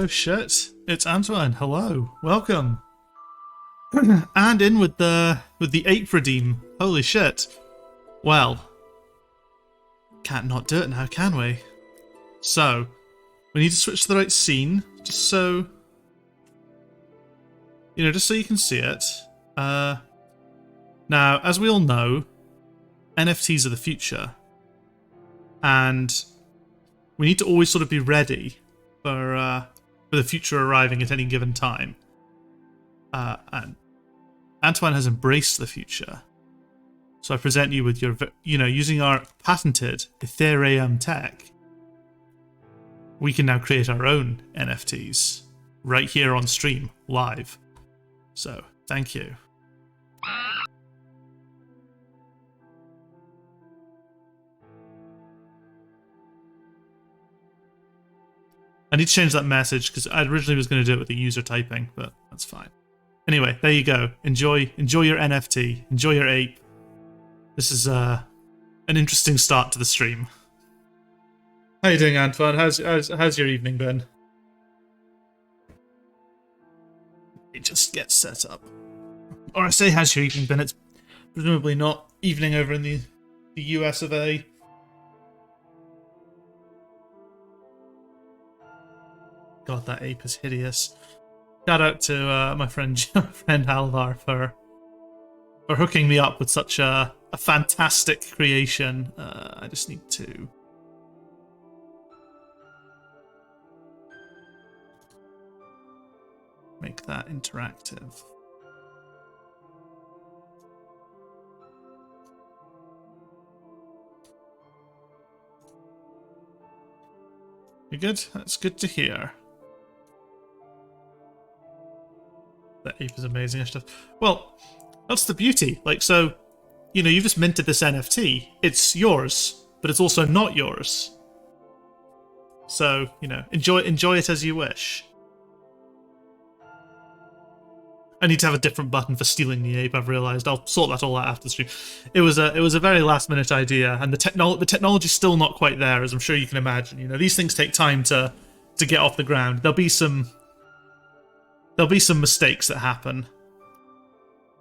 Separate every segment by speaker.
Speaker 1: Oh shit, it's Antoine. Hello, welcome. And in with the ape redeem. Holy shit. Well, can't not do it now, can we? So, we need to switch to the right scene, just so just so you can see it. Now, as we all know, NFTs are the future, and we need to always sort of be ready for the future arriving at any given time. And Antoine has embraced the future. So I present you with your, using our patented Ethereum tech, we can now create our own NFTs right here on stream, live. So, thank you. I need to change that message because I originally was going to do it with the user typing, but that's fine. Anyway, there you go. Enjoy your NFT. Enjoy your ape. This is an interesting start to the stream. How you doing, Antoine? How's your evening been? It just gets set up. Or I say, how's your evening been? It's presumably not evening over in the US of A. God, that ape is hideous. Shout out to my friend Halvar for hooking me up with such a fantastic creation. I just need to make that interactive. You good? That's good to hear. That ape is amazing and stuff. Well, that's the beauty. Like, so, you've just minted this NFT. It's yours, but it's also not yours. So, enjoy it as you wish. I need to have a different button for stealing the ape, I've realised. I'll sort that all out after the stream. It was a very last minute idea, and the technology's still not quite there, as I'm sure you can imagine. These things take time to get off the ground. There'll be some mistakes that happen.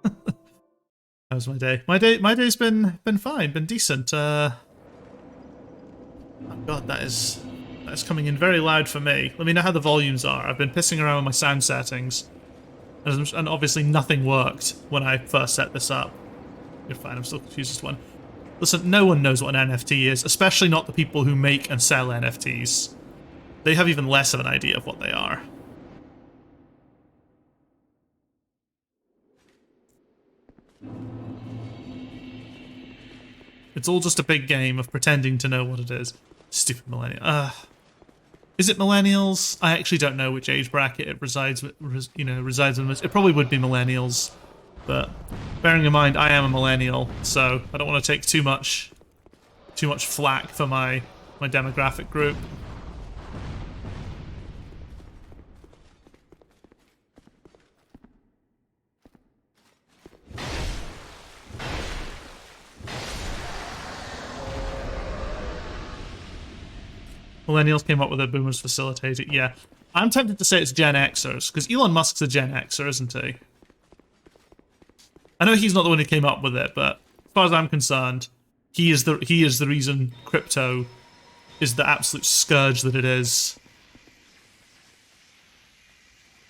Speaker 1: How was my day? My day's been fine, been decent. Oh god, that's coming in very loud for me. Let me know how the volumes are. I've been pissing around with my sound settings, and obviously nothing worked when I first set this up. You're fine, I'm still confused as one. Listen, no one knows what an NFT is, especially not the people who make and sell NFTs. They have even less of an idea of what they are. It's all just a big game of pretending to know what it is. Stupid millennial. Is it millennials? I actually don't know which age bracket it resides in. It probably would be millennials, but bearing in mind I am a millennial, so I don't want to take too much flack for my demographic group. Millennials came up with it, boomers facilitate it. Yeah, I'm tempted to say it's Gen Xers, because Elon Musk's a Gen Xer, isn't he? I know he's not the one who came up with it, but as far as I'm concerned, he is the reason crypto is the absolute scourge that it is.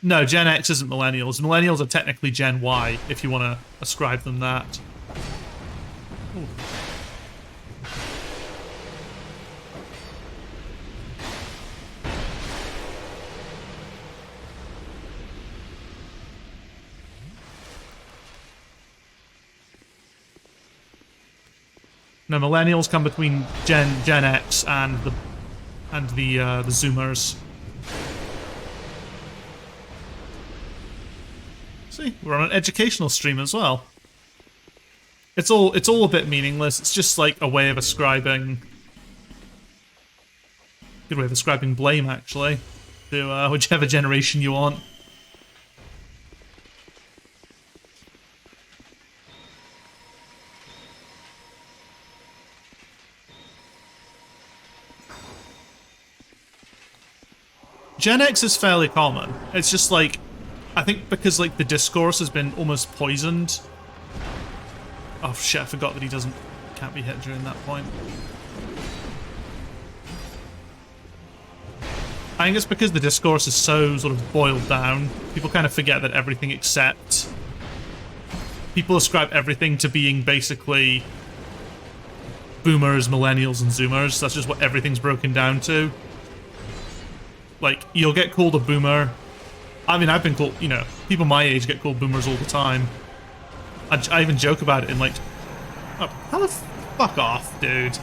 Speaker 1: No, Gen X isn't millennials. Millennials are technically Gen Y, if you want to ascribe them that. Ooh. No, millennials come between Gen X and the Zoomers. See, we're on an educational stream as well. It's all a bit meaningless. It's just like a way of ascribing, good way of ascribing blame actually, to whichever generation you want. Gen X is fairly common. It's just like, I think because like the discourse has been almost poisoned. Oh shit, I forgot that he can't be hit during that point. I think it's because the discourse is so sort of boiled down. People kind of forget that everything except... People ascribe everything to being basically boomers, millennials, and zoomers. That's just what everything's broken down to. Like, you'll get called a boomer. I mean, I've been called, you know, people my age get called boomers all the time. I even joke about it in like... Oh, how the fuck off, dude.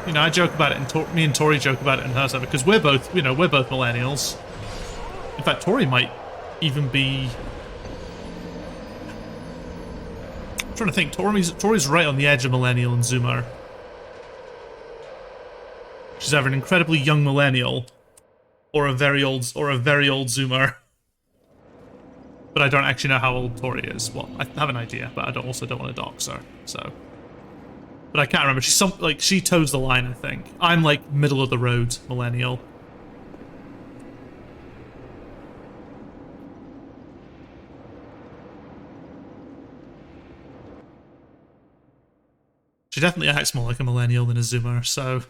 Speaker 1: You know, I joke about it, and me and Tori joke about it in her side, because we're both, you know, we're both millennials. In fact, Tori might even be... I'm trying to think. Tori's right on the edge of millennial and zoomer. She's either an incredibly young millennial or a very old zoomer. But I don't actually know how old Tori is. Well, I have an idea, but I also don't want to dox her. So, but I can't remember. She's she toes the line, I think. I'm like middle of the road millennial. She definitely acts more like a millennial than a zoomer, so...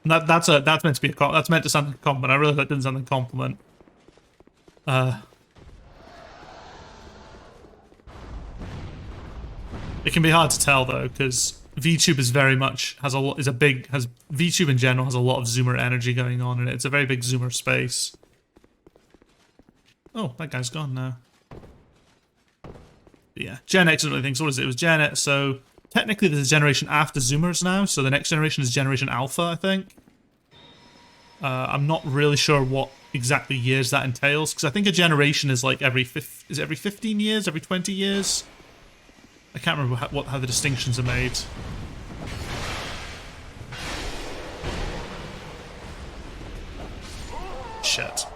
Speaker 1: That's meant to be that's meant to sound like a compliment. I realize that didn't sound like a compliment. It can be hard to tell though, because VTube is very much VTube in general has a lot of zoomer energy going on in it. It's a very big zoomer space. Oh, that guy's gone now. But yeah, Gen X is what I think. So what is it? It was Gen X, so technically there's a generation after Zoomers now, so the next generation is Generation Alpha, I think. I'm not really sure what exactly years that entails, because I think a generation is like every 15 years, every 20 years? I can't remember how the distinctions are made. Shit.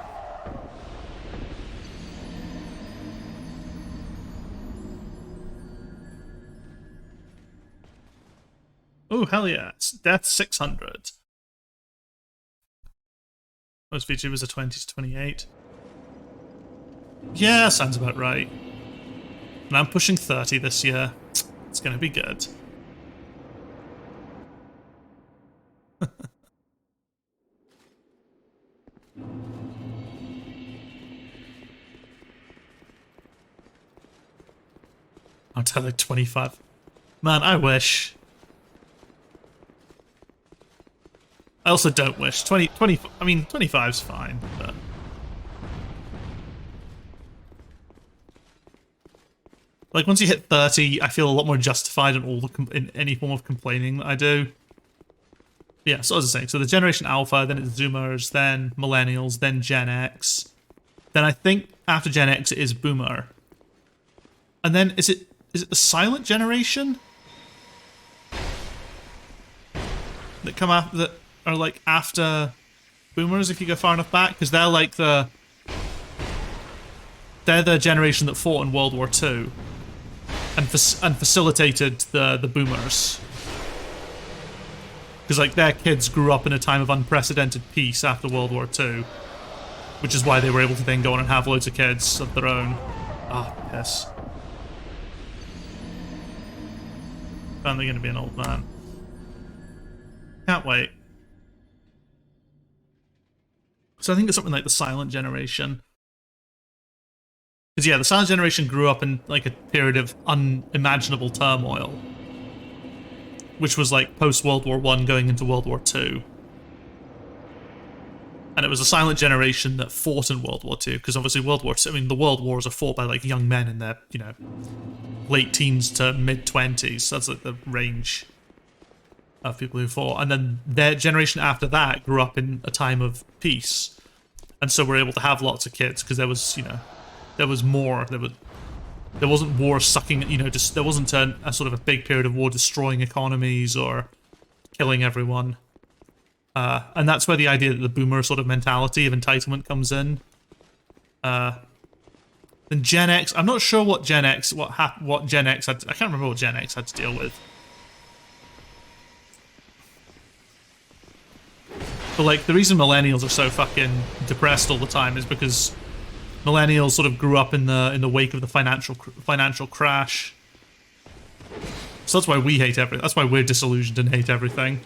Speaker 1: Oh, hell yeah. It's Death 600. Most VTubers are 20 to 28. Yeah, sounds about right. And I'm pushing 30 this year. It's gonna be good. I'm telling like 25. Man, I wish. I also don't wish. 20, I mean, 25's fine, but... Like, once you hit 30, I feel a lot more justified in any form of complaining that I do. Yeah, so as I was saying, so the Generation Alpha, then it's Zoomers, then Millennials, then Gen X. Then I think after Gen X it is Boomer. And then, is it the Silent Generation? That come after... that are like after Boomers if you go far enough back, because they're like they're the generation that fought in World War II and facilitated the Boomers, because like their kids grew up in a time of unprecedented peace after World War II, which is why they were able to then go on and have loads of kids of their own. Ah, piss. Finally gonna be an old man. Can't wait. So I think it's something like the Silent Generation. Because yeah, the Silent Generation grew up in like a period of unimaginable turmoil, which was like post-World War I going into World War II. And it was the Silent Generation that fought in World War II, because obviously World War II, I mean, the World Wars are fought by like young men in their, you know, late teens to mid-20s. That's like the range of people who fought, and then their generation after that grew up in a time of peace, and so we're able to have lots of kids because there was, you know, there wasn't war sucking, you know, just there wasn't a sort of a big period of war destroying economies or killing everyone, and that's where the idea that the Boomer sort of mentality of entitlement comes in. Then Gen X, I'm not sure what Gen X, what Gen X had. I can't remember what Gen X had to deal with. But like the reason millennials are so fucking depressed all the time is because millennials sort of grew up in the wake of the financial crash. So that's why we hate everything. That's why we're disillusioned and hate everything.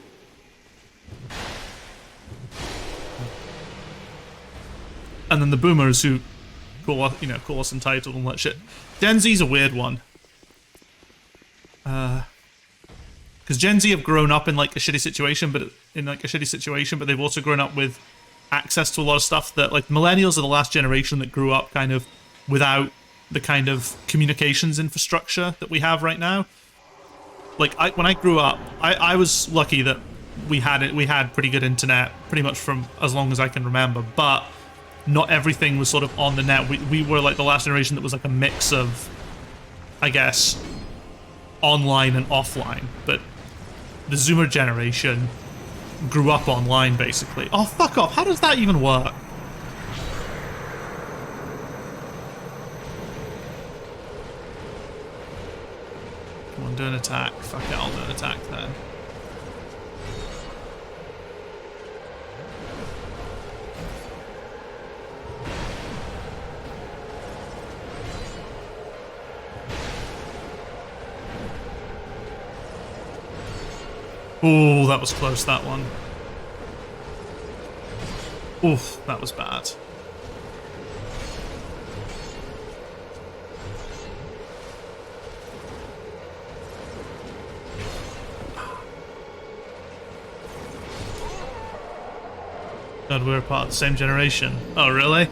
Speaker 1: And then the boomers who call us entitled and that shit. Gen Z's a weird one. Because Gen Z have grown up in like a shitty situation, but they've also grown up with access to a lot of stuff that like millennials are the last generation that grew up kind of without the kind of communications infrastructure that we have right now. Like when I grew up, I was lucky that we had pretty good internet pretty much from as long as I can remember, but not everything was sort of on the net. We were like the last generation that was like a mix of, I guess, online and offline. But the Zoomer generation grew up online, basically. Oh, fuck off. How does that even work? Come on, do an attack. Fuck it, I'll do an attack then. Ooh, that was close, that one. Oof, that was bad. God, we're part of the same generation. Oh, really?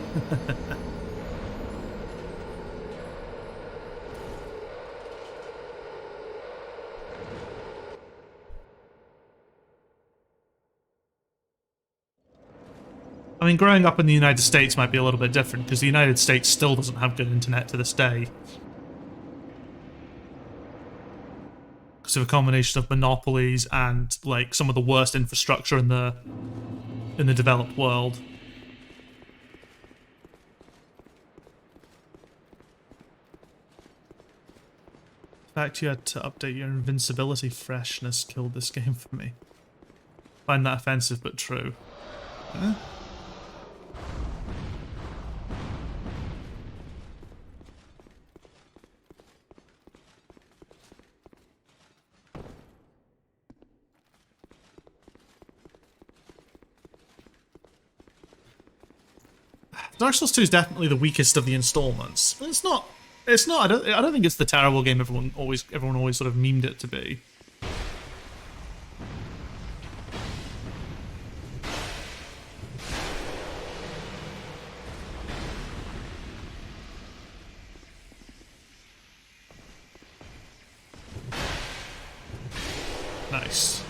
Speaker 1: I mean, growing up in the United States might be a little bit different, because the United States still doesn't have good internet to this day. Because of a combination of monopolies and, like, some of the worst infrastructure in the developed world. The fact you had to update your invincibility freshness killed this game for me. Find that offensive, but true. Huh? Dark Souls 2 is definitely the weakest of the installments. But it's not. I don't think it's the terrible game everyone always sort of memed it to be. Nice.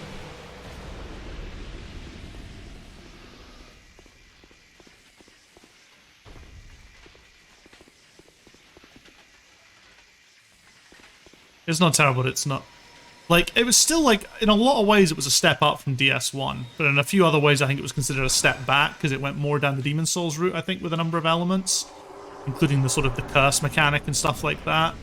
Speaker 1: It's not terrible, but it's not... Like, it was still, like, in a lot of ways it was a step up from DS1, but in a few other ways I think it was considered a step back, because it went more down the Demon Souls route, I think, with a number of elements, including the sort of the curse mechanic and stuff like that.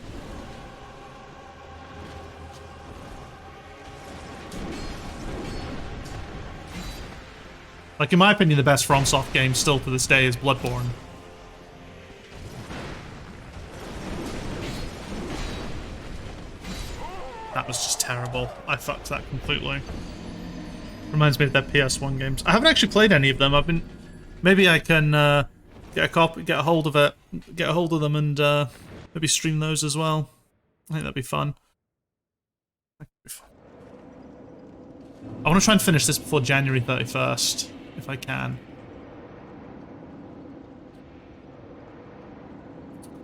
Speaker 1: Like, in my opinion, the best FromSoft game still to this day is Bloodborne. That was just terrible. I fucked that completely. Reminds me of their PS1 games. I haven't actually played any of them. Maybe I can get a hold of them, and maybe stream those as well. I think that'd be fun. I want to try and finish this before January 31st, if I can.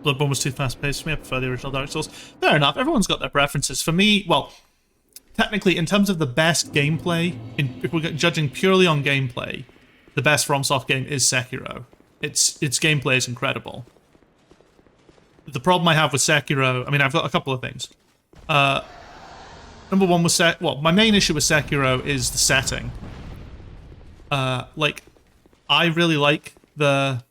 Speaker 1: Bloodborne was too fast-paced for me. I prefer the original Dark Souls. Fair enough. Everyone's got their preferences. For me, well, technically, in terms of the best gameplay, if we're judging purely on gameplay, the best FromSoft game is Sekiro. Its gameplay is incredible. The problem I have with Sekiro, I mean, I've got a couple of things. Number one was my main issue with Sekiro is the setting. Like, I really like how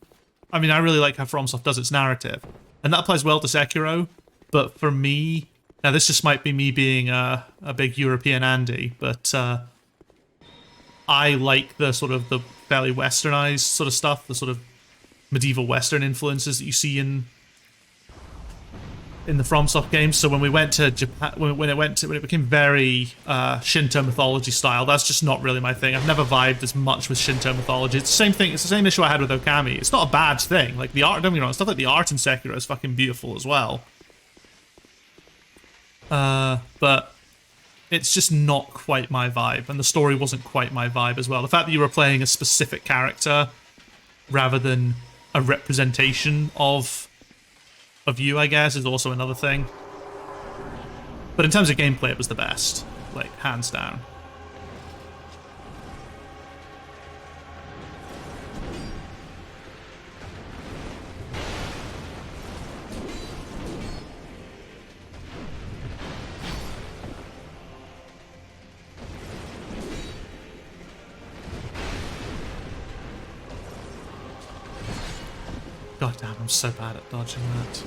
Speaker 1: FromSoft does its narrative. And that applies well to Sekiro, but for me... Now, this just might be me being a big European Andy, but I I like the sort of the fairly westernized sort of stuff, the sort of medieval Western influences that you see in the FromSoft games. So when we went to Japan, when it became very Shinto mythology style, that's just not really my thing. I've never vibed as much with Shinto mythology. It's the same thing. It's the same issue I had with Okami. It's not a bad thing. Like the art, don't get me wrong, stuff like the art in Sekiro is fucking beautiful as well. But it's just not quite my vibe, and the story wasn't quite my vibe as well. The fact that you were playing a specific character rather than a representation of you, I guess, is also another thing. But in terms of gameplay, it was the best, like hands down. God damn, I'm so bad at dodging that.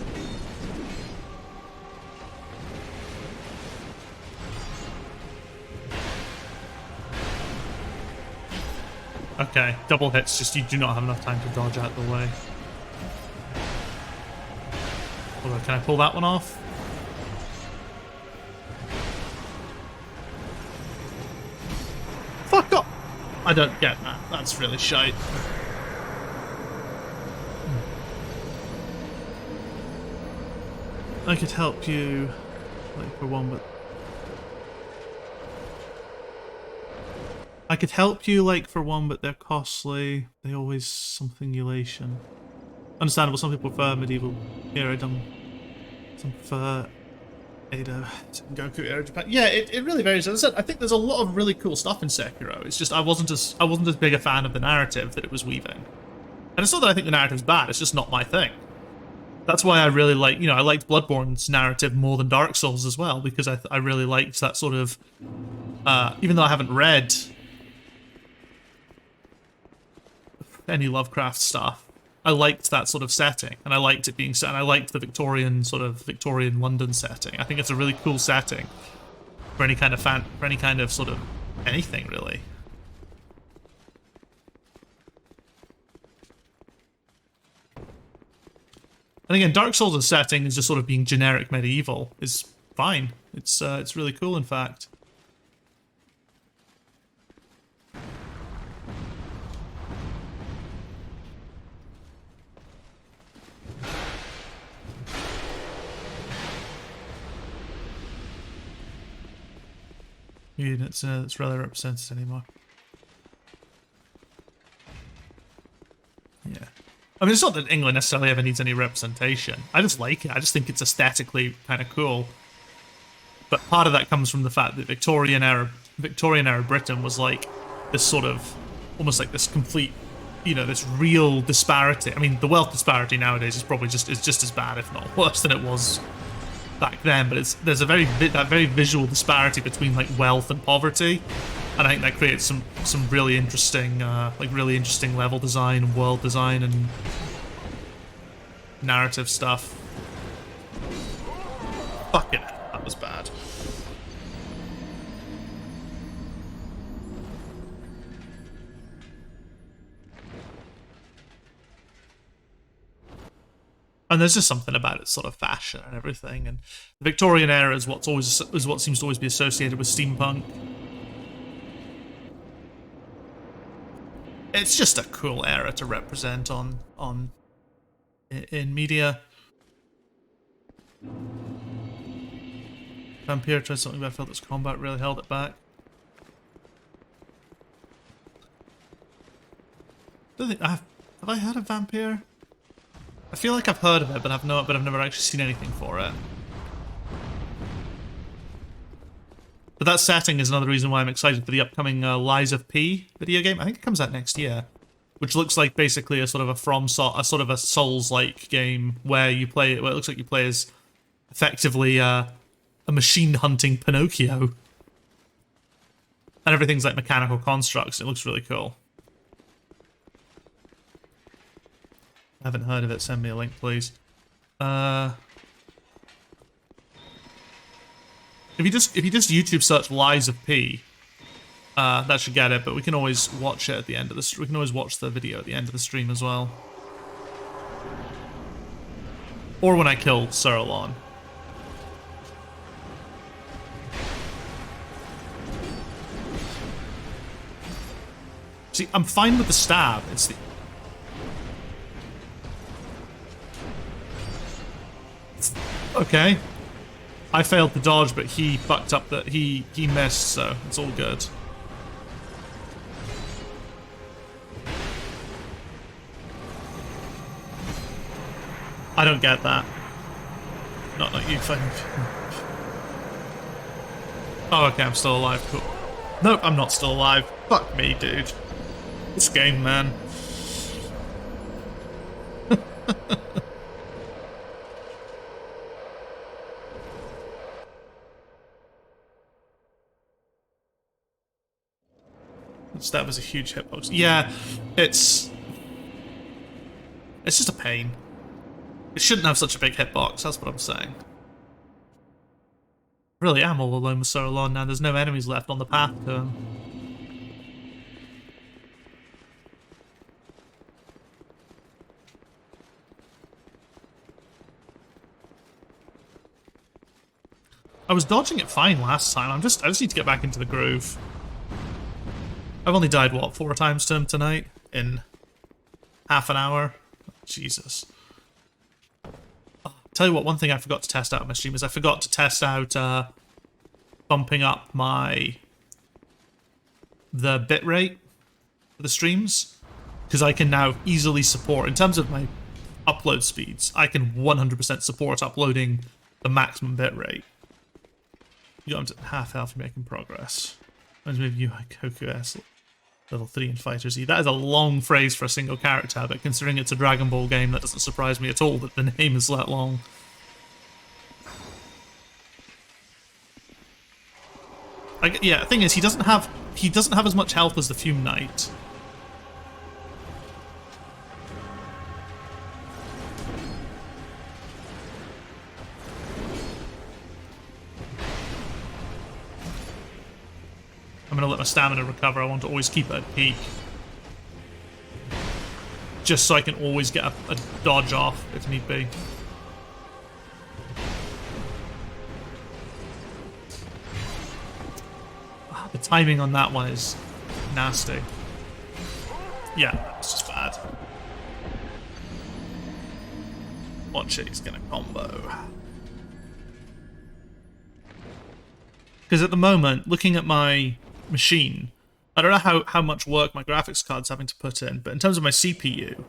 Speaker 1: Okay, double hits, just you do not have enough time to dodge out the way. Although, can I pull that one off? Fuck off! I don't get that. That's really shite. I could help you, like, for one, but... I could help you, like, for one, but they're costly. They always something elation. Understandable, some people prefer medieval era, some prefer Edo, Goku era Japan. Yeah, it really varies. As I said, I think there's a lot of really cool stuff in Sekiro. It's just I wasn't as big a fan of the narrative that it was weaving. And it's not that I think the narrative's bad, it's just not my thing. That's why I really like, I liked Bloodborne's narrative more than Dark Souls as well, because I really liked that sort of, even though I haven't read any Lovecraft stuff, I liked that sort of setting, and I liked it being set, and I liked the Victorian London setting. I think it's a really cool setting for any kind of sort of anything, really. And again, Dark Souls' setting is just sort of being generic medieval is fine. It's really cool, in fact. It's rarely represented anymore. Yeah. I mean, it's not that England necessarily ever needs any representation. I just like it. I just think it's aesthetically kind of cool. But part of that comes from the fact that Victorian era Britain was like this sort of, almost like this complete, this real disparity. I mean, the wealth disparity nowadays is probably just as bad, if not worse, than it was back then. But there's a very visual disparity between like wealth and poverty. And I think that creates some really interesting, really interesting level design and world design and narrative stuff. Fuck it, that was bad. And there's just something about its sort of fashion and everything. And the Victorian era is what seems to always be associated with steampunk. It's just a cool era to represent in media. Vampire tried something, but I felt its combat really held it back. Have I heard of Vampire? I feel like I've heard of it, but I've never actually seen anything for it. But that setting is another reason why I'm excited for the upcoming Lies of P video game. I think it comes out next year, which looks like basically a sort of a Souls-like game where you play. Well, it looks like you play as effectively a machine hunting Pinocchio, and everything's like mechanical constructs. It looks really cool. I haven't heard of it. Send me a link, please. If you just YouTube search Lies of P, That should get it, but we can always watch it at the end of the. We can always watch the video at the end of the stream as well, or when I kill Sir Alonne. See, I'm fine with the stab. It's the. Okay. I failed the dodge, but he fucked up that he missed, so it's all good. I don't get that. Not you, fucking. Oh, okay, I'm still alive. Cool. Nope, I'm not still alive. Fuck me, dude. This game, man. That was a huge hitbox. Yeah, it's just a pain. It shouldn't have such a big hitbox, that's what I'm saying. Really am all alone with Sir Alonne now. There's no enemies left on the path to him. I was dodging it fine last time. I just need to get back into the groove. I've only died, what, 4 times to him tonight? In half an hour? Jesus. Oh, tell you what, one thing I forgot to test out on my stream is I forgot to test out bumping up the bitrate for the streams. Because I can now easily support, in terms of my upload speeds, I can 100% support uploading the maximum bitrate. You got him to half health, you're making progress. Reminds me of you, Goku S. Level 3 in Fighter Z. That is a long phrase for a single character, but considering it's a Dragon Ball game, that doesn't surprise me at all that the name is that long. Yeah, the thing is, he doesn't have as much health as the Fume Knight. I'm going to let my stamina recover. I want to always keep it at peak. Just so I can always get a dodge off if need be. The timing on that one is nasty. Yeah, it's just bad. Watch it, he's going to combo. Because at the moment, looking at my machine, I don't know how much work my graphics card's having to put in, but in terms of my CPU,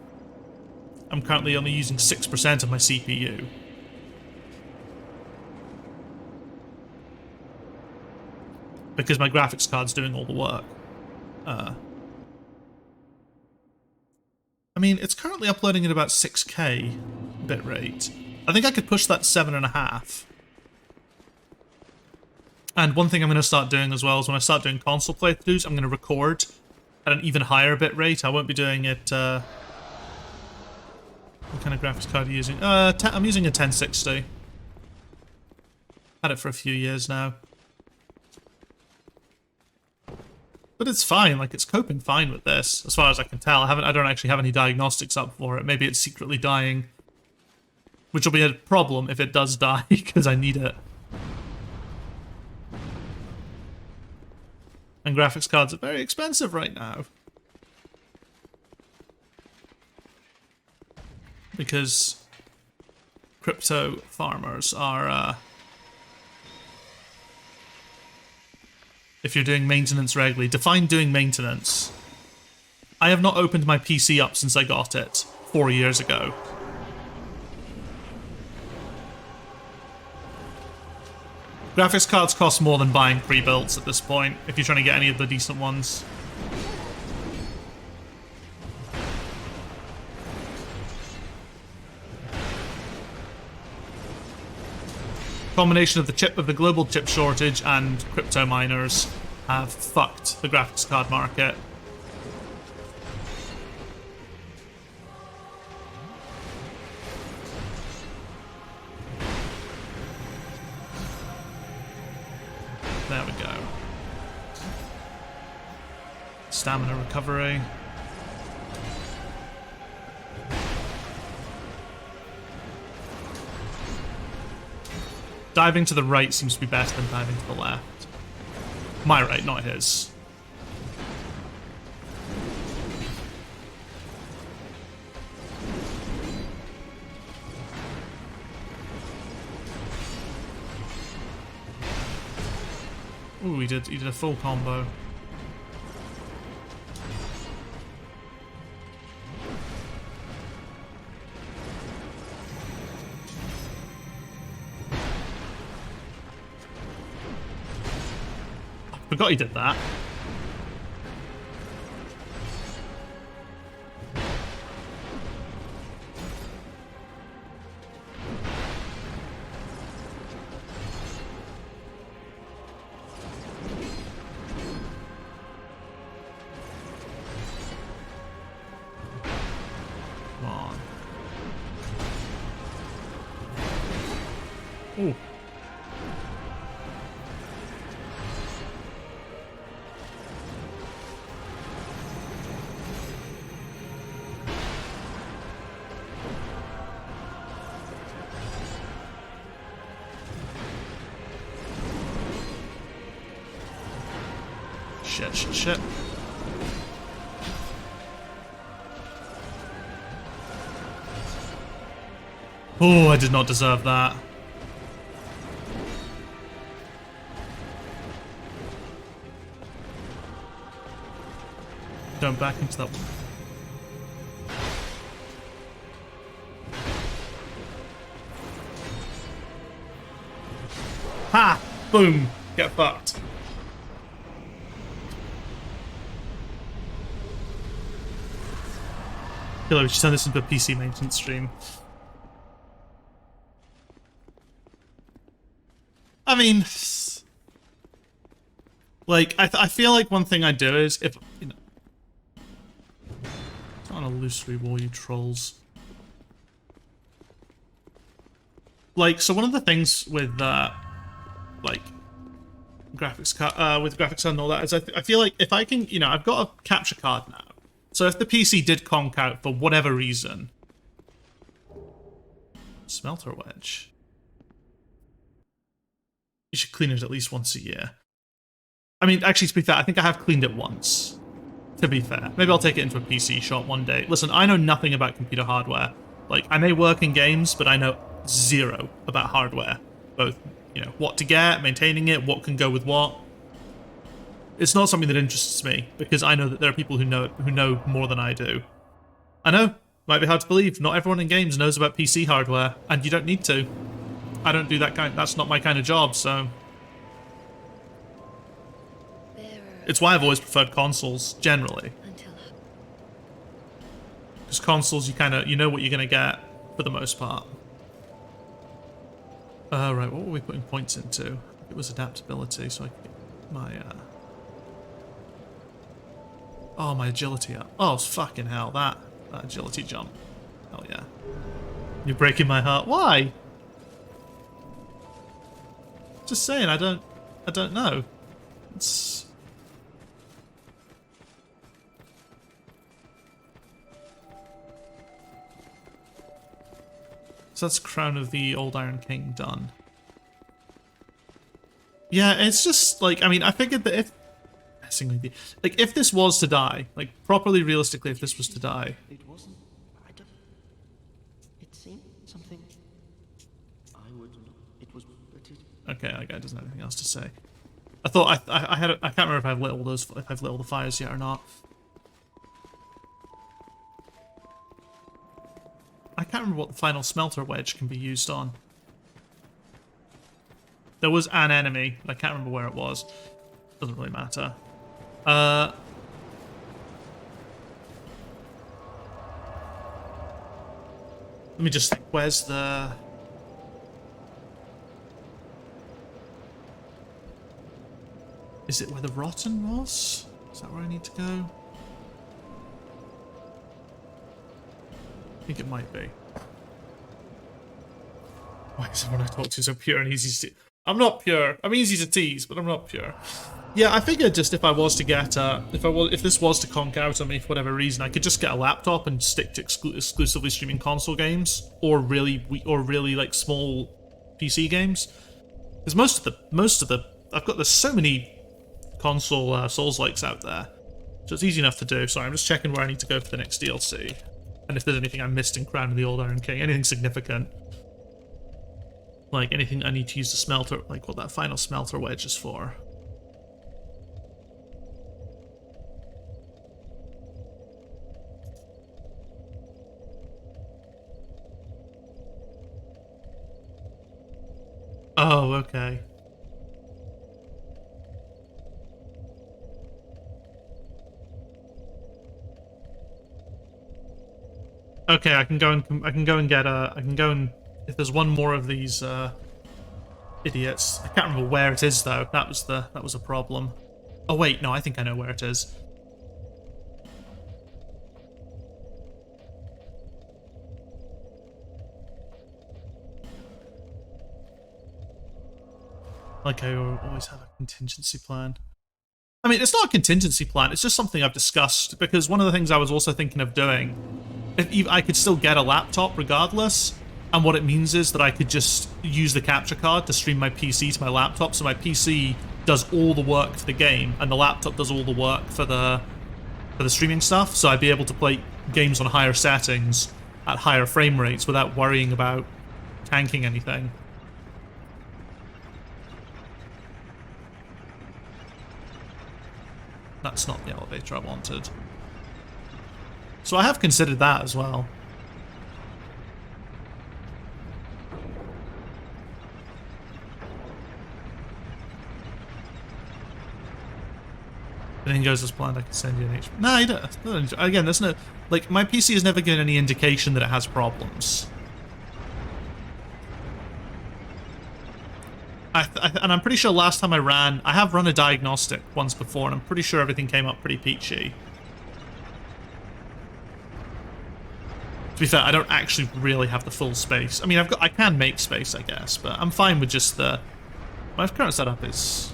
Speaker 1: I'm currently only using 6% of my CPU. Because my graphics card's doing all the work. I mean, it's currently uploading at about 6K bitrate. I think I could push that 7.5. And one thing I'm going to start doing as well is when I start doing console playthroughs, I'm going to record at an even higher bitrate. I won't be doing it... what kind of graphics card are you using? I'm using a 1060. Had it for a few years now. But it's fine, like, it's coping fine with this, as far as I can tell. I don't actually have any diagnostics up for it. Maybe it's secretly dying. Which will be a problem if it does die, because I need it. And graphics cards are very expensive right now. Because crypto farmers are, if you're doing maintenance regularly, define doing maintenance. I have not opened my PC up since I got it 4 years ago. Graphics cards cost more than buying pre-builts at this point, if you're trying to get any of the decent ones. Combination of the global chip shortage and crypto miners have fucked the graphics card market. There we go. stamina recovery. Diving to the right seems to be better than diving to the left. My right, not his. Ooh, he did a full combo. I forgot he did that. Ooh. Shit. Oh, I did not deserve that. Don't back into that one. Ha! Boom! Get fucked. Killer, we should turn this into a PC maintenance stream. I mean, like, I feel like one thing I do is, if, you know, it's not an illusory wall, you trolls. Like, so one of the things with, like, graphics card, with graphics card and all that, is I feel like if I can, you know, I've got a capture card now. So if the PC did conk out for whatever reason... Smelter wedge. You should clean it at least once a year. I mean, actually, to be fair, I think I have cleaned it once. To be fair. Maybe I'll take it into a PC shop one day. Listen, I know nothing about computer hardware. Like, I may work in games, but I know zero about hardware. Both, you know, what to get, maintaining it, what can go with what. It's not something that interests me, because I know that there are people who know more than I do. I know, might be hard to believe, not everyone in games knows about PC hardware, and you don't need to. I don't do that that's not my kind of job, so... It's why I've always preferred consoles, generally. Because consoles, you know what you're gonna get, for the most part. Right, what were we putting points into? It was adaptability, so I could get my, Oh, my agility up. Oh, fucking hell, that agility jump. Hell yeah. You're breaking my heart. Why? Just saying, I don't know. It's... So that's Crown of the Old Iron King done. Yeah, it's just, like, I mean, I figured that if... Messing with you. Like, if this was to die, like, properly, realistically, if this was to die...
Speaker 2: It wasn't... I don't... It seemed something... I would... It was...
Speaker 1: Okay, that guy doesn't have anything else to say. I thought I had... I can't remember if I've lit all those... If I've lit all the fires yet or not. I can't remember what the final smelter wedge can be used on. There was an enemy, but I can't remember where it was. Doesn't really matter. Let me just think, where's the... Is it where the rotten was? Is that where I need to go? I think it might be. Why is everyone I talk to so pure and easy to... I'm not pure. I'm easy to tease, but I'm not pure. Yeah, I figured just if I was to get if this was to conk out on me for whatever reason, I could just get a laptop and stick to exclusively streaming console games or really like small PC games. Because most of the I've got there's so many console Souls-likes out there, so it's easy enough to do. Sorry, I'm just checking where I need to go for the next DLC, and if there's anything I missed in Crown of the Old Iron King, anything significant, like anything I need to use the smelter, like what that final smelter wedge is for. Oh, okay. Okay, I can go and get I can go and if there's one more of these idiots. I can't remember where it is though. That was a problem. Oh wait, no, I think I know where it is. Like I always have a contingency plan. I mean, it's not a contingency plan, it's just something I've discussed, because one of the things I was also thinking of doing, if I could still get a laptop regardless, and what it means is that I could just use the capture card to stream my PC to my laptop, so my PC does all the work for the game, and the laptop does all the work for the streaming stuff, so I'd be able to play games on higher settings at higher frame rates without worrying about tanking anything. That's not the elevator I wanted. So I have considered that as well. Everything goes as planned, I can send you an HP. No, you don't. Again, there's no... Like, my PC has never given any indication that it has problems. And I'm pretty sure last time I ran... I have run a diagnostic once before, and I'm pretty sure everything came up pretty peachy. To be fair, I don't actually really have the full space. I mean, I can make space, I guess, but I'm fine with just the... My current setup is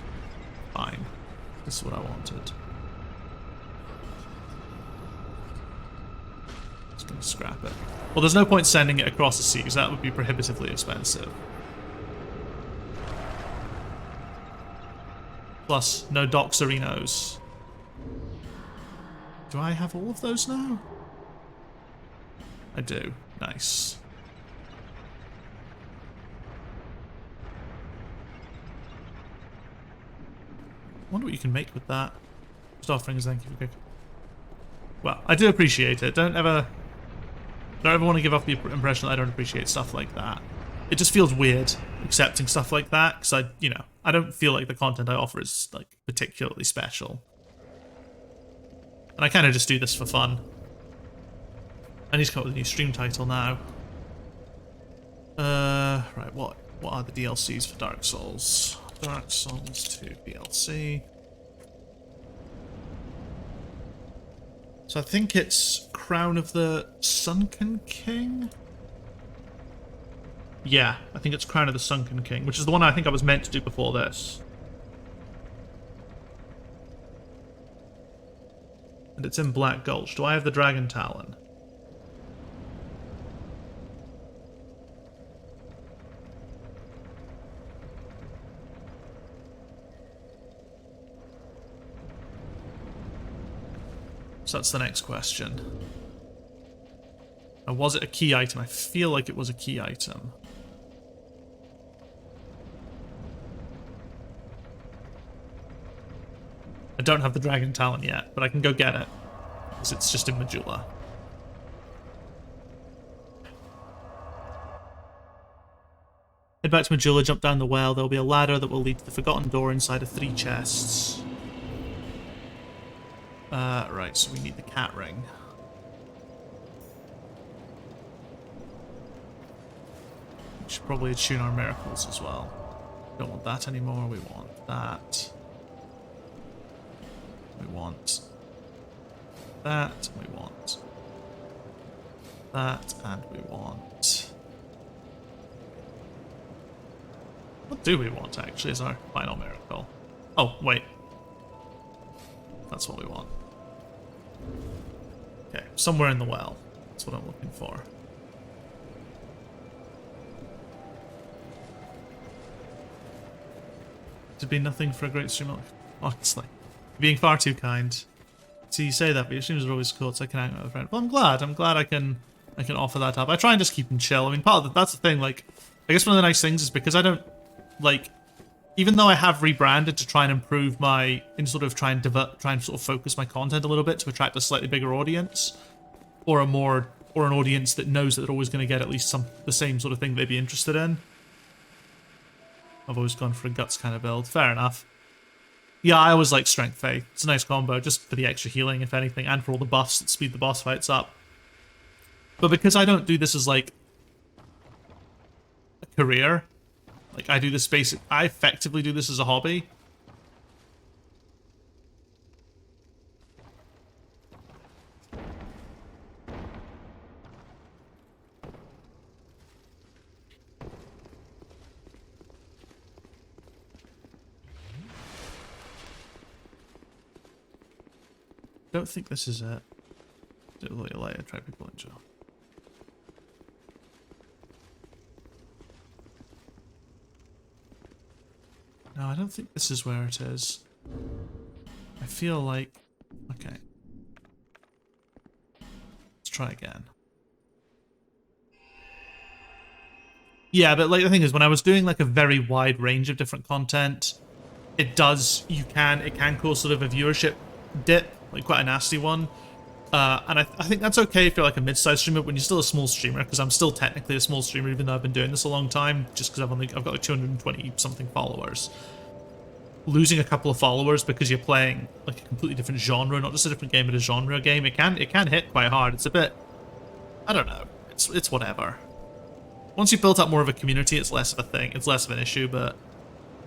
Speaker 1: fine. This is what I wanted. Just gonna scrap it. Well, there's no point sending it across the sea, because that would be prohibitively expensive. Plus, no Doxerinos. Do I have all of those now? I do. Nice. I wonder what you can make with that. Just offerings, thank you. Well, I do appreciate it. Don't ever want to give off the impression that I don't appreciate stuff like that. It just feels weird accepting stuff like that, because I don't feel like the content I offer is like particularly special. And I kind of just do this for fun. I need to come up with a new stream title now. Right, what are the DLCs for Dark Souls? Dark Souls 2 DLC. So I think it's Crown of the Sunken King? Yeah, I think it's Crown of the Sunken King, which is the one I think I was meant to do before this. And it's in Black Gulch. Do I have the Dragon Talon? So that's the next question. Now, was it a key item? I feel like it was a key item. I don't have the Dragon Talon yet, but I can go get it, because it's just in Majula. Head back to Majula, jump down the well. There will be a ladder that will lead to the Forgotten Door inside of 3 chests. Right, so we need the cat ring. We should probably attune our miracles as well. Don't want that anymore, we want that. We want that, we want that, and we want... What do we want, actually, as our final miracle? Oh, wait. That's what we want. Okay, somewhere in the well. That's what I'm looking for. To be nothing for a great streamer. Honestly. Being far too kind. See, you say that, but your streams are always cool, so I can hang out with a friend. Well, I'm glad. I'm glad I can offer that up. I try and just keep them chill. I mean, part of that's the thing, like, I guess one of the nice things is because I don't, like, even though I have rebranded to try and improve sort of try and sort of focus my content a little bit to attract a slightly bigger audience, or an audience that knows that they're always going to get at least the same sort of thing they'd be interested in. I've always gone for a guts kind of build. Fair enough. Yeah, I always like Strength Faith. It's a nice combo, just for the extra healing, if anything, and for all the buffs that speed the boss fights up. But because I don't do this as, like, a career, like, I effectively do this as a hobby. Don't think this is it. Do it a little later, try people in jail. No, I don't think this is where it is. I feel like... Okay. Let's try again. Yeah, but like the thing is, when I was doing like a very wide range of different content, it can cause sort of a viewership dip, like quite a nasty one. And I think that's okay if you're like a mid-sized streamer, but when you're still a small streamer, because I'm still technically a small streamer, even though I've been doing this a long time, just because I've got like 220 something followers. Losing a couple of followers because you're playing like a completely different genre, not just a different game, but a genre game, it can hit quite hard. It's a bit, I don't know, it's whatever. Once you've built up more of a community, it's less of a thing, it's less of an issue. But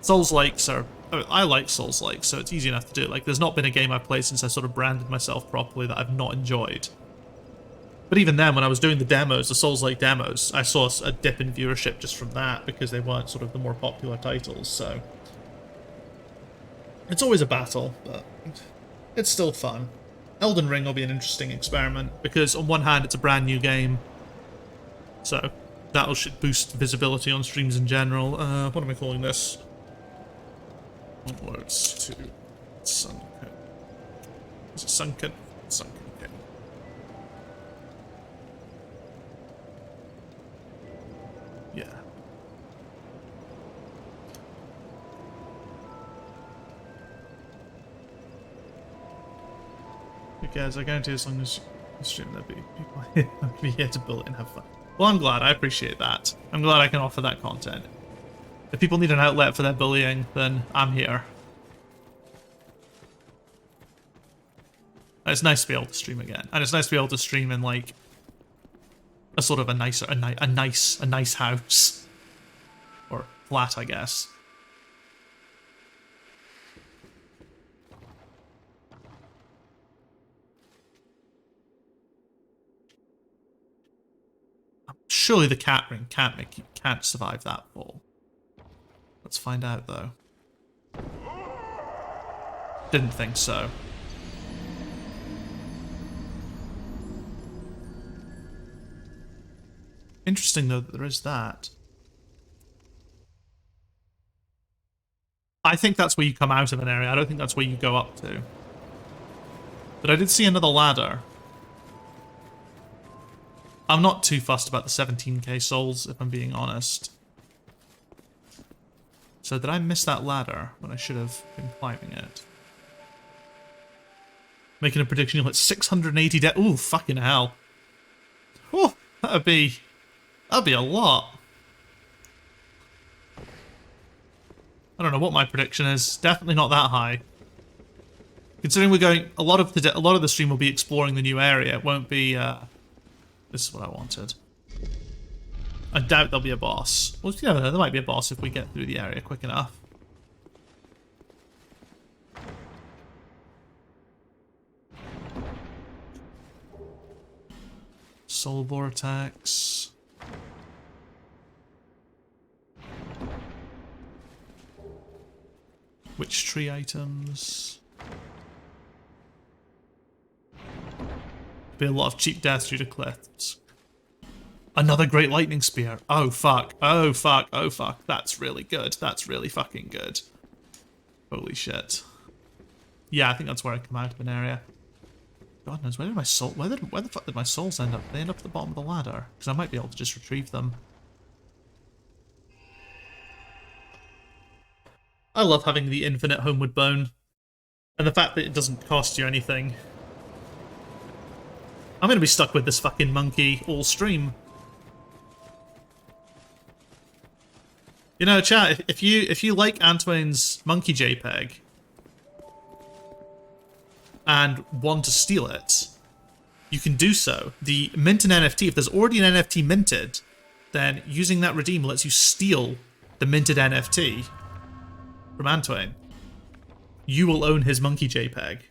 Speaker 1: Souls-likes are, I like Souls-likes, so it's easy enough to do. Like, there's not been a game I've played since I sort of branded myself properly that I've not enjoyed. But even then, when I was doing the demos, the Souls-like demos, I saw a dip in viewership just from that, because they weren't sort of the more popular titles, so... It's always a battle, but it's still fun. Elden Ring will be an interesting experiment, because on one hand, it's a brand new game, so that should boost visibility on streams in general. What am I calling this? Onwards to Sunken. Is it Sunken? Sunken, okay. Yeah. Who cares? I guarantee as long as you stream, there'll be people who'll be here to build it and have fun. Well, I'm glad. I appreciate that. I'm glad I can offer that content. If people need an outlet for their bullying, then I'm here. And it's nice to be able to stream again, and it's nice to be able to stream in like a sort of a nice house or flat, I guess. Surely the cat ring can't survive that fall. Let's find out, though. Didn't think so. Interesting, though, that there is that. I think that's where you come out of an area. I don't think that's where you go up to. But I did see another ladder. I'm not too fussed about the 17k souls, if I'm being honest. So did I miss that ladder when I should have been climbing it? Making a prediction, you'll hit 680 death. Ooh, fucking hell. Whew, that'd be a lot. I don't know what my prediction is. Definitely not that high. Considering we're going, a lot of the stream will be exploring the new area. It won't be. This is what I wanted. I doubt there'll be a boss. Well, you never know, there might be a boss if we get through the area quick enough. Soul Vortex. Witch tree items. Be a lot of cheap deaths due to cliffs. Another great lightning spear. Oh fuck. Oh fuck. Oh fuck. That's really good. That's really fucking good. Holy shit. Yeah, I think that's where I come out of an area. God knows, where did my soul... Where the fuck did my souls end up? They end up at the bottom of the ladder. Because I might be able to just retrieve them. I love having the infinite homeward bone. And the fact that it doesn't cost you anything. I'm gonna be stuck with this fucking monkey all stream. You know, chat, if you like Antoine's monkey JPEG and want to steal it, you can do so. The mint an NFT, if there's already an NFT minted, then using that redeem lets you steal the minted NFT from Antoine. You will own his monkey JPEG.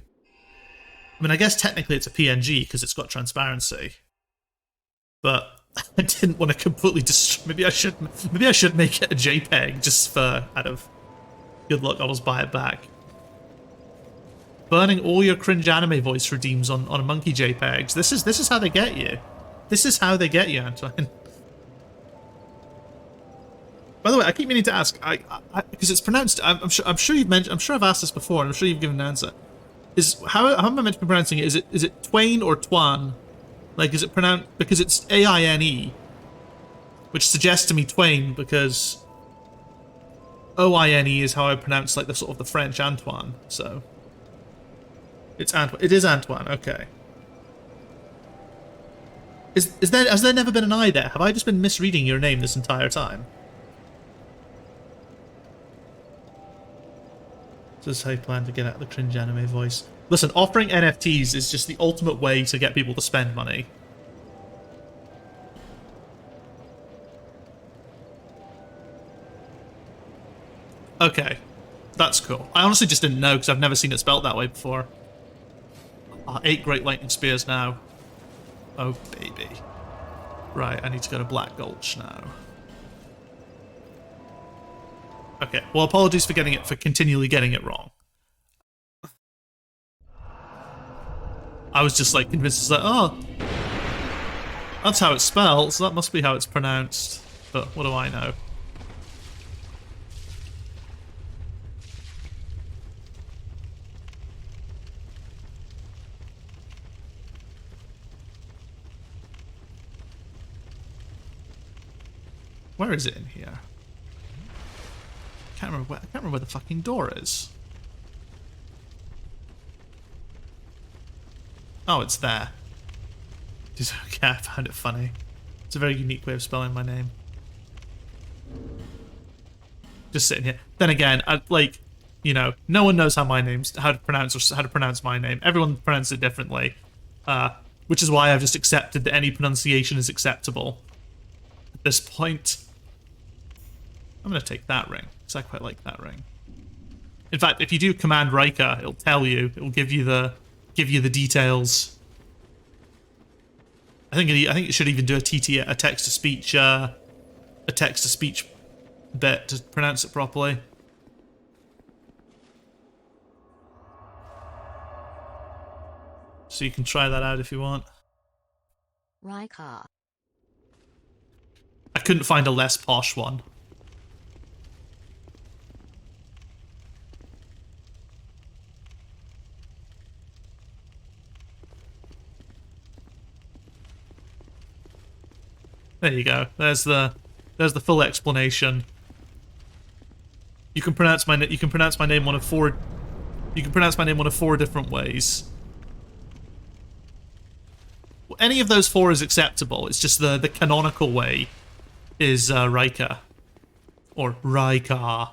Speaker 1: I mean, I guess technically it's a PNG because it's got transparency, but I didn't want to completely destroy. Maybe I should make it a JPEG just for out of good luck. I'll just buy it back. Burning all your cringe anime voice redeems on a monkey JPEGs. This is how they get you. This is how they get you, Antoine. By the way, I keep meaning to ask, because it's pronounced. I'm sure you've mentioned. I'm sure I've asked this before, and I'm sure you've given an answer. How am I meant to be pronouncing it? Is it Twain or Twan? Like, is it pronounced because it's AINE, which suggests to me Twain because OINE is how I pronounce like the sort of the French Antoine. So it's Antoine. It is Antoine. Okay. Has there never been an I there? Have I just been misreading your name this entire time? This is how you plan to get out of the cringe anime voice. Listen, offering NFTs is just the ultimate way to get people to spend money. Okay, that's cool. I honestly just didn't know because I've never seen it spelt that way before. 8 Great Lightning Spears now. Oh, baby. Right, I need to go to Black Gulch now. Okay, well, apologies for continually getting it wrong. I was just like convinced, it's like, oh, that's how it's spelled, so that must be how it's pronounced. But what do I know? Where is it in here? I can't remember where the fucking door is. Oh, it's there. Okay, I found it funny. It's a very unique way of spelling my name. Just sitting here. Then again, you know, no one knows how to pronounce my name. Everyone pronounces it differently, which is why I've just accepted that any pronunciation is acceptable at this point. I'm gonna take that ring because I quite like that ring. In fact, if you do command Rika, it'll tell you. It will give you the details. I think it should even do a text to speech bit to pronounce it properly. So you can try that out if you want.
Speaker 3: Rika.
Speaker 1: I couldn't find a less posh one. There you go. There's the full explanation. You can pronounce my name one of four. You can pronounce my name one of 4 different ways. Well, any of those 4 is acceptable. It's just the canonical way is Rika, or Rika,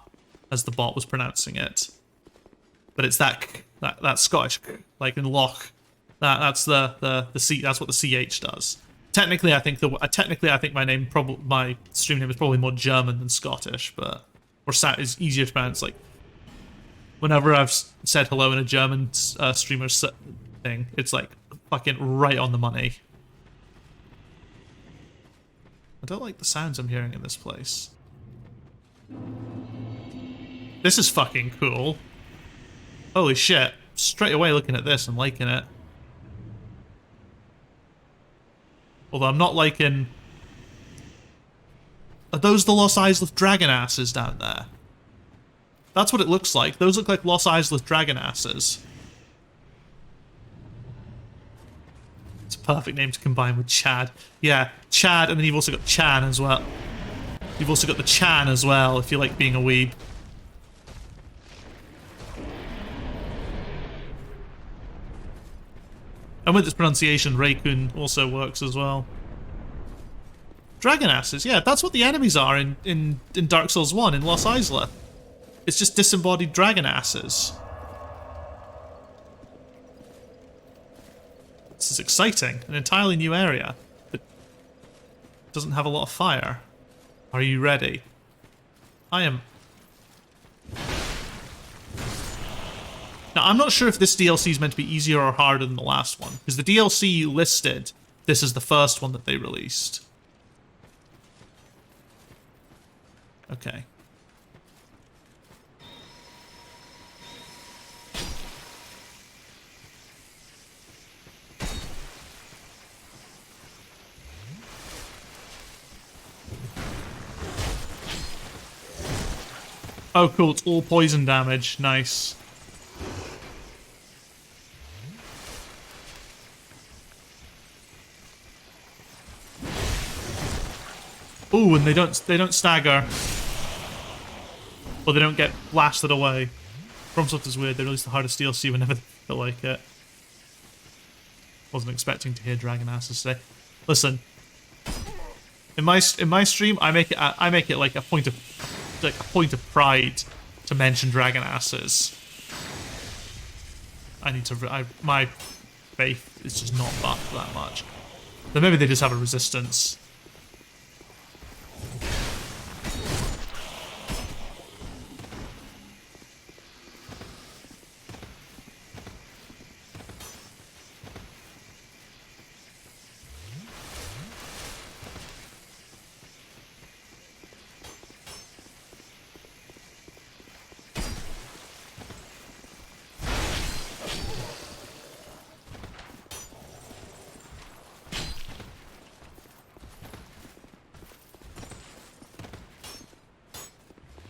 Speaker 1: as the bot was pronouncing it. But it's that Scottish, like in Loch. That's the C. That's what the CH does. Technically, I think my stream name is probably more German than Scottish, but is easier to pronounce. Like whenever I've said hello in a German streamer thing, it's like fucking right on the money. I don't like the sounds I'm hearing in this place. This is fucking cool. Holy shit! Straight away looking at this and liking it. Although I'm not liking... Are those the Los Isleth dragon asses down there? That's what it looks like. Those look like Los Isleth dragon asses. It's a perfect name to combine with Chad. Yeah, Chad, and then you've also got Chan as well. You've also got the Chan as well, if you like being a weeb. And with its pronunciation, Raikun also works as well. Dragon asses, yeah, that's what the enemies are in Dark Souls 1 in Los Isleth. It's just disembodied dragon asses. This is exciting. An entirely new area that doesn't have a lot of fire. Are you ready? I am. Now, I'm not sure if this DLC is meant to be easier or harder than the last one, because the DLC listed this is the first one that they released. Okay. Oh, cool, it's all poison damage. Nice. Ooh, and they don't stagger. Or they don't get blasted away. FromSoft is weird, they release the hardest DLC whenever they feel like it. Wasn't expecting to hear dragon asses today. Listen. In my stream, I make it like a point of pride to mention dragon asses. My faith is just not buffed that much. Then maybe they just have a resistance.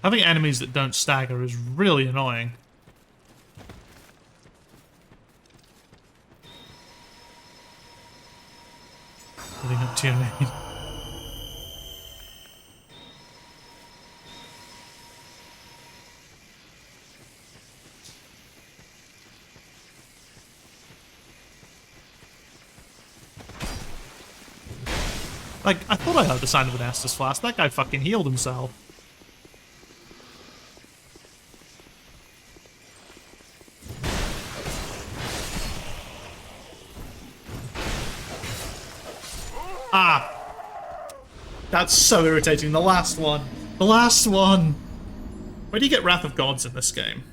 Speaker 1: Having enemies that don't stagger is really annoying. Living up to your name. Like, I thought I heard the sound of an Estus Flask. That guy fucking healed himself. Ah! That's so irritating. The last one. The last one! Where do you get Wrath of Gods in this game?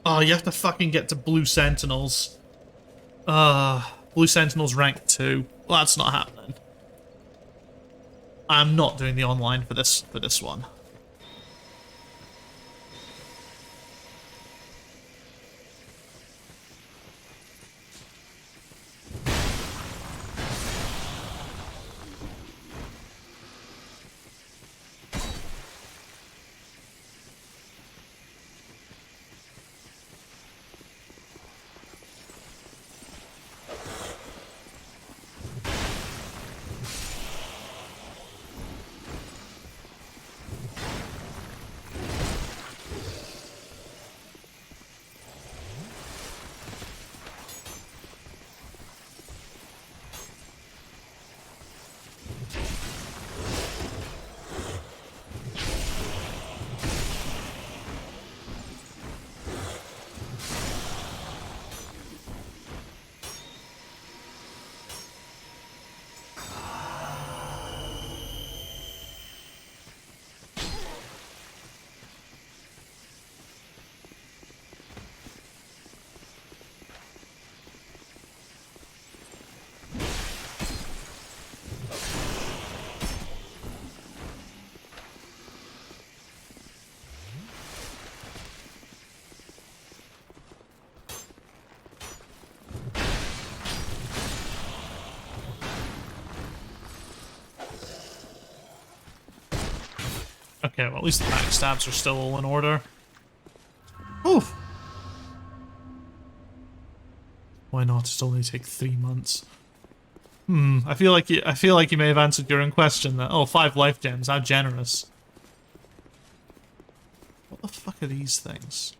Speaker 1: Oh, you have to fucking get to Blue Sentinels. Blue Sentinels rank 2. Well, that's not happening. I'm not doing the online for this one. Okay, well, at least the backstabs are still all in order. Oof. Why not? It'll only take 3 months. I feel like you may have answered your own question that, oh, 5 life gems, how generous. What the fuck are these things?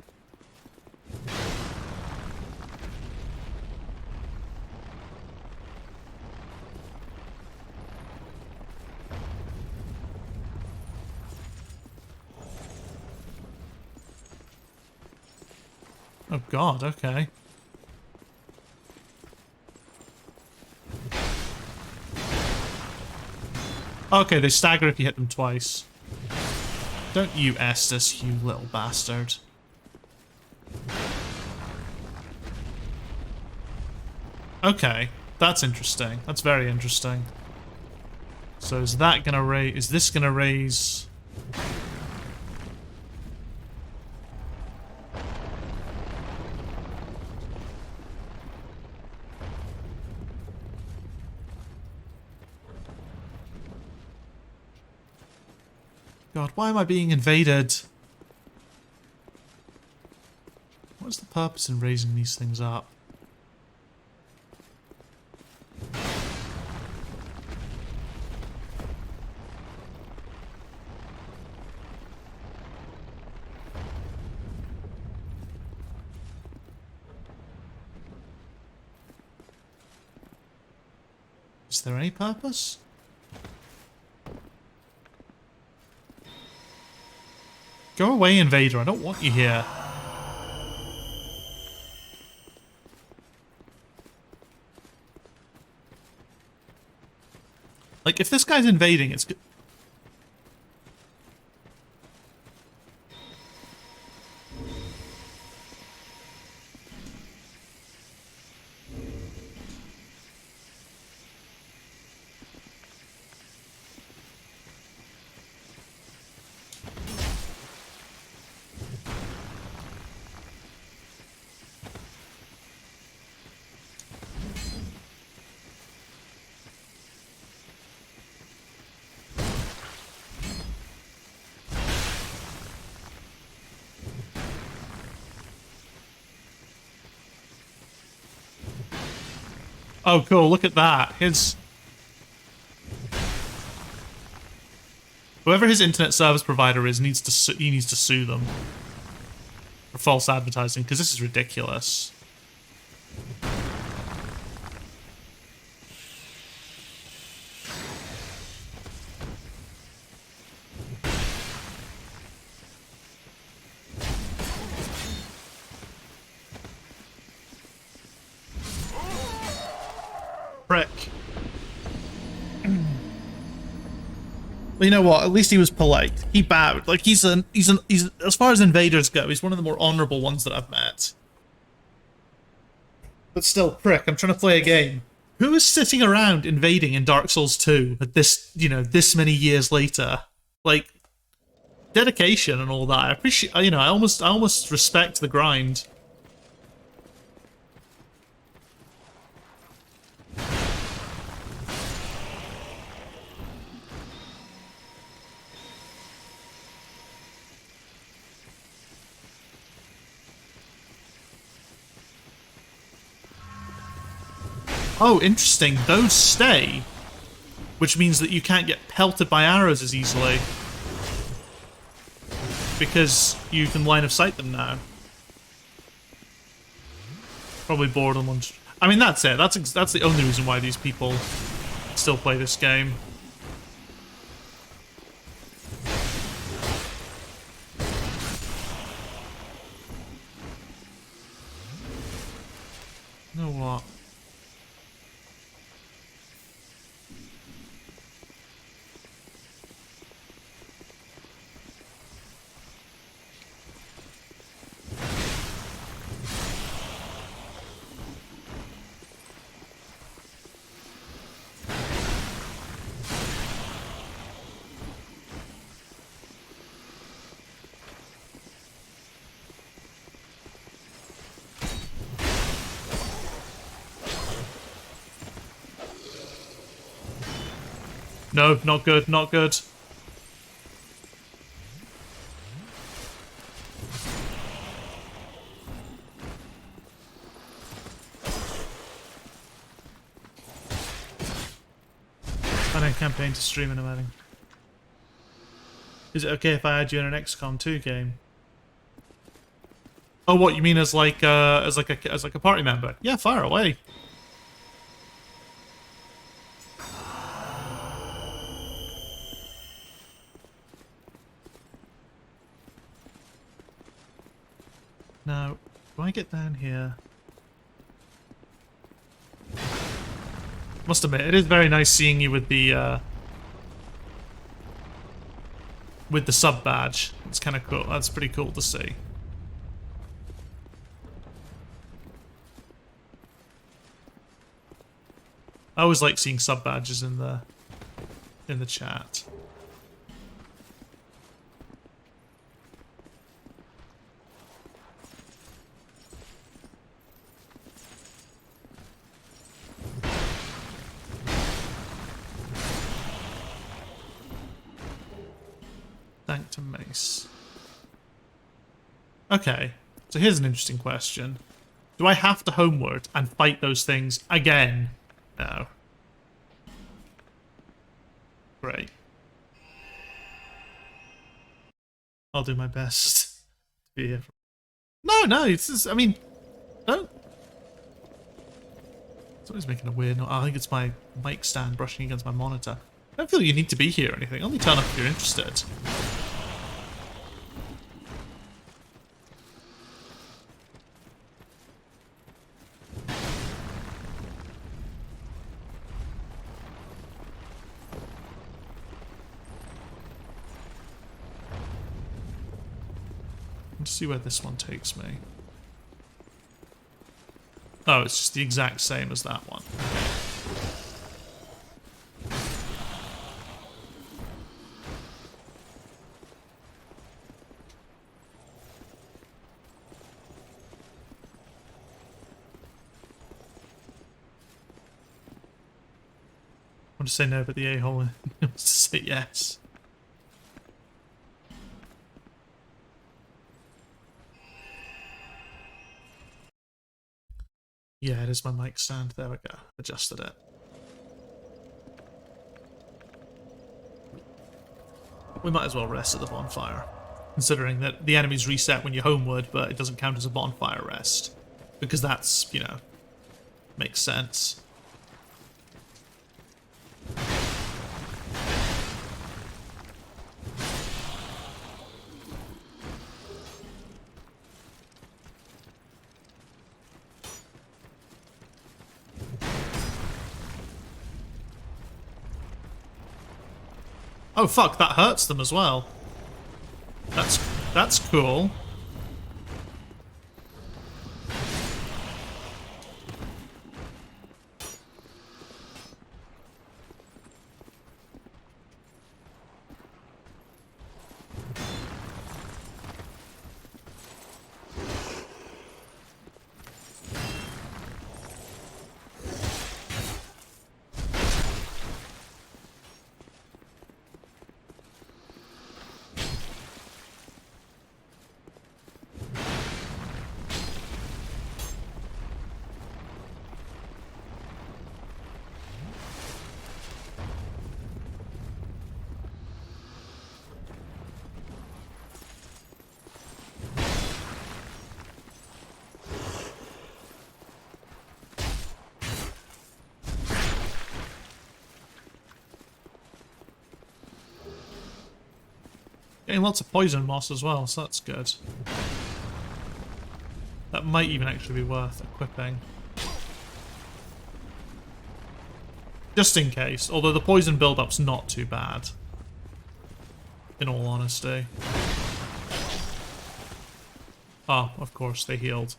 Speaker 1: Oh god, okay. Okay, they stagger if you hit them twice. Don't you Estus, you little bastard. Okay, that's interesting. That's very interesting. So is that gonna raise... Is this gonna raise... God, why am I being invaded? What's the purpose in raising these things up? Is there any purpose? Go away, invader. I don't want you here. Like, if this guy's invading, it's good. Oh, cool. Look at that. Whoever his internet service provider is needs to he needs to sue them for false advertising, because this is ridiculous. Prick. Well, you know what? At least he was polite. He bowed. Like, he's as far as invaders go, he's one of the more honorable ones that I've met. But still, prick. I'm trying to play a game. Who is sitting around invading in Dark Souls 2 at this, this many years later? Like, dedication and all that. I appreciate, I almost respect the grind. Oh, interesting. Those stay. Which means that you can't get pelted by arrows as easily. Because you can line of sight them now. Probably Borderlands. I mean, that's it. That's the only reason why these people still play this game. You know what? No, not good, not good. going to stream in a wedding. Is it okay if I add you in an XCOM 2 game? Oh, what you mean as like a party member? Yeah, fire away. Now, do I get down here? Must admit, it is very nice seeing you with the sub badge. It's kind of cool. That's pretty cool to see. I always like seeing sub badges in the chat. Sanctum mace. Okay, so here's an interesting question. Do I have to homeward and fight those things again? No. Great. I'll do my best to be here. No, it's just, I mean, no. Somebody's making a weird noise. I think it's my mic stand brushing against my monitor. I don't feel you need to be here or anything. Only turn up if you're interested. Let's see where this one takes me. Oh, it's just the exact same as that one. I want to say no, but the a-hole wants to say yes. Yeah, it is my mic stand. There we go. Adjusted it. We might as well rest at the bonfire, considering that the enemies reset when you're homeward, but it doesn't count as a bonfire rest. Because that's, you know, makes sense. Oh fuck, that hurts them as well. That's cool. Getting lots of poison moss as well, so that's good. That might even actually be worth equipping. Just in case, although the poison build-up's not too bad. In all honesty. Oh, of course, they healed.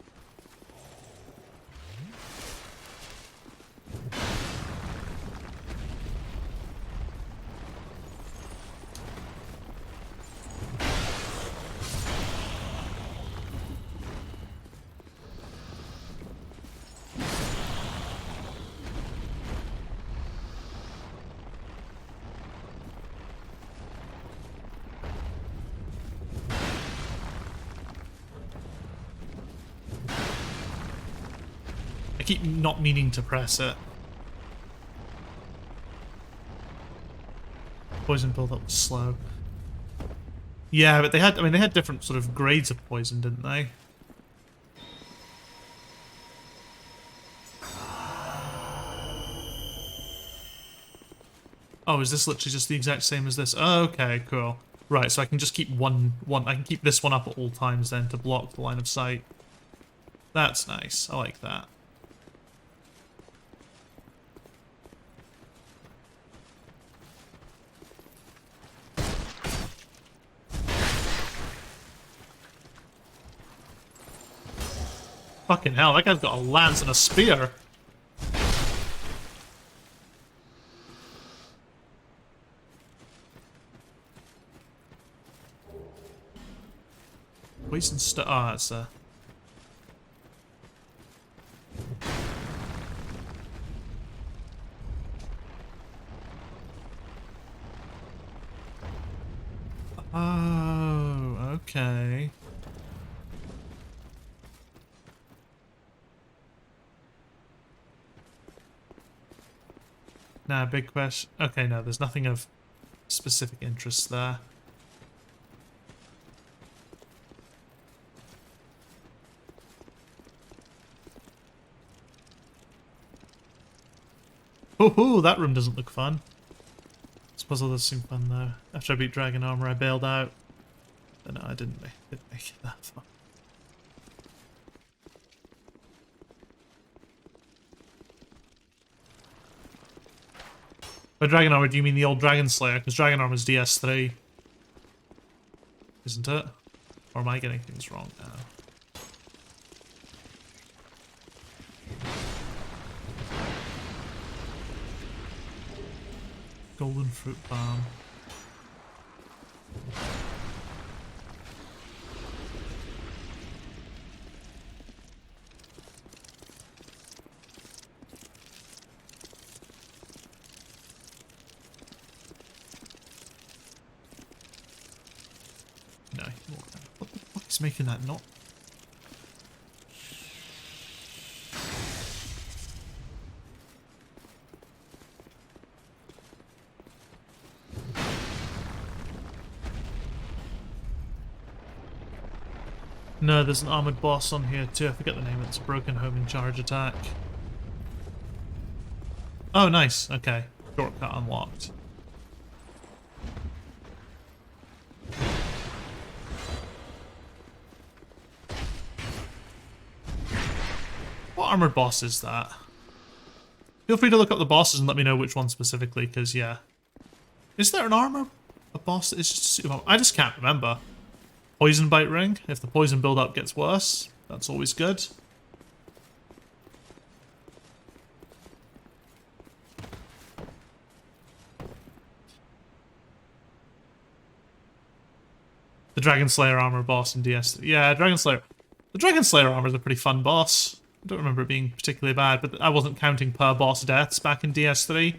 Speaker 1: I keep not meaning to press it. poison build-up was slow. Yeah, but they had, I mean, they had different sort of grades of poison, didn't they? Oh, is this literally just the exact same as this? Oh, okay, cool. Right, so I can just keep I can keep this one up at all times then to block the line of sight. That's nice. I like that. Fucking hell, that guy's got a lance and a spear. Poison stuff. Oh, that's Oh, okay. Nah, big question. Okay, no, there's nothing of specific interest there. Oh, that room doesn't look fun. This puzzle does seem fun though. After I beat Dragon Armor, I bailed out. But no, I didn't make it that far. By Dragon Armor, do you mean the old Dragon Slayer? Because Dragon Armor is DS3. Isn't it? Or am I getting things wrong now? Golden Fruit Bomb. No, what the fuck is making that not? No, there's an armored boss on here too. I forget the name. It's a broken home in charge attack. Oh, nice. Okay. Shortcut unlocked. What armored boss is that? Feel free to look up the bosses and let me know which one specifically, because, yeah. Is there an armor? A boss that is just a suit of armor? I just can't remember. Poison Bite Ring. If the poison build-up gets worse, that's always good. The Dragon Slayer armor boss in DS3. Yeah, Dragon Slayer. The Dragon Slayer armor is a pretty fun boss. I don't remember it being particularly bad, but I wasn't counting per boss deaths back in DS3.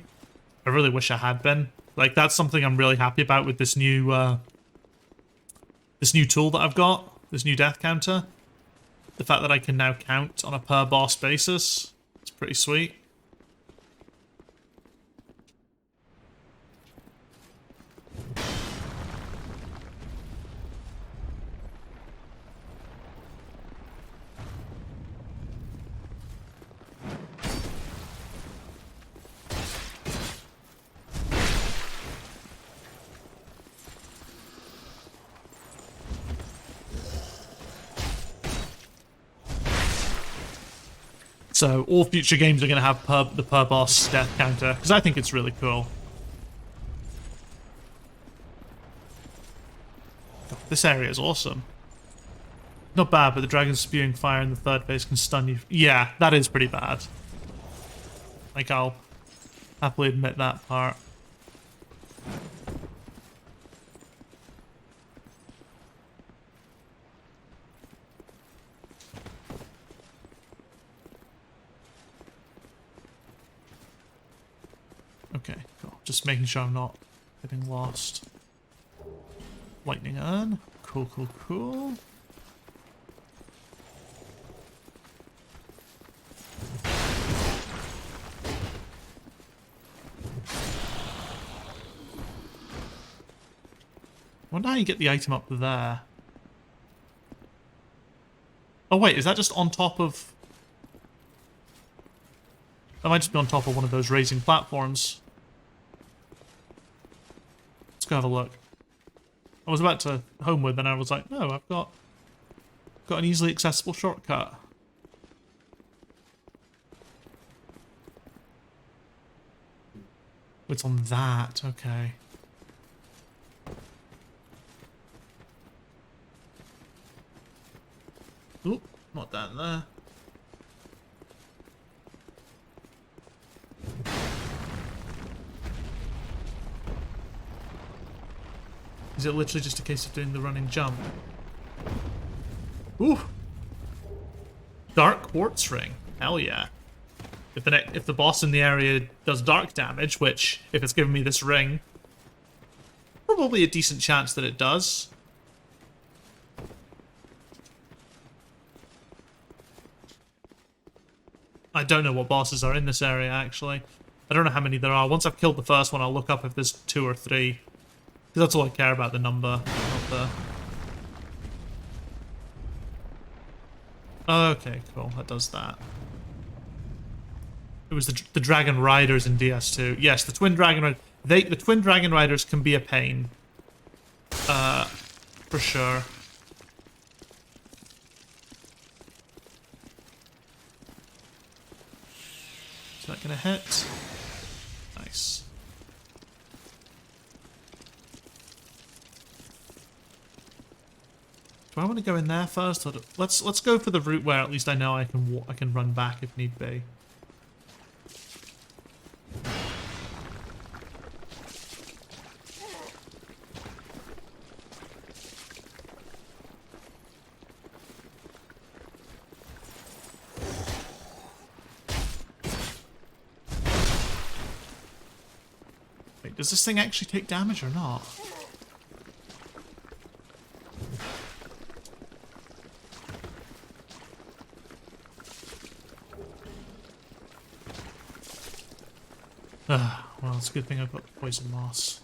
Speaker 1: I really wish I had been. Like, that's something I'm really happy about with this new tool that I've got. This new death counter. The fact that I can now count on a per boss basis. It's pretty sweet. So all future games are going to have the per boss death counter, because I think it's really cool. God, this area is awesome. Not bad, but the dragon spewing fire in the third phase can stun you. Yeah, that is pretty bad. Like, I'll happily admit that part. Okay, cool. Just making sure I'm not getting lost. Lightning urn. Cool, cool, cool. wonder how you get the item up there. Oh wait, is that just on top of... That might just be on top of one of those raising platforms. Let's go have a look. I was about to homeward, then I was like, no, I've got an easily accessible shortcut. It's on that, okay. Oop, not down there. Is it literally just a case of doing the running jump? Ooh! Dark quartz ring. Hell yeah. If the boss in the area does dark damage, which, if it's giving me this ring, probably a decent chance that it does. I don't know what bosses are in this area, actually. I don't know how many there are. Once I've killed the first one, I'll look up if there's 2 or 3. Because that's all I care about, the number, not the... Okay, cool. That does that. It was the Dragon Riders in DS2. Yes, the Twin Dragon Riders. The Twin Dragon Riders can be a pain. For sure. Is that gonna hit? Nice. Do I want to go in there first? Or let's go for the route where at least I know I can run back if need be. Wait, does this thing actually take damage or not? Well, it's a good thing I've got poison moss.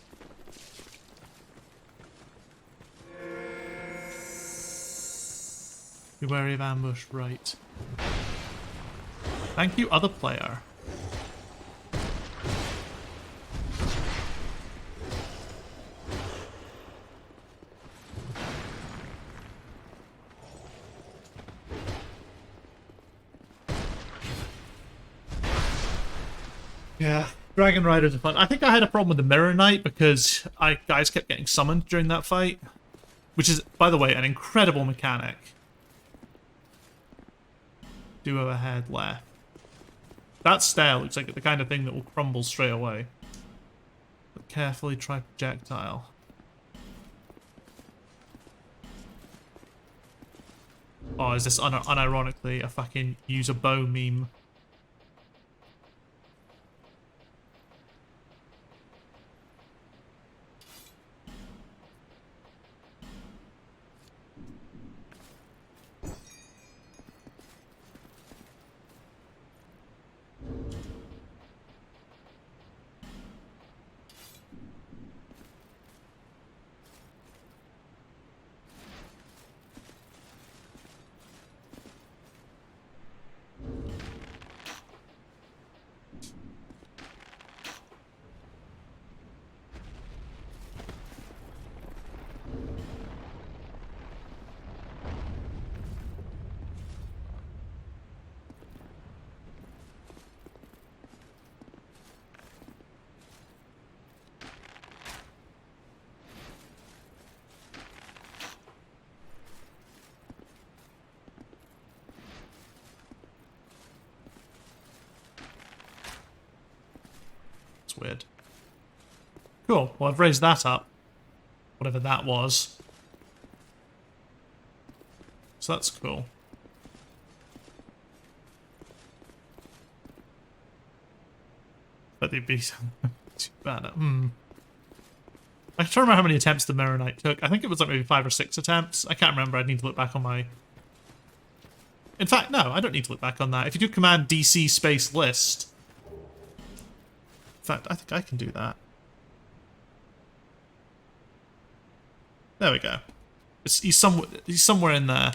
Speaker 1: Be wary of ambush, right. Thank you, other player. Yeah. Dragon Riders are fun. I think I had a problem with the Mirror Knight because guys kept getting summoned during that fight. Which is, by the way, an incredible mechanic. Duo ahead, left. That stair looks like the kind of thing that will crumble straight away. But carefully try projectile. Oh, is this unironically a fucking use a bow meme? Weird. Cool. Well, I've raised that up. Whatever that was. So that's cool. But they'd be too bad. I can't remember how many attempts the Mirror Knight took. I think it was like maybe 5 or 6 attempts. I can't remember. I'd need to look back on my... In fact, no, I don't need to look back on that. If you do command DC space list... In fact, I think I can do that. There we go. He's somewhere in there.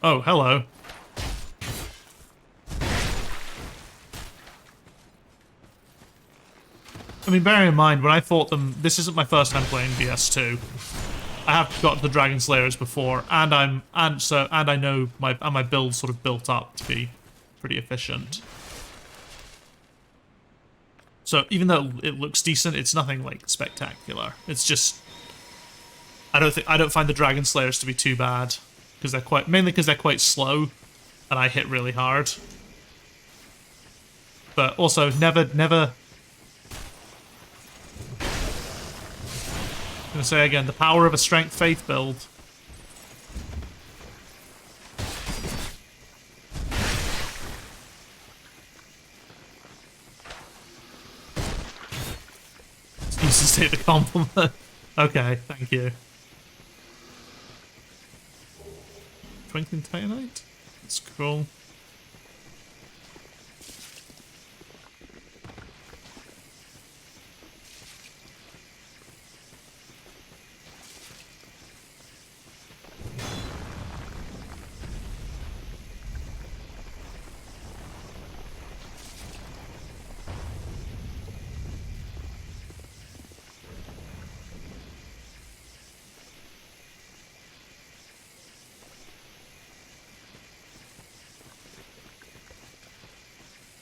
Speaker 1: Oh, hello. I mean, bearing in mind, when I fought them, this isn't my first time playing VS2. I have got the Dragon Slayers before, and I know my build's sort of built up to be pretty efficient. So even though it looks decent, it's nothing like spectacular. It's just I don't find the Dragon Slayers to be too bad because they're mainly because they're quite slow, and I hit really hard. But also never. I'm gonna say again, the power of a strength faith build. It's easy to say the compliment. Okay, thank you. Twinkling Titanite? That's cool.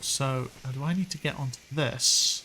Speaker 1: So, do I need to get onto this?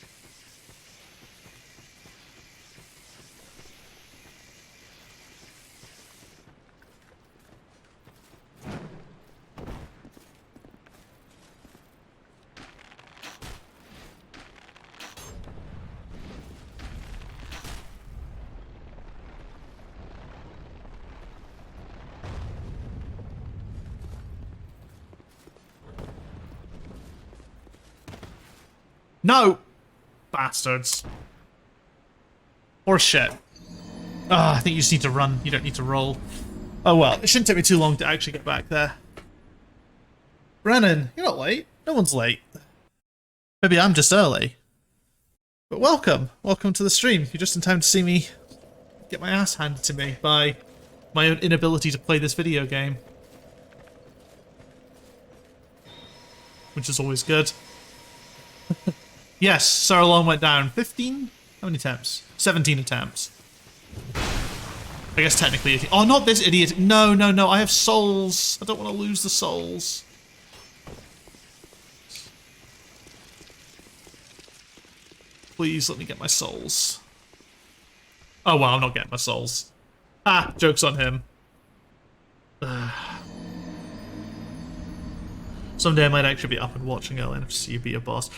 Speaker 1: No! Bastards. Or shit. I think you just need to run. You don't need to roll. Oh well, it shouldn't take me too long to actually get back there. Brennan, you're not late. No one's late. Maybe I'm just early. But welcome. Welcome to the stream. You're just in time to see me get my ass handed to me by my own inability to play this video game. Which is always good. Yes, Sir Alonne went down. 15? How many attempts? 17 attempts. I guess technically 18. Oh, not this idiot. No, no, no. I have souls. I don't want to lose the souls. Please let me get my souls. Oh, well, I'm not getting my souls. Ah, joke's on him. Someday I might actually be up and watching LNFC be a boss.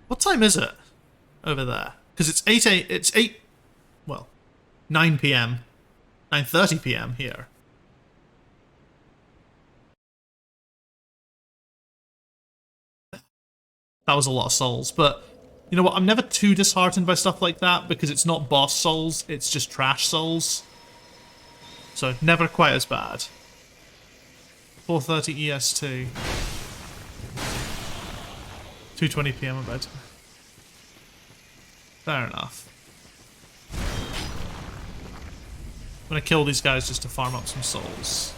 Speaker 1: What time is it over there? Because it's 9 p.m. 9:30 p.m. here. That was a lot of souls, but you know what? I'm never too disheartened by stuff like that because it's not boss souls, it's just trash souls. So never quite as bad. 4:30 EST. 2:20 p.m. about. Fair enough. I'm gonna kill these guys just to farm up some souls.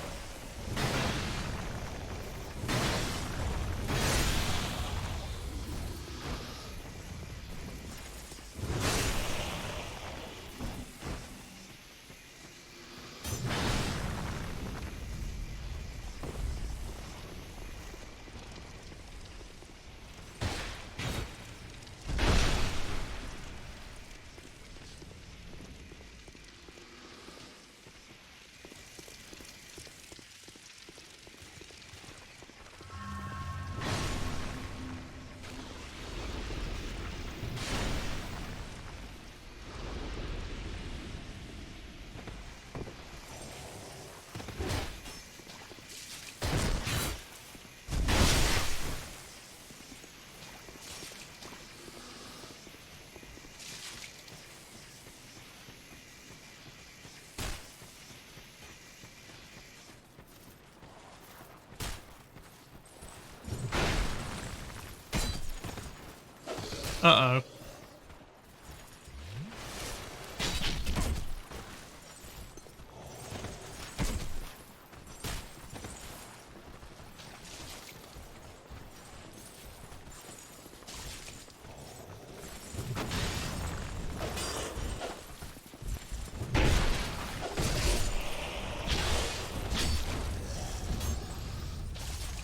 Speaker 1: Uh-oh.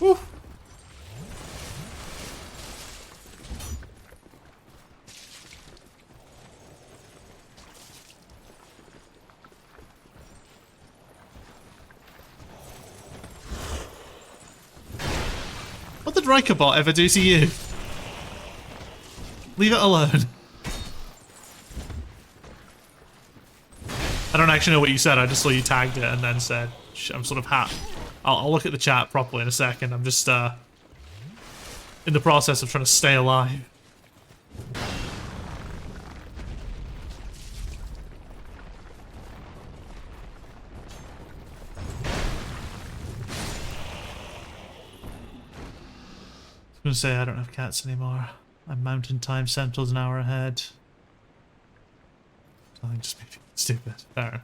Speaker 1: Woo. What did Rikabot ever do to you? Leave it alone. I don't actually know what you said. I just saw you tagged it and then said, I'm sort of I'll look at the chat properly in a second. I'm just in the process of trying to stay alive. I was gonna say I don't have cats anymore. I'm mountain time central's an hour ahead. Something just made me stupid. Fair.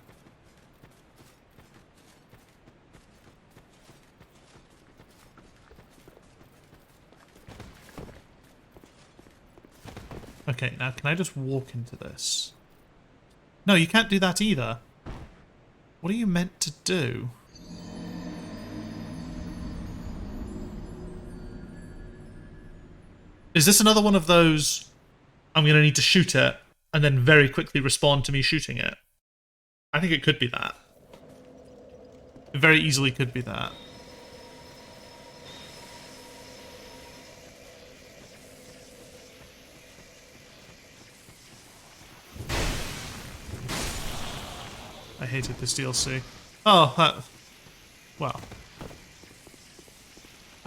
Speaker 1: Okay, now can I just walk into this? No, you can't do that either. What are you meant to do? Is this another one of those, I'm going to need to shoot it, and then very quickly respond to me shooting it? I think it could be that. It very easily could be that. I hated this DLC. Oh, well.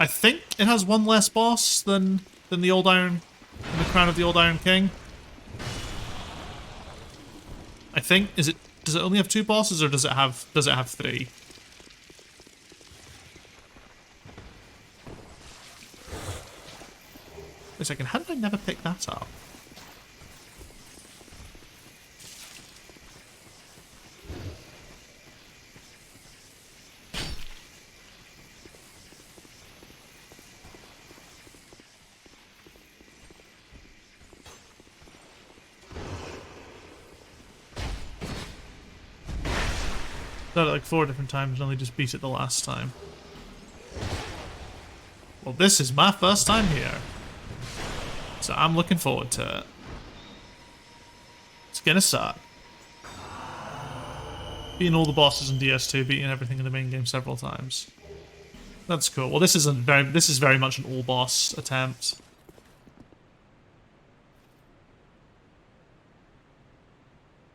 Speaker 1: I think it has one less boss than the Old Iron, than the Crown of the Old Iron King. I think. Does it only have 2 bosses, or does it have 3? Wait a second, how did I never pick that up? Done it like 4 different times and only just beat it the last time. Well, this is my first time here, so I'm looking forward to it. It's gonna suck. Beating all the bosses in DS2, beating everything in the main game several times. That's cool. Well, this is very much an all-boss attempt.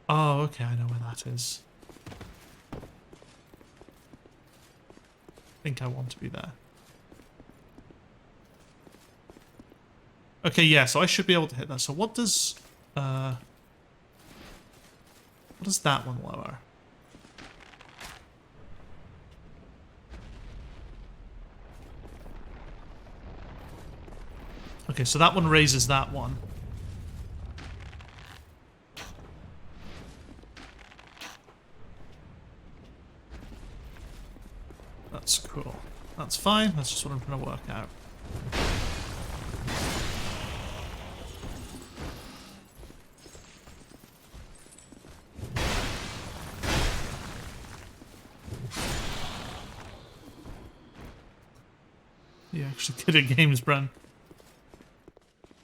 Speaker 1: Oh, okay, I know where that is. I think I want to be there. Okay, yeah, so I should be able to hit that. So what does that one lower? Okay, so that one raises that one. That's cool. That's fine. That's just what I'm trying to work out. You're actually good at games, Bren.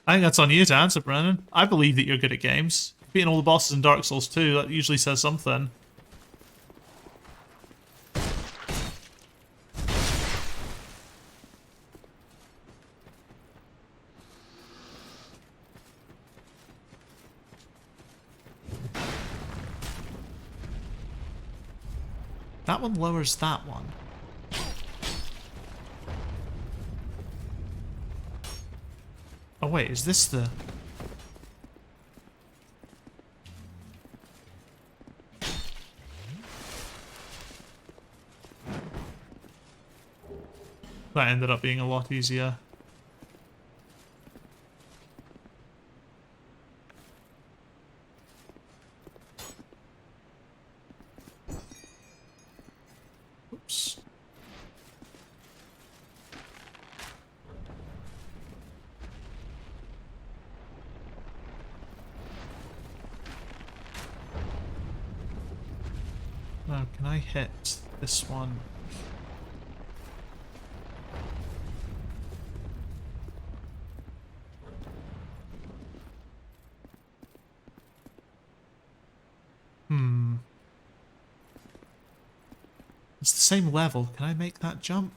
Speaker 1: I think that's on you to answer, Brennan. I believe that you're good at games. Beating all the bosses in Dark Souls 2, that usually says something. That one lowers that one. Oh wait, is this the... That ended up being a lot easier. Can I hit this one? It's the same level. Can I make that jump?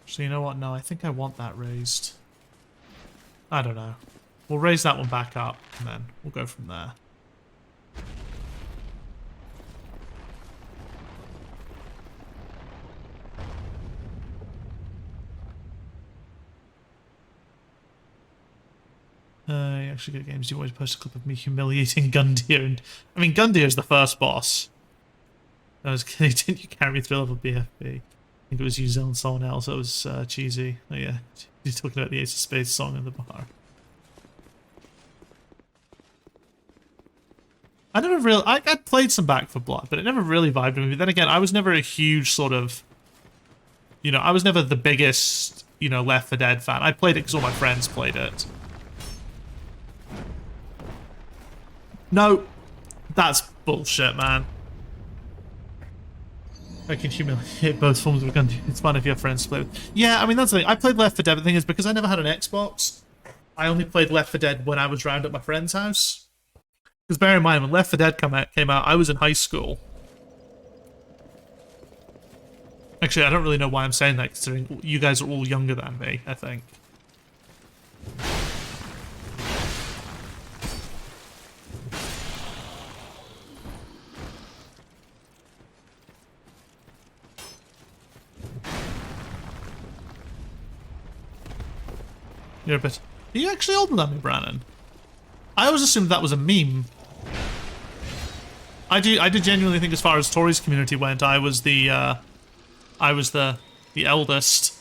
Speaker 1: So you know what? No, I think I want that raised. I don't know. We'll raise that one back up, and then we'll go from there. You actually get games. You always post a clip of me humiliating Gundyr, and I mean Gundyr is the first boss. I was kidding. Didn't you carry me through level BFB? I think it was you and someone else. That was cheesy. Oh yeah, you're talking about the Ace of Spades song in the bar. I never really... I played some Back for Blood, but it never really vibed with me. Then again, I was never a huge sort of... You know, I was never the biggest, you know, Left 4 Dead fan. I played it because all my friends played it. No, that's bullshit, man. I can humiliate both forms of a gun. It's fun if you have friends to play with. Yeah, I mean, that's the thing. I played Left 4 Dead. The thing is, because I never had an Xbox, I only played Left 4 Dead when I was round at my friend's house. Because bear in mind, when Left 4 Dead came out, I was in high school. Actually, I don't really know why I'm saying that, considering you guys are all younger than me, I think. You're a bit... Are you actually older than me, Brannon? I always assumed that was a meme. I did genuinely think, as far as Tori's community went, I was the eldest.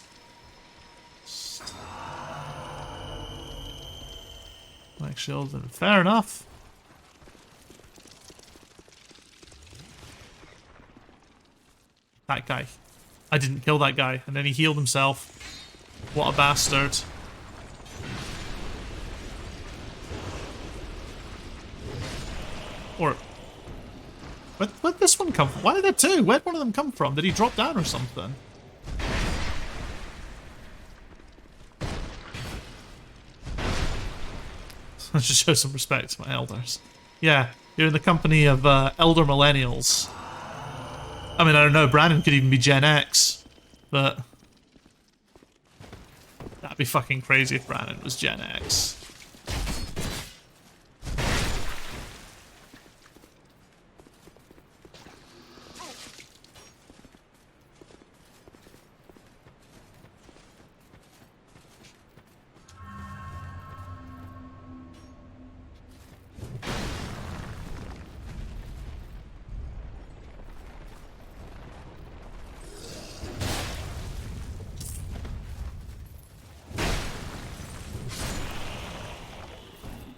Speaker 1: I'm actually older than... Fair enough. That guy. I didn't kill that guy, and then he healed himself. What a bastard. Or... Where'd this one come from? Why are there two? Where'd one of them come from? Did he drop down or something? Let's just show some respect to my elders. Yeah, you're in the company of elder millennials. I mean, I don't know, Brandon could even be Gen X, but... That'd be fucking crazy if Brandon was Gen X.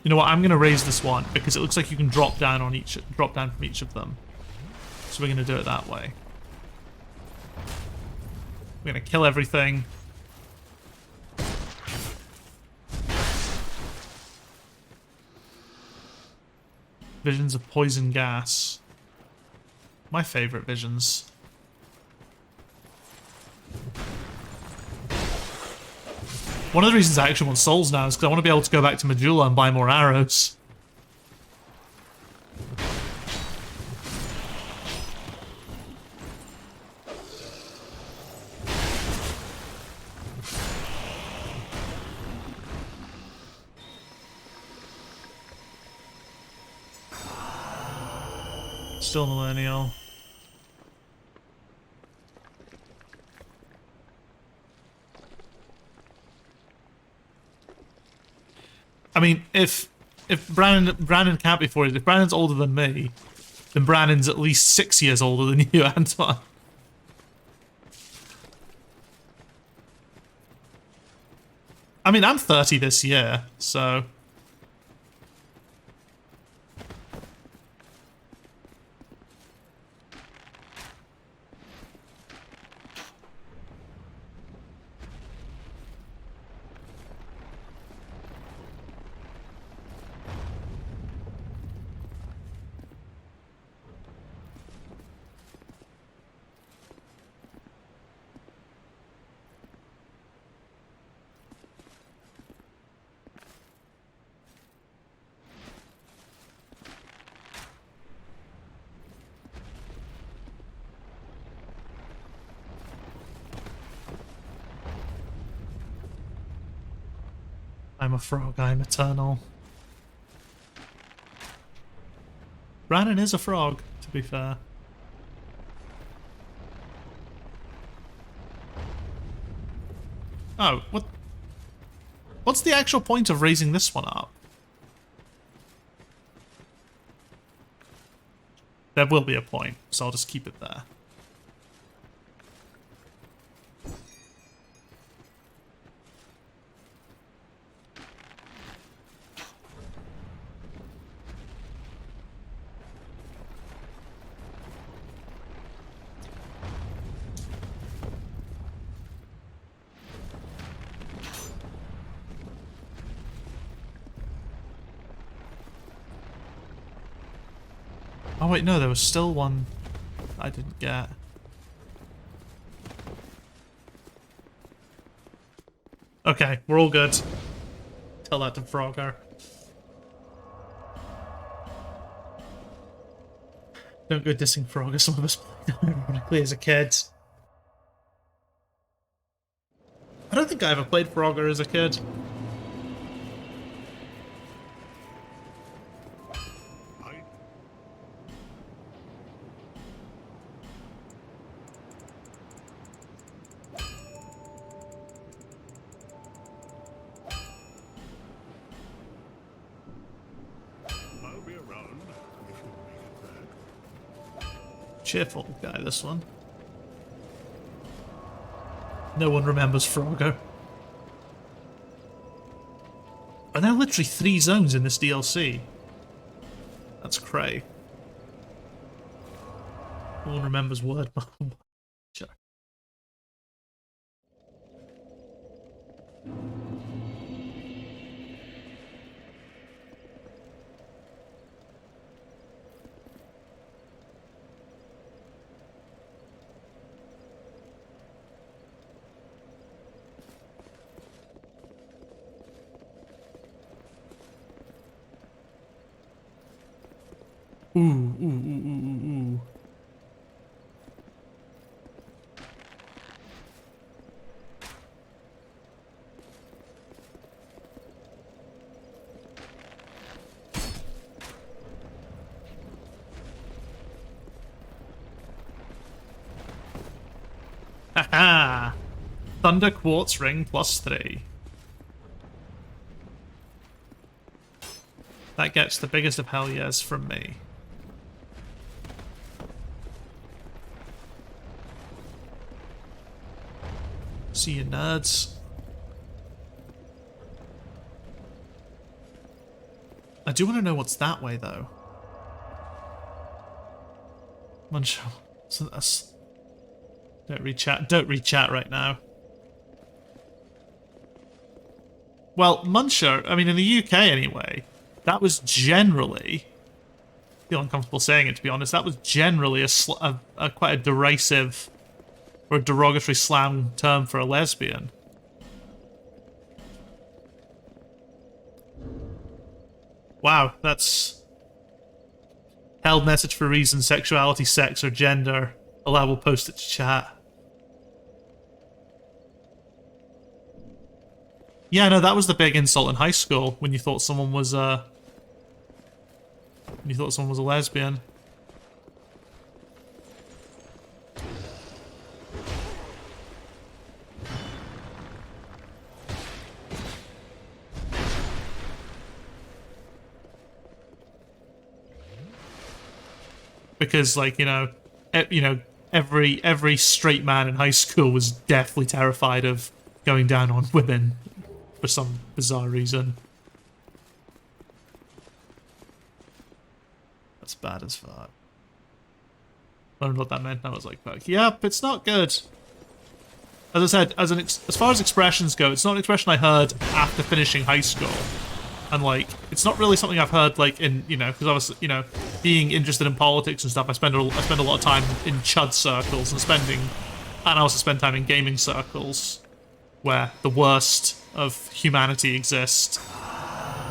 Speaker 1: You know what? I'm gonna raise this one because it looks like you can drop down from each of them. So we're gonna do it that way. We're gonna kill everything. Visions of poison gas. My favorite visions. One of the reasons I actually want souls now is because I want to be able to go back to Majula and buy more arrows. Still millennial. I mean, if Brandon can't be 40, if Brandon's older than me, then Brandon's at least 6 years older than you, Antoine. I mean, I'm 30 this year, so... I'm a frog, I'm eternal. Brannon is a frog, to be fair. Oh, what? What's the actual point of raising this one up? There will be a point, so I'll just keep it there. Oh wait, no, there was still one I didn't get. Okay, we're all good. Tell that to Frogger. Don't go dissing Frogger, some of us played ironically as a kid. I don't think I ever played Frogger as a kid. Cheerful guy, this one. No one remembers Frogger. Are there literally 3 zones in this DLC? That's cray. No one remembers Word Bomb. Sure. Ooh. Haha! Thunder Quartz Ring +3. That gets the biggest of hell yes from me. See you, nerds. I do want to know what's that way, though. Muncho. So that's... Don't read chat right now. Well, Muncher, I mean, in the UK anyway, that was generally... I feel uncomfortable saying it, to be honest. That was generally a quite a derisive or a derogatory slang term for a lesbian. Wow, that's... Held message for reason, sexuality, sex, or gender. Allowable post it to chat. Yeah, no, that was the big insult in high school when you thought someone was a lesbian. Because, like, every straight man in high school was deathly terrified of going down on women for some bizarre reason. That's bad as fuck. I don't know what that meant. I was like, fuck. Yep, it's not good. As I said, as far as expressions go, it's not an expression I heard after finishing high school. And, like, it's not really something I've heard, like, in, you know, because obviously, you know, being interested in politics and stuff, I spend a lot of time in chud circles and I also spend time in gaming circles where the worst of humanity exists.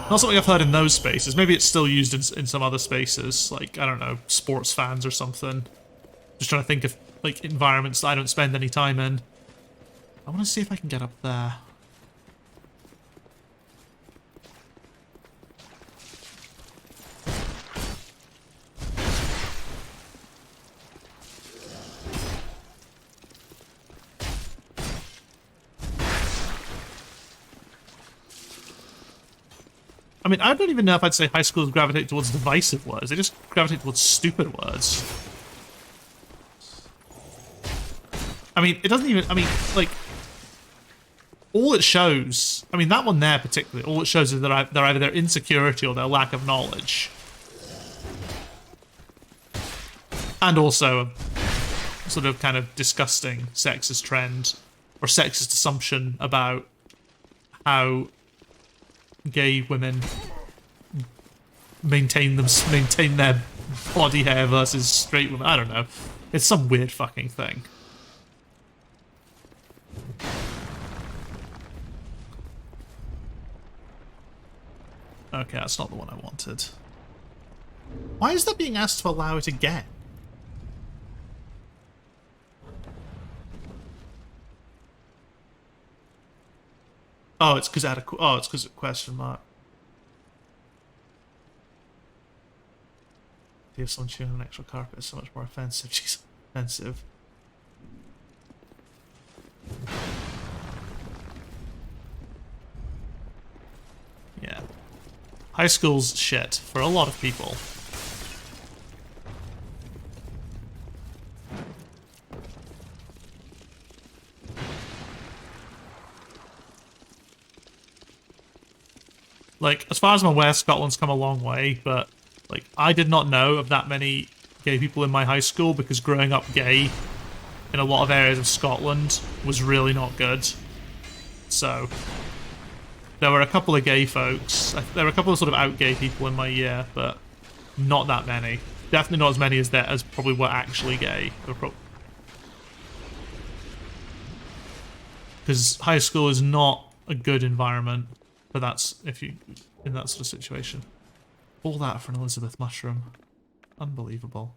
Speaker 1: Not something I've heard in those spaces. Maybe it's still used in some other spaces, like, I don't know, sports fans or something. Just trying to think of, like, environments that I don't spend any time in. I want to see if I can get up there. I mean, I don't even know if I'd say high schools gravitate towards divisive words. They just gravitate towards stupid words. I mean, it doesn't even... I mean, like... All it shows... I mean, that one there particularly, all it shows is that they're either their insecurity or their lack of knowledge. And also a sort of kind of disgusting sexist trend or sexist assumption about how gay women maintain their body hair versus straight women. I don't know. It's some weird fucking thing. Okay, that's not the one I wanted. Why is that being asked to allow it again? Oh, it's because it's of question mark. If someone chewing on an actual carpet is so much more offensive. She's offensive. Yeah. High school's shit for a lot of people. Like, as far as I'm aware, Scotland's come a long way, but, like, I did not know of that many gay people in my high school because growing up gay in a lot of areas of Scotland was really not good. So, there were a couple of gay folks. There were a couple of sort of out gay people in my year, but not that many. Definitely not as many as probably were actually gay. Because high school is not a good environment. But that's if you in that sort of situation. All that for an Elizabeth mushroom. Unbelievable.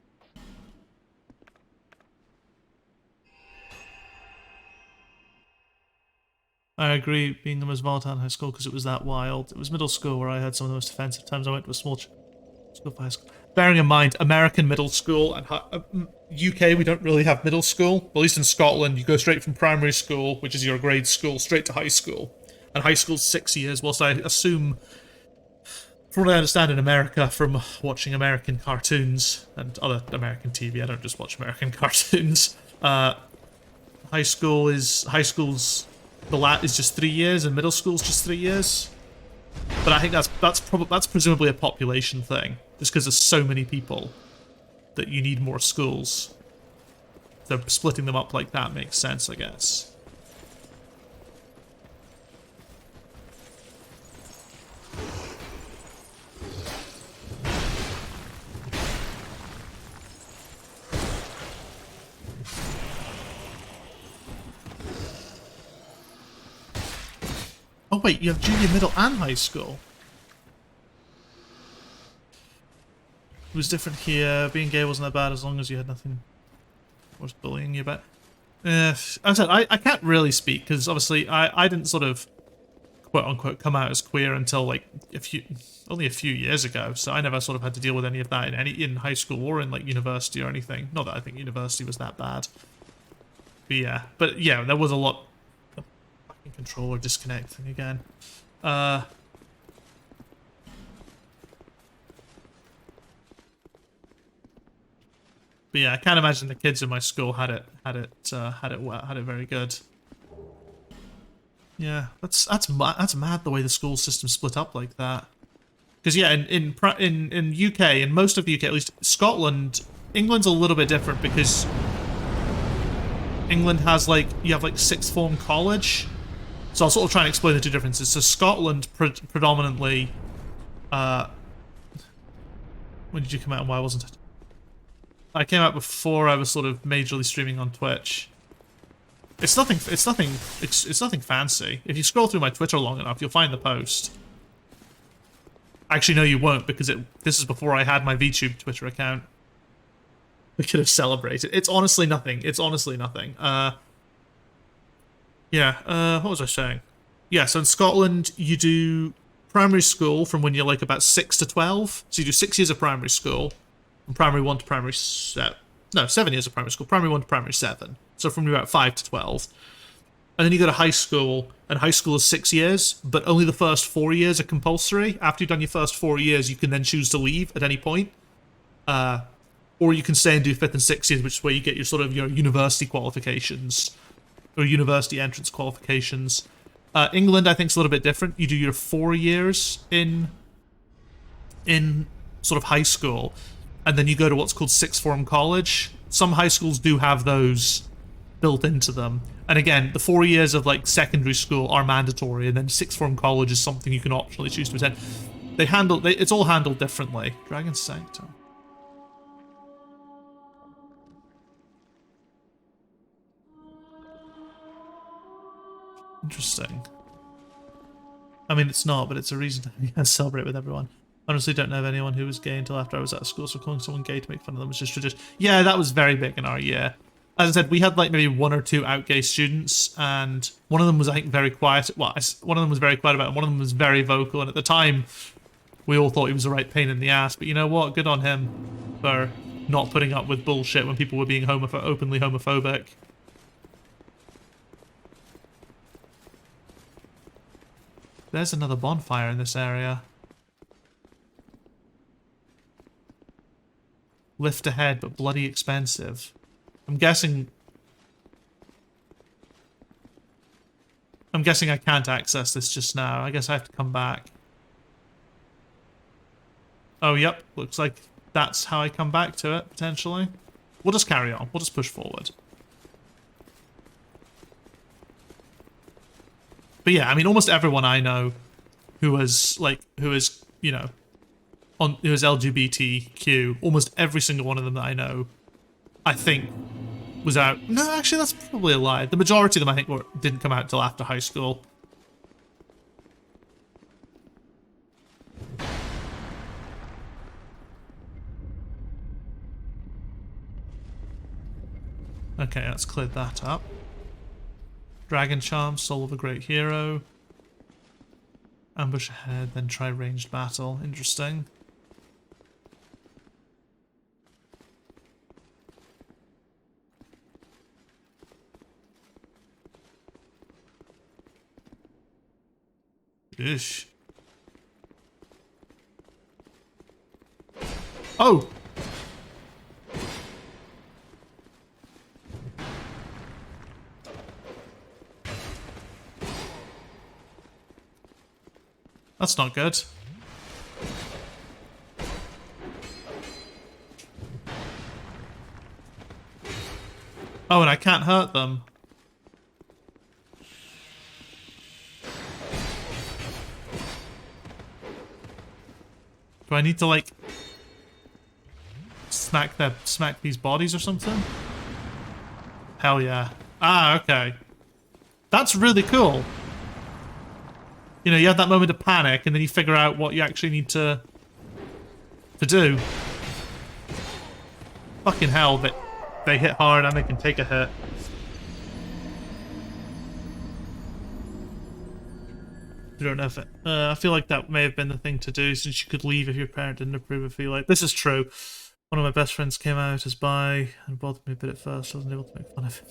Speaker 1: I agree, being the most volatile in high school because it was that wild. It was middle school where I had some of the most offensive times. I went to a small school for high school. Bearing in mind, American middle school and UK, we don't really have middle school. At least in Scotland, you go straight from primary school, which is your grade school, straight to high school. And high school's 6 years, whilst I assume, from what I understand in America, from watching American cartoons and other American TV, I don't just watch American cartoons, high school's is just 3 years and middle school's just 3 years. But I think that's presumably a population thing, just because there's so many people that you need more schools. So splitting them up like that makes sense, I guess. Oh wait, you have junior, middle, and high school. It was different here. Being gay wasn't that bad as long as you had nothing was bullying you about. As I said, I can't really speak because obviously I didn't sort of quote unquote come out as queer until like only a few years ago. So I never sort of had to deal with any of that in high school or in like university or anything. Not that I think university was that bad. But yeah, there was a lot. Controller disconnect thing again. But yeah, I can't imagine the kids in my school had it very good. Yeah, that's mad the way the school system split up like that. Because yeah, in UK, in most of the UK, at least Scotland, England's a little bit different because England has like you have like sixth form college. So I'll sort of try and explain the two differences. So Scotland predominantly, when did you come out and why wasn't it? I came out before I was sort of majorly streaming on Twitch. It's nothing fancy. If you scroll through my Twitter long enough, you'll find the post. Actually, no, you won't, because this is before I had my VTube Twitter account. We could have celebrated. It's honestly nothing. It's honestly nothing. Yeah, what was I saying? Yeah, so in Scotland, you do primary school from when you're like about 6 to 12. So you do 6 years of primary school, from primary 1 to primary 7. No, 7 years of primary school, primary 1 to primary 7. So from about 5 to 12. And then you go to high school, and high school is 6 years, but only the first 4 years are compulsory. After you've done your first 4 years, you can then choose to leave at any point. Or you can stay and do 5th and 6th years, which is where you get your sort of your university qualifications, or university entrance qualifications. England, I think, is a little bit different. You do your 4 years in sort of high school, and then you go to what's called sixth form college. Some high schools do have those built into them. And again, the 4 years of like secondary school are mandatory, and then sixth form college is something you can optionally choose to attend. It's all handled differently. Dragon Sanctum. Interesting. I mean, it's not, but it's a reason to celebrate with everyone. Honestly, don't know of anyone who was gay until after I was out of school, so calling someone gay to make fun of them was just tradition. Yeah, that was very big in our year. As I said, we had like maybe 1 or 2 out gay students, and one of them was, I think, very quiet. Well, one of them was very quiet about it, and one of them was very vocal, and at the time, we all thought he was a right pain in the ass, but you know what? Good on him for not putting up with bullshit when people were being openly homophobic. There's another bonfire in this area. Lift ahead, but bloody expensive. I'm guessing I can't access this just now. I guess I have to come back. Oh, yep. Looks like that's how I come back to it, potentially. We'll just carry on. We'll just push forward. But yeah, I mean, almost everyone I know who is, you know, who is LGBTQ, almost every single one of them that I know, I think, was out. No, actually, that's probably a lie. The majority of them, I think, didn't come out until after high school. Okay, let's clear that up. Dragon Charm, Soul of a Great Hero. Ambush ahead, then try ranged battle. Interesting. Ish. Oh! That's not good. Oh, and I can't hurt them. Do I need to, like, smack these bodies or something? Hell yeah. Ah, okay. That's really cool. You know, you have that moment of panic, and then you figure out what you actually need to do. Fucking hell, they hit hard and they can take a hit. I don't know if I feel like that may have been the thing to do, since you could leave if your parent didn't approve. I feel like this is true. One of my best friends came out as bi and bothered me a bit at first. I wasn't able to make fun of him.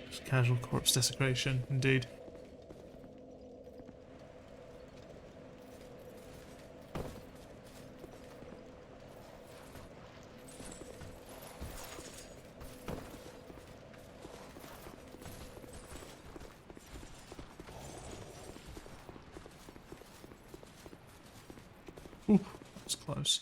Speaker 1: Just casual corpse desecration, indeed. Ooh, that's close.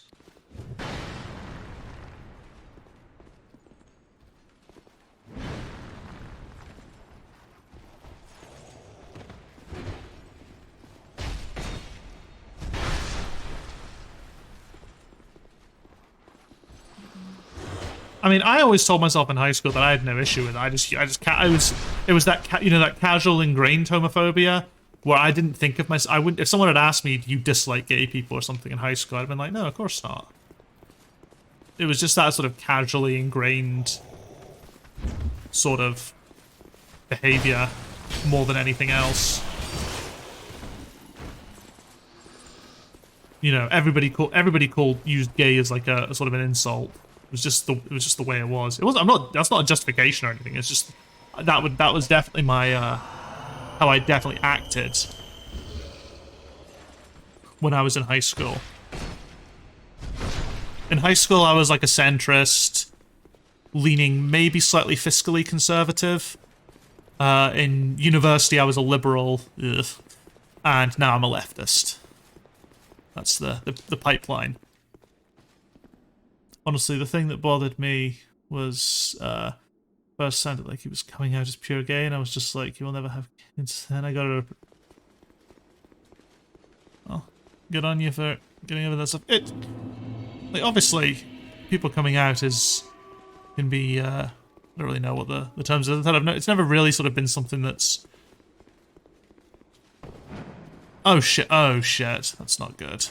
Speaker 1: I mean, I always told myself in high school that I had no issue with it. It was that, that casual ingrained homophobia where I didn't think of myself. If someone had asked me, do you dislike gay people or something in high school, I'd been like, no, of course not. It was just that sort of casually ingrained sort of behavior more than anything else. You know, everybody used gay as like a sort of an insult. It was just the way it was. It was. That's not a justification or anything. It's just that was definitely my how I definitely acted when I was in high school. In high school, I was like a centrist, leaning maybe slightly fiscally conservative. In university, I was a liberal, and now I'm a leftist. That's the pipeline. Honestly, the thing that bothered me was first sounded like he was coming out as pure gay, and I was just like, "You will never have kids." And I got to, well, good on you for getting over that stuff. Like, obviously, people coming out can be. I don't really know what the terms are. It's never really sort of been something that's. Oh shit! Oh shit! That's not good.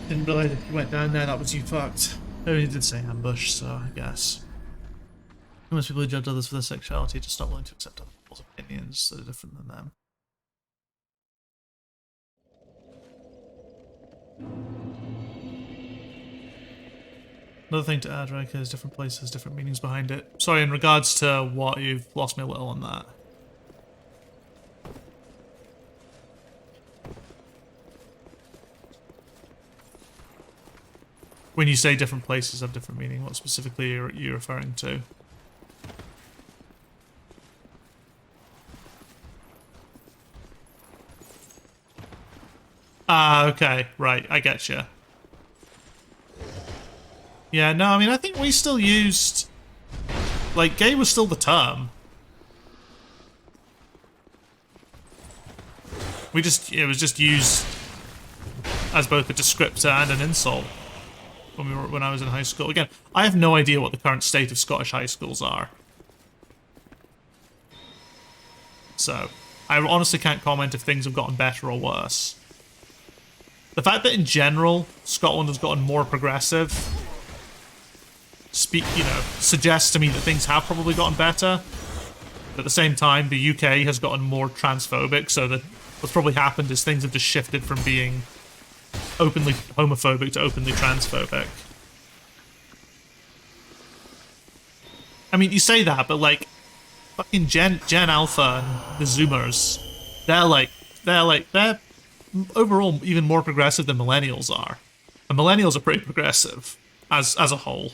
Speaker 1: Didn't realize if you went down there, that was you fucked. Oh, he did say ambush, so I guess. Most people who judge others for their sexuality are just not willing to accept other people's opinions that are different than them. Another thing to add, right, is different places, different meanings behind it. Sorry, in regards to what, you've lost me a little on that. When you say different places have different meaning, what specifically are you referring to? Ah, okay, right, I get you. Yeah, no, I mean, I think we still used... Like, gay was still the term. It was just used as both a descriptor and an insult when I was in high school. Again, I have no idea what the current state of Scottish high schools are. So, I honestly can't comment if things have gotten better or worse. The fact that in general, Scotland has gotten more progressive suggests to me that things have probably gotten better. But at the same time, the UK has gotten more transphobic, so that what's probably happened is things have just shifted from being openly homophobic to openly transphobic. I mean, you say that, but like, fucking Gen Alpha and the Zoomers, they're overall even more progressive than millennials are. And millennials are pretty progressive as a whole.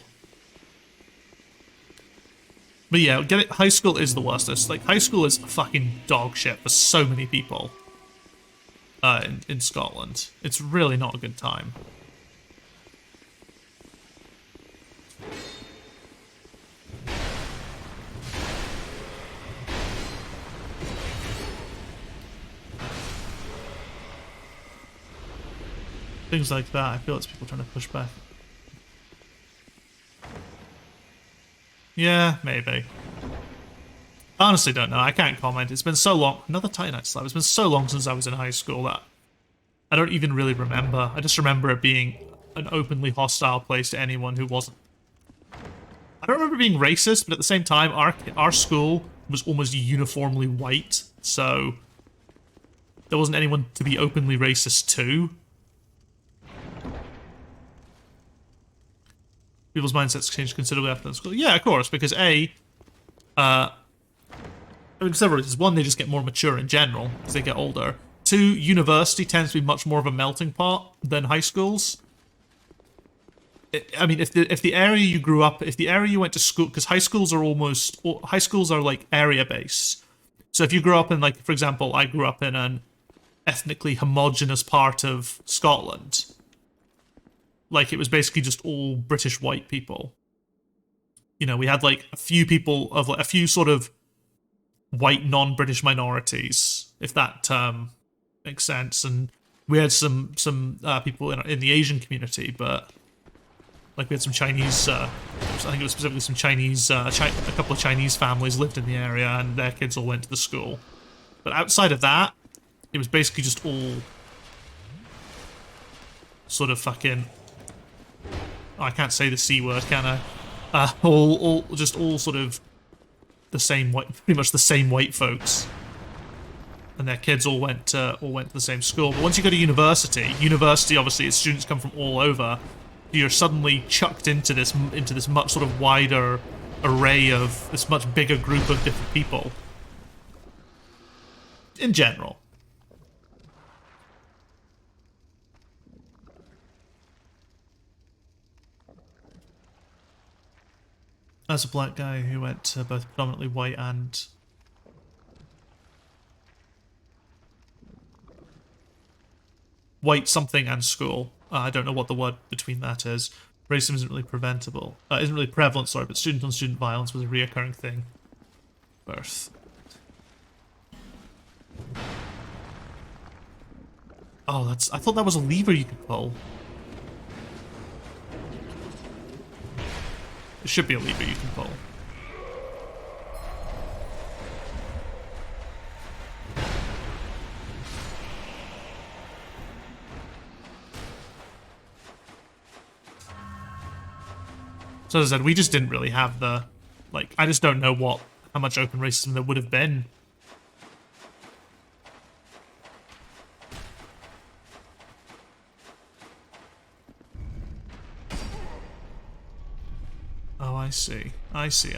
Speaker 1: But yeah, get it. High school is the worst. It's like, high school is fucking dog shit for so many people in Scotland. It's really not a good time. Things like that, I feel it's people trying to push back. Yeah, maybe. I honestly don't know. I can't comment. It's been so long. Another Titanite slab. It's been so long since I was in high school that I don't even really remember. I just remember it being an openly hostile place to anyone who wasn't. I don't remember being racist, but at the same time, our school was almost uniformly white, so there wasn't anyone to be openly racist to. People's mindsets changed considerably after that school. Yeah, of course, because A, I mean, several reasons. One, they just get more mature in general as they get older. Two, university tends to be much more of a melting pot than high schools. I mean, if the area you grew up, if the area you went to school, because high schools are like area based. So if you grew up in, like, for example, I grew up in an ethnically homogenous part of Scotland. Like, it was basically just all British white people. You know, we had like a few people of like a few sort of white non-British minorities, if that makes sense, and we had some people in the Asian community, but like we had some Chinese. I think it was specifically some Chinese. A couple of Chinese families lived in the area, and their kids all went to the school. But outside of that, it was basically just all sort of fucking. Oh, I can't say the C word, can I? All sort of the same white, pretty much the same white folks, and their kids all went to the same school. But once you go to university, obviously, its students come from all over. You're suddenly chucked into this much sort of wider array of this much bigger group of different people. In general. As a black guy who went to both predominantly white and white something and school. I don't know what the word between that is. Racism isn't really preventable. Isn't really prevalent, sorry, but student-on-student violence was a reoccurring thing. Birth. Oh, I thought that was a lever you could pull. It should be a lever you can pull. So as I said, we just didn't really have the, like, I just don't know how much open racism there would have been. Oh, I see. I see.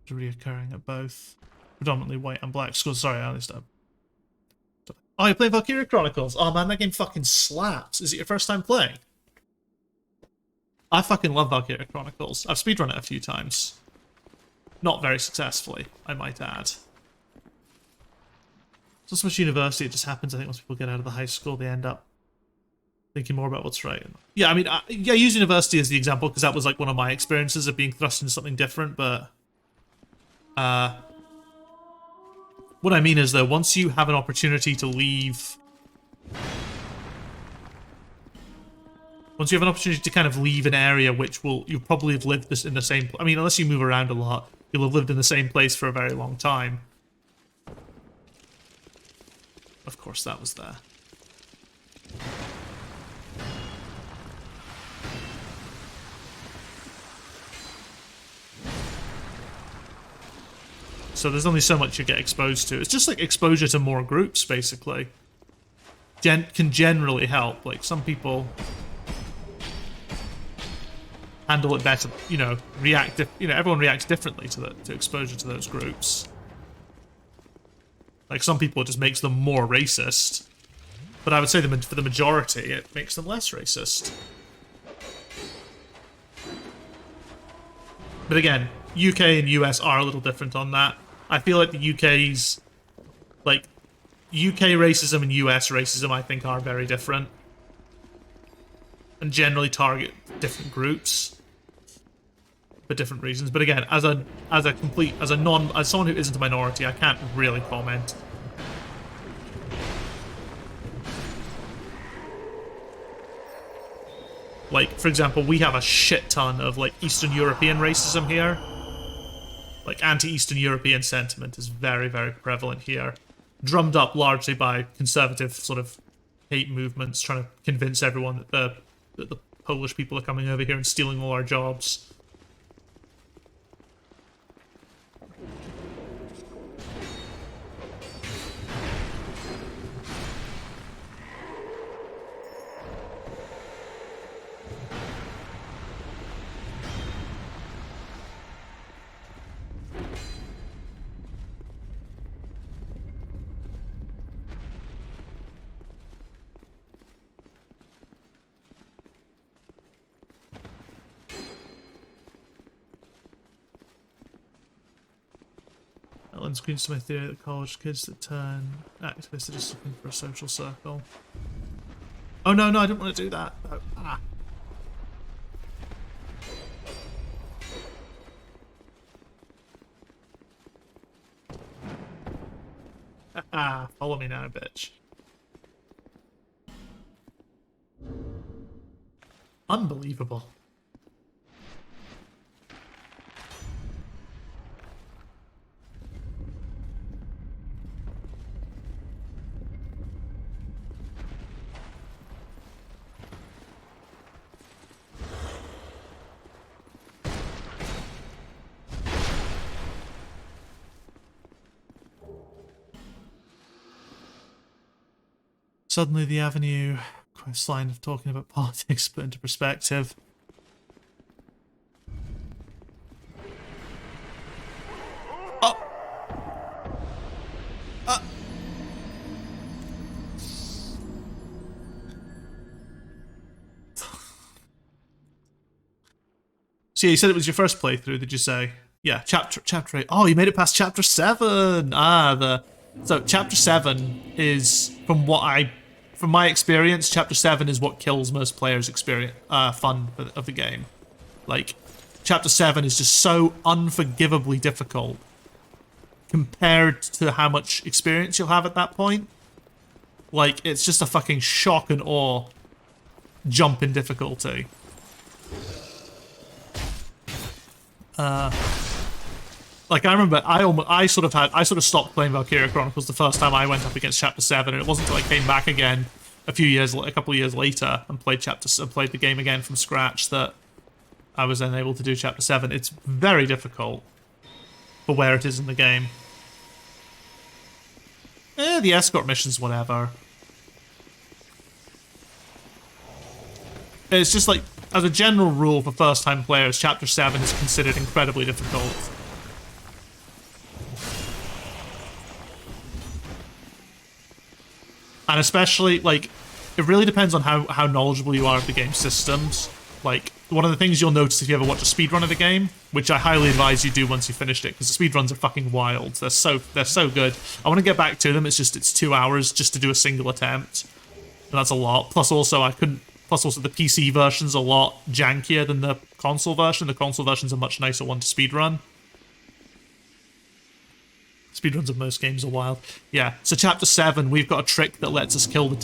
Speaker 1: Reoccurring at both predominantly white and black schools. Sorry, I understand. Oh, you play Valkyria Chronicles? Oh man, that game fucking slaps. Is it your first time playing? I fucking love Valkyria Chronicles. I've speedrun it a few times. Not very successfully, I might add. It's not so much university, it just happens, I think, once people get out of the high school, they end up thinking more about what's right. Yeah, I mean, I use university as the example because that was like one of my experiences of being thrust into something different, but what I mean is, though, once you have an opportunity to leave... Once you have an opportunity to kind of leave an area which you'll probably have lived in the same... I mean, unless you move around a lot, you'll have lived in the same place for a very long time. Of course, that was there. So there's only so much you get exposed to. It's just like exposure to more groups, basically. Can generally help. Like, some people handle it better, you know, everyone reacts differently to exposure to those groups. Like, some people it just makes them more racist. But I would say for the majority, it makes them less racist. But again, UK and US are a little different on that. I feel like the UK's... Like, UK racism and US racism, I think, are very different. And generally target different groups. For different reasons. But again, as someone who isn't a minority, I can't really comment. Like, for example, we have a shit ton of, like, Eastern European racism here. Like, anti-Eastern European sentiment is very, very prevalent here. Drummed up largely by conservative sort of hate movements trying to convince everyone that the Polish people are coming over here and stealing all our jobs. runs screens to my theory that college kids that turn activists are just looking for a social circle. Oh no, I didn't want to do that. Oh, follow me now, bitch. Unbelievable. Suddenly the Avenue questline of talking about politics put into perspective. Oh! So yeah, you said it was your first playthrough, did you say? Yeah, chapter 8. Oh, you made it past chapter 7! So chapter 7 is, from my experience, chapter 7 is what kills most players' fun of the game. Like, chapter 7 is just so unforgivably difficult compared to how much experience you'll have at that point. Like, it's just a fucking shock and awe jump in difficulty. Like, I remember I sort of stopped playing Valkyria Chronicles the first time I went up against Chapter 7, and it wasn't until I came back again a couple of years later and played the game again from scratch that I was then able to do Chapter 7. It's very difficult for where it is in the game. The escort missions, whatever. It's just like, as a general rule for first-time players, Chapter 7 is considered incredibly difficult. And especially, like, it really depends on how knowledgeable you are of the game's systems. Like, one of the things you'll notice if you ever watch a speedrun of the game, which I highly advise you do once you've finished it, because the speedruns are fucking wild. They're so good. I want to get back to them, it's 2 hours just to do a single attempt. And that's a lot. Plus also the PC version's a lot jankier than the console version. The console version's a much nicer one to speedrun. Speedruns of most games are wild. Yeah, so chapter 7, we've got a trick that lets us kill the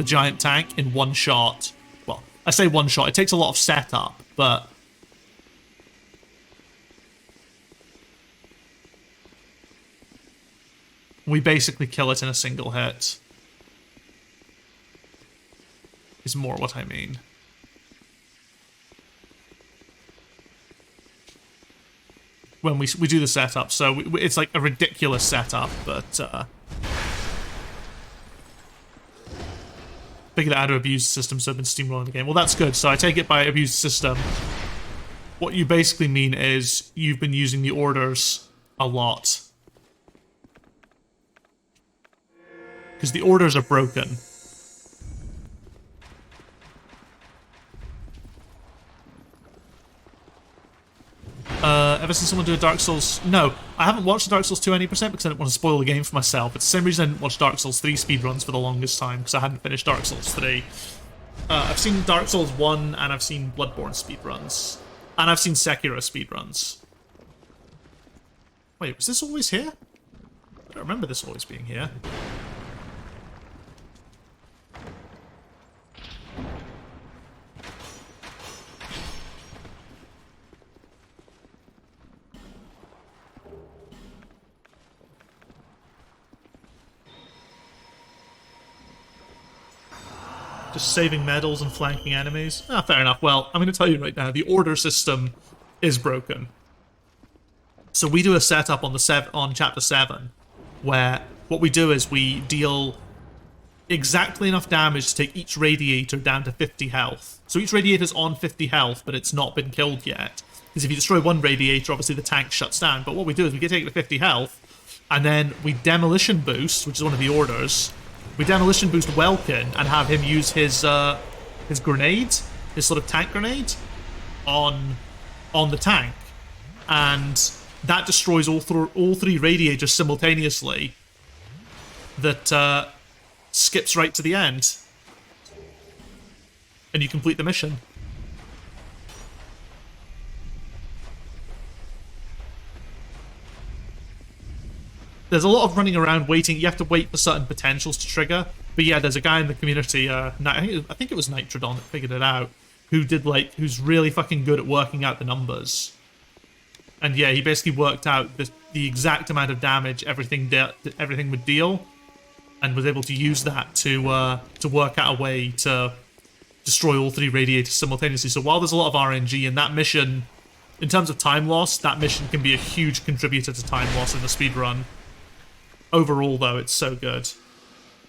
Speaker 1: giant tank, in one shot. Well, I say one shot, it takes a lot of setup, but... we basically kill it in a single hit. Is more what I mean. When we do the setup, so it's like a ridiculous setup, but figured out how to abuse the system, so I've been steamrolling the game. Well, that's good. So I take it by abuse the system. What you basically mean is you've been using the orders a lot. Because the orders are broken. Ever since someone do a Dark Souls... No, I haven't watched Dark Souls 2 any percent because I didn't want to spoil the game for myself. It's the same reason I didn't watch Dark Souls 3 speedruns for the longest time, because I hadn't finished Dark Souls 3. I've seen Dark Souls 1, and I've seen Bloodborne speedruns. And I've seen Sekiro speedruns. Wait, was this always here? I don't remember this always being here. Just saving medals and flanking enemies. Ah, fair enough. Well, I'm going to tell you right now, the order system is broken. So we do a setup on chapter 7, where what we do is we deal exactly enough damage to take each radiator down to 50 health. So each radiator's on 50 health, but it's not been killed yet. Because if you destroy one radiator, obviously the tank shuts down. But what we do is we get take it to 50 health, and then we demolition boost, which is one of the orders. We demolition boost Welkin and have him use his grenade, his sort of tank grenade, on the tank. And that destroys all three radiators simultaneously. That skips right to the end, and you complete the mission. There's a lot of running around waiting. You have to wait for certain potentials to trigger. But yeah, there's a guy in the community, I think it was Nitrodon that figured it out, who's really fucking good at working out the numbers. And yeah, he basically worked out the exact amount of damage everything would deal, and was able to use that to work out a way to destroy all three radiators simultaneously. So while there's a lot of RNG in that mission, in terms of time loss, that mission can be a huge contributor to time loss in the speedrun. Overall, though, it's so good.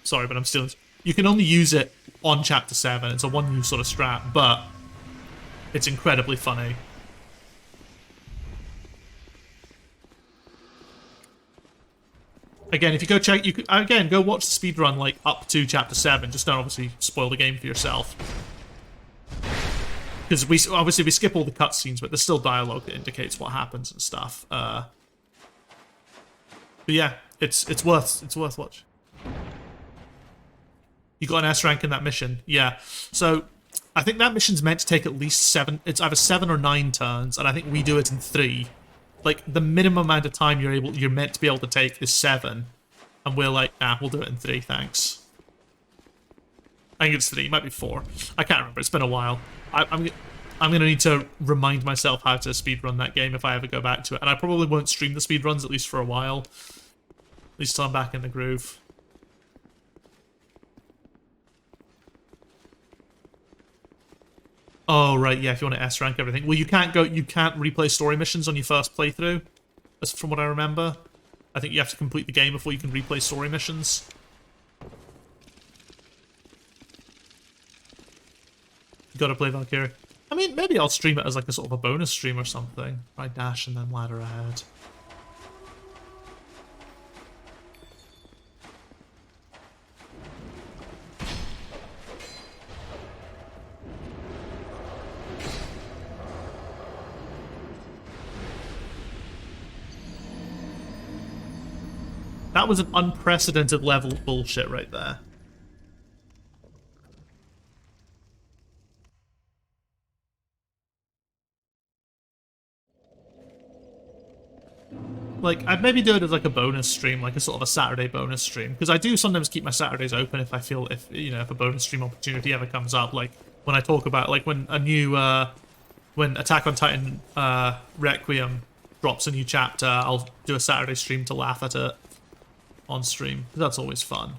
Speaker 1: Sorry, but I'm still... You can only use it on Chapter 7. It's a one-use sort of strat, but it's incredibly funny. Again, if you go check... go watch the speedrun, like, up to Chapter 7. Just don't obviously spoil the game for yourself. Because we skip all the cutscenes, but there's still dialogue that indicates what happens and stuff. But yeah, it's worth watching. You got an S rank in that mission, yeah. So I think that mission's meant to take at least 7. It's either 7 or 9 turns, and I think we do it in 3. Like the minimum amount of time you're meant to be able to take is 7, and we're like, nah, we'll do it in 3, thanks. I think it's 3, it might be 4. I can't remember. It's been a while. I'm gonna need to remind myself how to speedrun that game if I ever go back to it, and I probably won't stream the speedruns at least for a while. At least till I'm back in the groove. Oh right, yeah. If you want to S rank everything, well, you can't replay story missions on your first playthrough. That's from what I remember. I think you have to complete the game before you can replay story missions. You gotta play Valkyrie. I mean, maybe I'll stream it as like a sort of a bonus stream or something. Right, dash and then ladder ahead. That was an unprecedented level of bullshit right there. Like, I'd maybe do it as like a bonus stream, like a sort of a Saturday bonus stream, because I do sometimes keep my Saturdays open if I feel, if a bonus stream opportunity ever comes up, like when I talk about, like when a new, when Attack on Titan Requiem drops a new chapter, I'll do a Saturday stream to laugh at it on stream. That's always fun.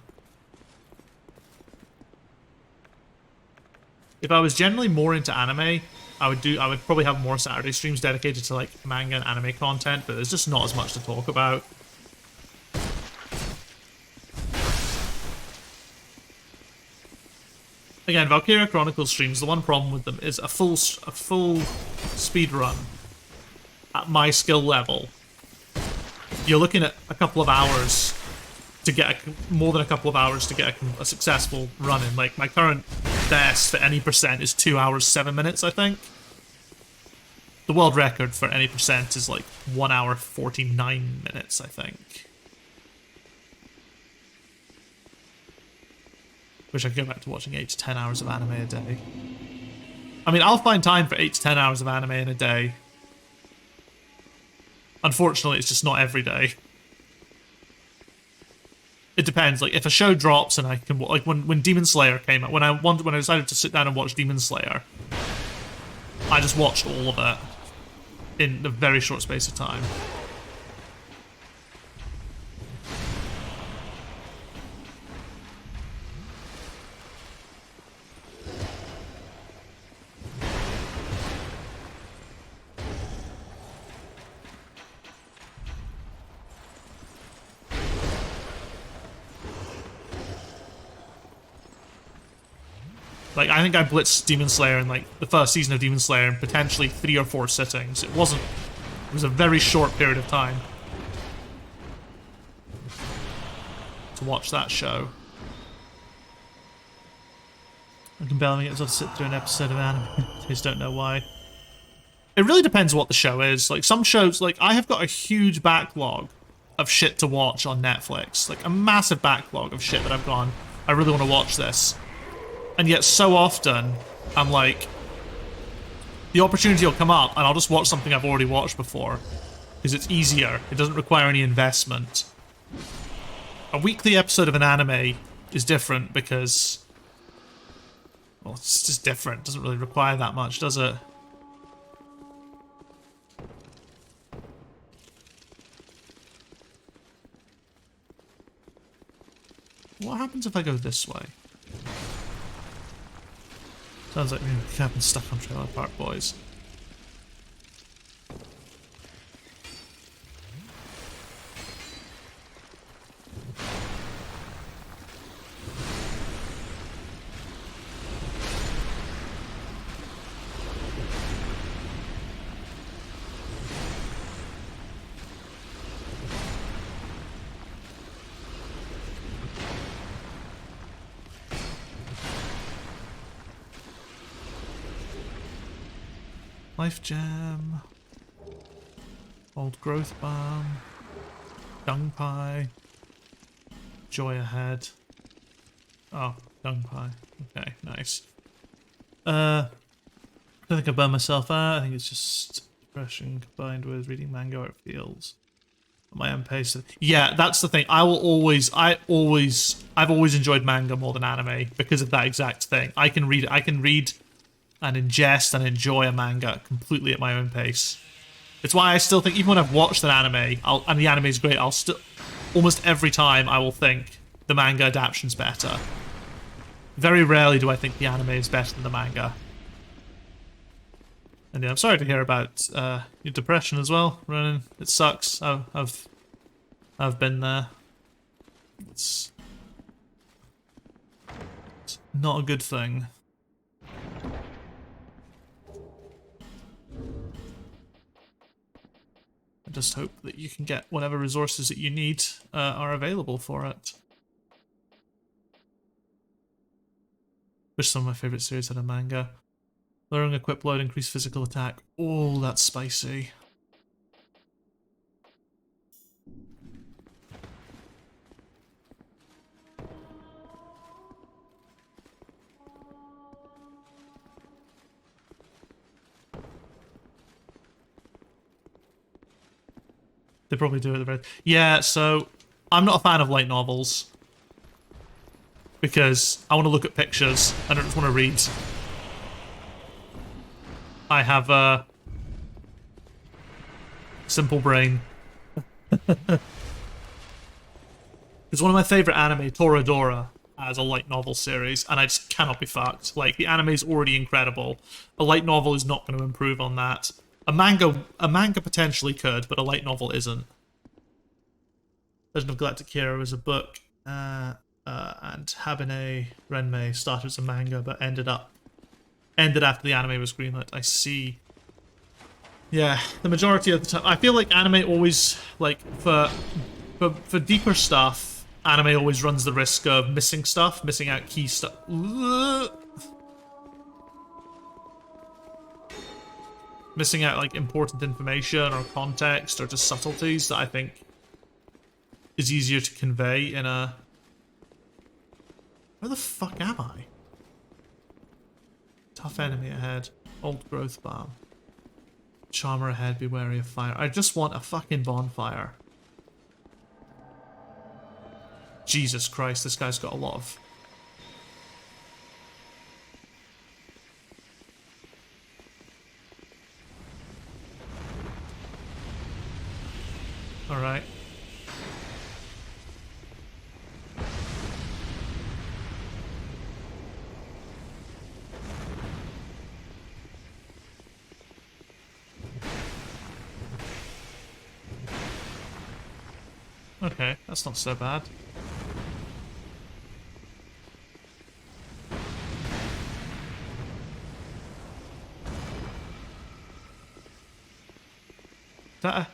Speaker 1: If I was generally more into anime, I would probably have more Saturday streams dedicated to like manga and anime content, but there's just not as much to talk about. Again, Valkyria Chronicles streams, the one problem with them is a full speed run at my skill level. You're looking at a couple of hours to get more than a couple of hours to get a successful run in. Like my current best for any percent is 2 hours 7 minutes, I think. The world record for any percent is like 1 hour 49 minutes, I think. Wish I could go back to watching 8 to 10 hours of anime a day. I mean, I'll find time for 8 to 10 hours of anime in a day. Unfortunately, it's just not every day. It depends. Like if a show drops and I can, like when Demon Slayer came out, when I decided to sit down and watch Demon Slayer, I just watched all of it in a very short space of time. Like, I think I blitzed Demon Slayer in, like, the first season of Demon Slayer in potentially 3 or 4 sittings. It was a very short period of time to watch that show. I'm compelling it to sit through an episode of anime. I just don't know why. It really depends what the show is. Like, some shows, like, I have got a huge backlog of shit to watch on Netflix. Like, a massive backlog of shit that I've gone, I really want to watch this. And yet, so often, I'm like, the opportunity will come up, and I'll just watch something I've already watched before. Because it's easier. It doesn't require any investment. A weekly episode of an anime is different because... well, it's just different. It doesn't really require that much, does it? What happens if I go this way? Sounds like we're cabin stuck on Trailer Park Boys. Life Gem, Old Growth Balm, Dung Pie, Joy Ahead. Oh, Dung Pie. Okay, nice. I don't think I burned myself out. I think it's just depression combined with reading manga where it feels at my own pace. Yeah, that's the thing. I've always enjoyed manga more than anime because of that exact thing. I can read and ingest and enjoy a manga completely at my own pace. It's why I still think, even when I've watched an anime, and the anime is great, I'll still, almost every time I will think the manga adaptation's better. Very rarely do I think the anime is better than the manga. And yeah, I'm sorry to hear about your depression as well, Ronan. It sucks. I've been there. It's not a good thing. I just hope that you can get whatever resources that you need are available for it. Wish some of my favourite series had a manga. Lowering equip load, increase physical attack. Oh, that's spicy. They probably do it at the very... Yeah, so I'm not a fan of light novels because I want to look at pictures. I don't just want to read. I have a simple brain. It's one of my favorite anime, Toradora, as a light novel series, and I just cannot be fucked. Like, the anime is already incredible. A light novel is not going to improve on that. A manga potentially could, but a light novel isn't. Legend of Galactic Hero is a book, and Habine Renmei started as a manga, but ended after the anime was greenlit. I see. Yeah, the majority of the time, I feel like anime always, like, for deeper stuff, anime always runs the risk of missing stuff, missing out key stuff. Missing out, like, important information or context or just subtleties that I think is easier to convey in a... Where the fuck am I? Tough enemy ahead. Old growth balm. Charmer ahead, be wary of fire. I just want a fucking bonfire. Jesus Christ, this guy's got a lot of... Alright. Okay, that's not so bad. Can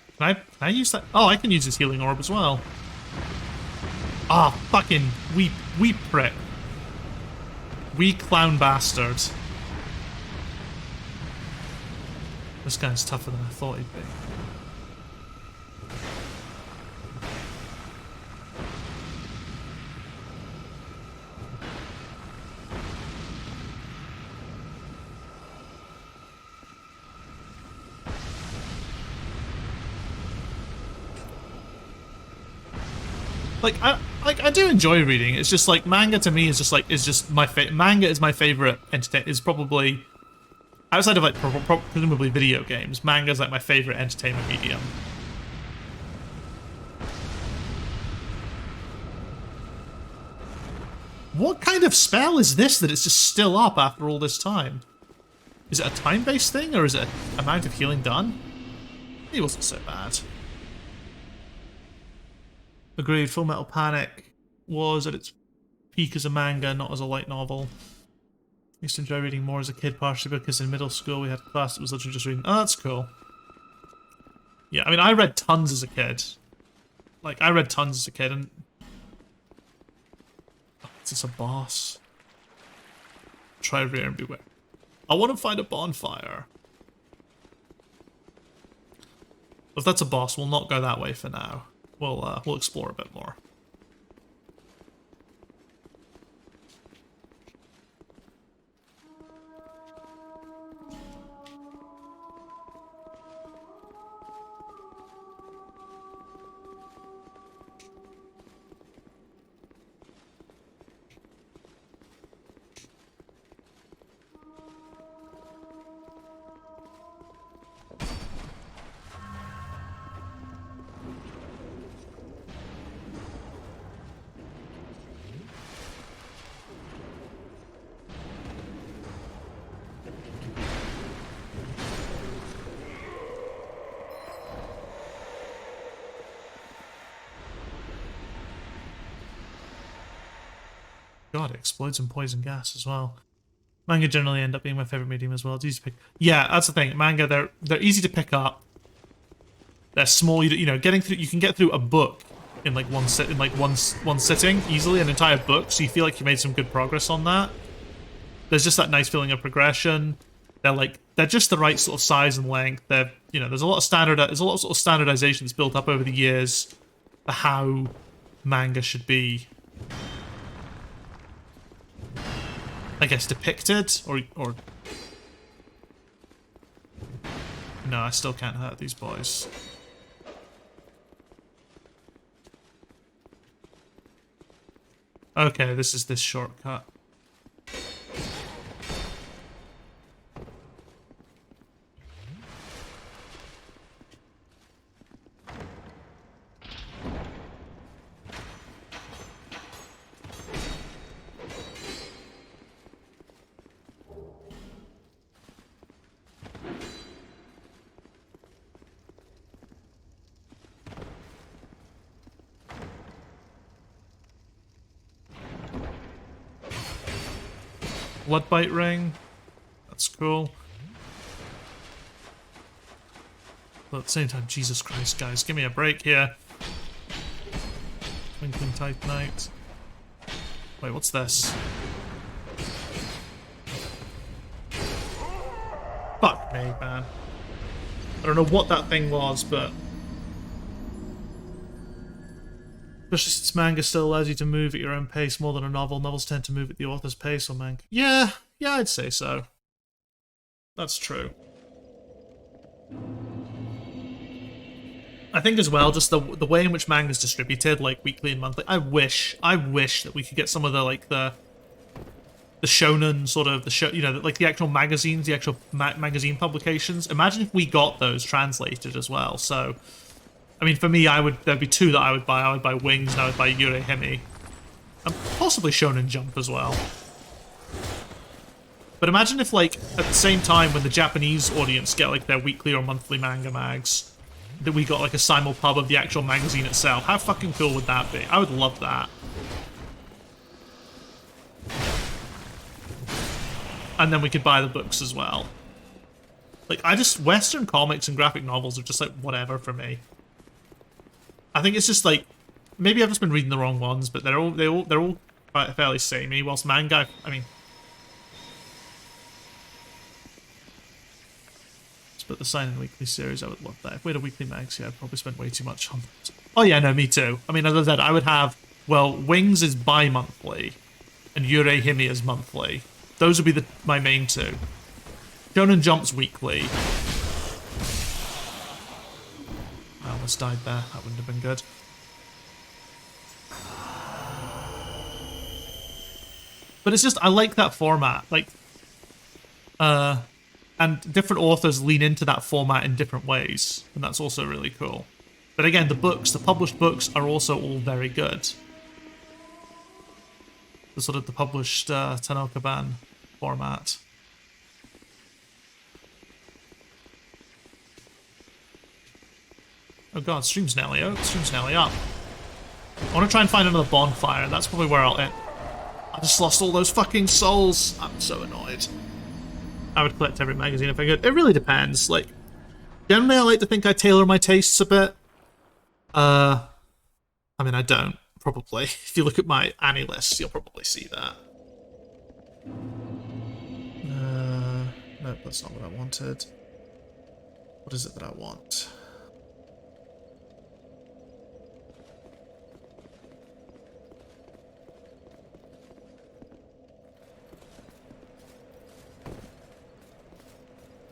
Speaker 1: I use that? Oh, I can use this healing orb as well. Ah, oh, fucking weep prick. Wee clown bastard. This guy's tougher than I thought he'd be. I do enjoy reading. It's just like manga to me is just my manga is my favorite entertainment. Is probably outside of like presumably video games. Manga is like my favorite entertainment medium. What kind of spell is this that it's just still up after all this time? Is it a time-based thing or is it an amount of healing done? It wasn't so bad. Agreed, Full Metal Panic was at its peak as a manga, not as a light novel. I used to enjoy reading more as a kid, partially because in middle school we had a class that was literally just reading. Oh, that's cool. Yeah, I mean, I read tons as a kid. Like, I read tons as a kid, and... Oh, is this a boss? Try rare and beware. I want to find a bonfire. If that's a boss, we'll not go that way for now. We'll explore a bit more. God, it explodes in poison gas as well. Manga generally end up being my favorite medium as well. It's easy to pick. Yeah, that's the thing. Manga, they're easy to pick up. They're small. You know, getting through. You can get through a book in like one sitting easily, an entire book. So you feel like you made some good progress on that. There's just that nice feeling of progression. They're just the right sort of size and length. They're, you know, there's a lot of sort of standardization that's built up over the years for how manga should be, I guess, depicted, or... No, I still can't hurt these boys. Okay, this is this shortcut. Bloodbite ring. That's cool. But at the same time, Jesus Christ, guys, give me a break here. Twinkling Titanite. Wait, what's this? Fuck me, man. I don't know what that thing was, but... Especially since manga still allows you to move at your own pace more than a novel. Novels tend to move at the author's pace or manga. Yeah, I'd say so. That's true. I think as well, just the way in which manga's distributed, like weekly and monthly. I wish that we could get some of the like the shonen sort of you know, like the actual magazines, the actual magazine publications. Imagine if we got those translated as well. So, I mean, for me, there'd be two that I would buy. I would buy Wings and I would buy Yurei Hime. And possibly Shonen Jump as well. But imagine if, like, at the same time when the Japanese audience get, like, their weekly or monthly manga mags, that we got, like, a simulpub of the actual magazine itself. How fucking cool would that be? I would love that. And then we could buy the books as well. Like, Western comics and graphic novels are just, like, whatever for me. I think it's just like, maybe I've just been reading the wrong ones, but they're all fairly samey. Whilst manga, I mean, but the Sign-In Weekly series, I would love that. If we had a weekly mags, yeah, I'd probably spend way too much on that. Oh yeah, no, me too. I mean, as I said, I would have, well, Wings is bi-monthly, and Yurei Hime is monthly. Those would be my main two. Shonen Jump's weekly. I almost died there. That wouldn't have been good. But it's just, I like that format. Like, and different authors lean into that format in different ways, and that's also really cool. But again, the published books are also all very good. The sort of the published Tanokaban format. Oh god, stream's nearly out. Stream's nearly up. I want to try and find another bonfire. That's probably where I'll end. I just lost all those fucking souls. I'm so annoyed. I would collect every magazine if I could. It really depends. Like, generally I like to think I tailor my tastes a bit. I mean, I don't, probably. If you look at my Annie list, you'll probably see that. Nope, that's not what I wanted. What is it that I want?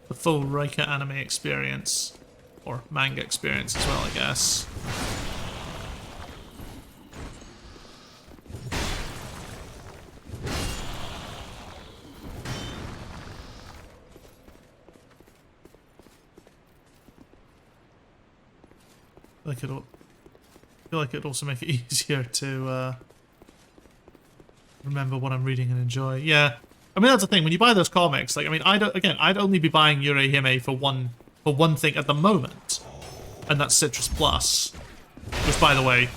Speaker 1: The full Riker anime experience. Or manga experience as well, I guess. I feel like it'd also make it easier to remember what I'm reading and enjoy. Yeah, I mean that's the thing. When you buy those comics, like I mean, I'd only be buying Yurei Hime for one thing at the moment, and that's Citrus Plus. Which, by the way,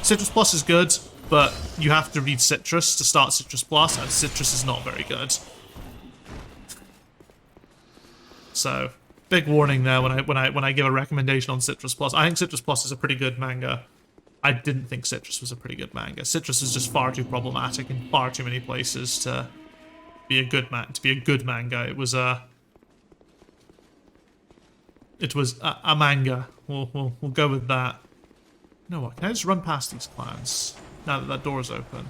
Speaker 1: Citrus Plus is good, but you have to read Citrus to start Citrus Plus, and Citrus is not very good. So, big warning there when I give a recommendation on Citrus Plus. I think Citrus Plus is a pretty good manga. I didn't think Citrus was a pretty good manga. Citrus is just far too problematic in far too many places to be a good manga. It was a manga. We'll go with that. You know what? Can I just run past these clans now that that door's open?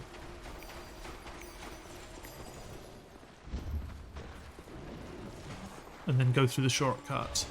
Speaker 1: And then go through the shortcut.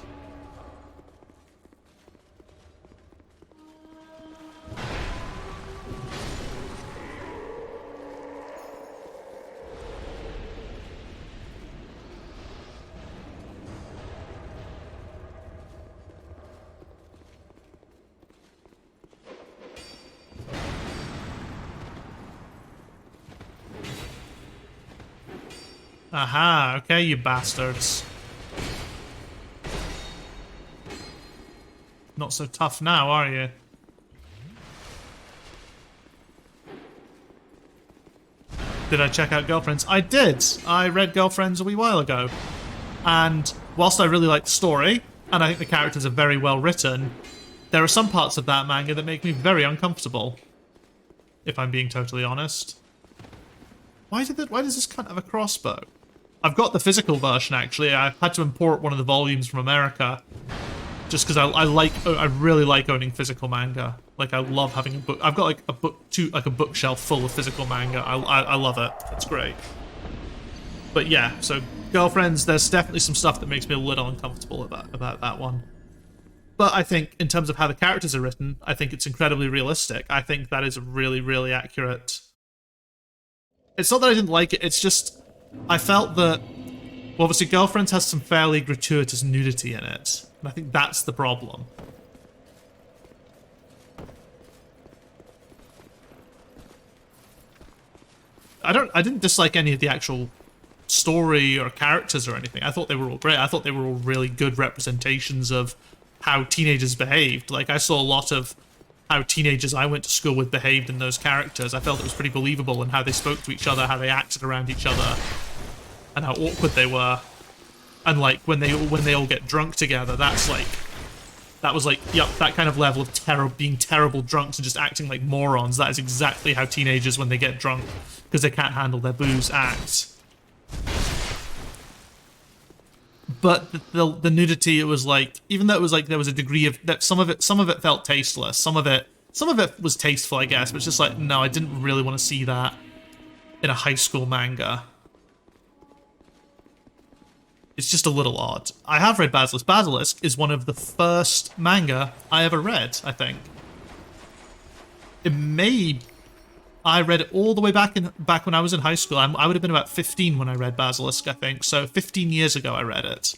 Speaker 1: Aha, okay, you bastards. Not so tough now, are you? Did I check out Girlfriends? I did! I read Girlfriends a wee while ago. And whilst I really like the story, and I think the characters are very well written, there are some parts of that manga that make me very uncomfortable. If I'm being totally honest. Why does this cunt have a crossbow? I've got the physical version, actually. I've had to import one of the volumes from America. Just because I really like owning physical manga. Like, I love having a book. I've got, like, a bookshelf full of physical manga. I love it. It's great. But yeah, so Girlfriends, there's definitely some stuff that makes me a little uncomfortable about that one. But I think, in terms of how the characters are written, I think it's incredibly realistic. I think that is really, really accurate. It's not that I didn't like it, it's just... I felt that... Well, obviously, Girlfriends has some fairly gratuitous nudity in it. And I think that's the problem. I didn't dislike any of the actual story or characters or anything. I thought they were all great. I thought they were all really good representations of how teenagers behaved. Like, I saw a lot of how teenagers I went to school with behaved in those characters. I felt it was pretty believable in how they spoke to each other, how they acted around each other, and how awkward they were. And like when they all get drunk together, that was like, yep, that kind of level of being terrible drunks and just acting like morons. That is exactly how teenagers, when they get drunk because they can't handle their booze, act. but the nudity, it was like, even though it was like there was a degree of that, some of it felt tasteless, some of it was tasteful, I guess, but it's just like, no, I didn't really want to see that in a high school manga. It's just a little odd. I have read Basilisk. Basilisk is one of the first manga I ever read, I think. I read it all the way back when I was in high school. I would have been about 15 when I read Basilisk, I think. So 15 years ago I read it.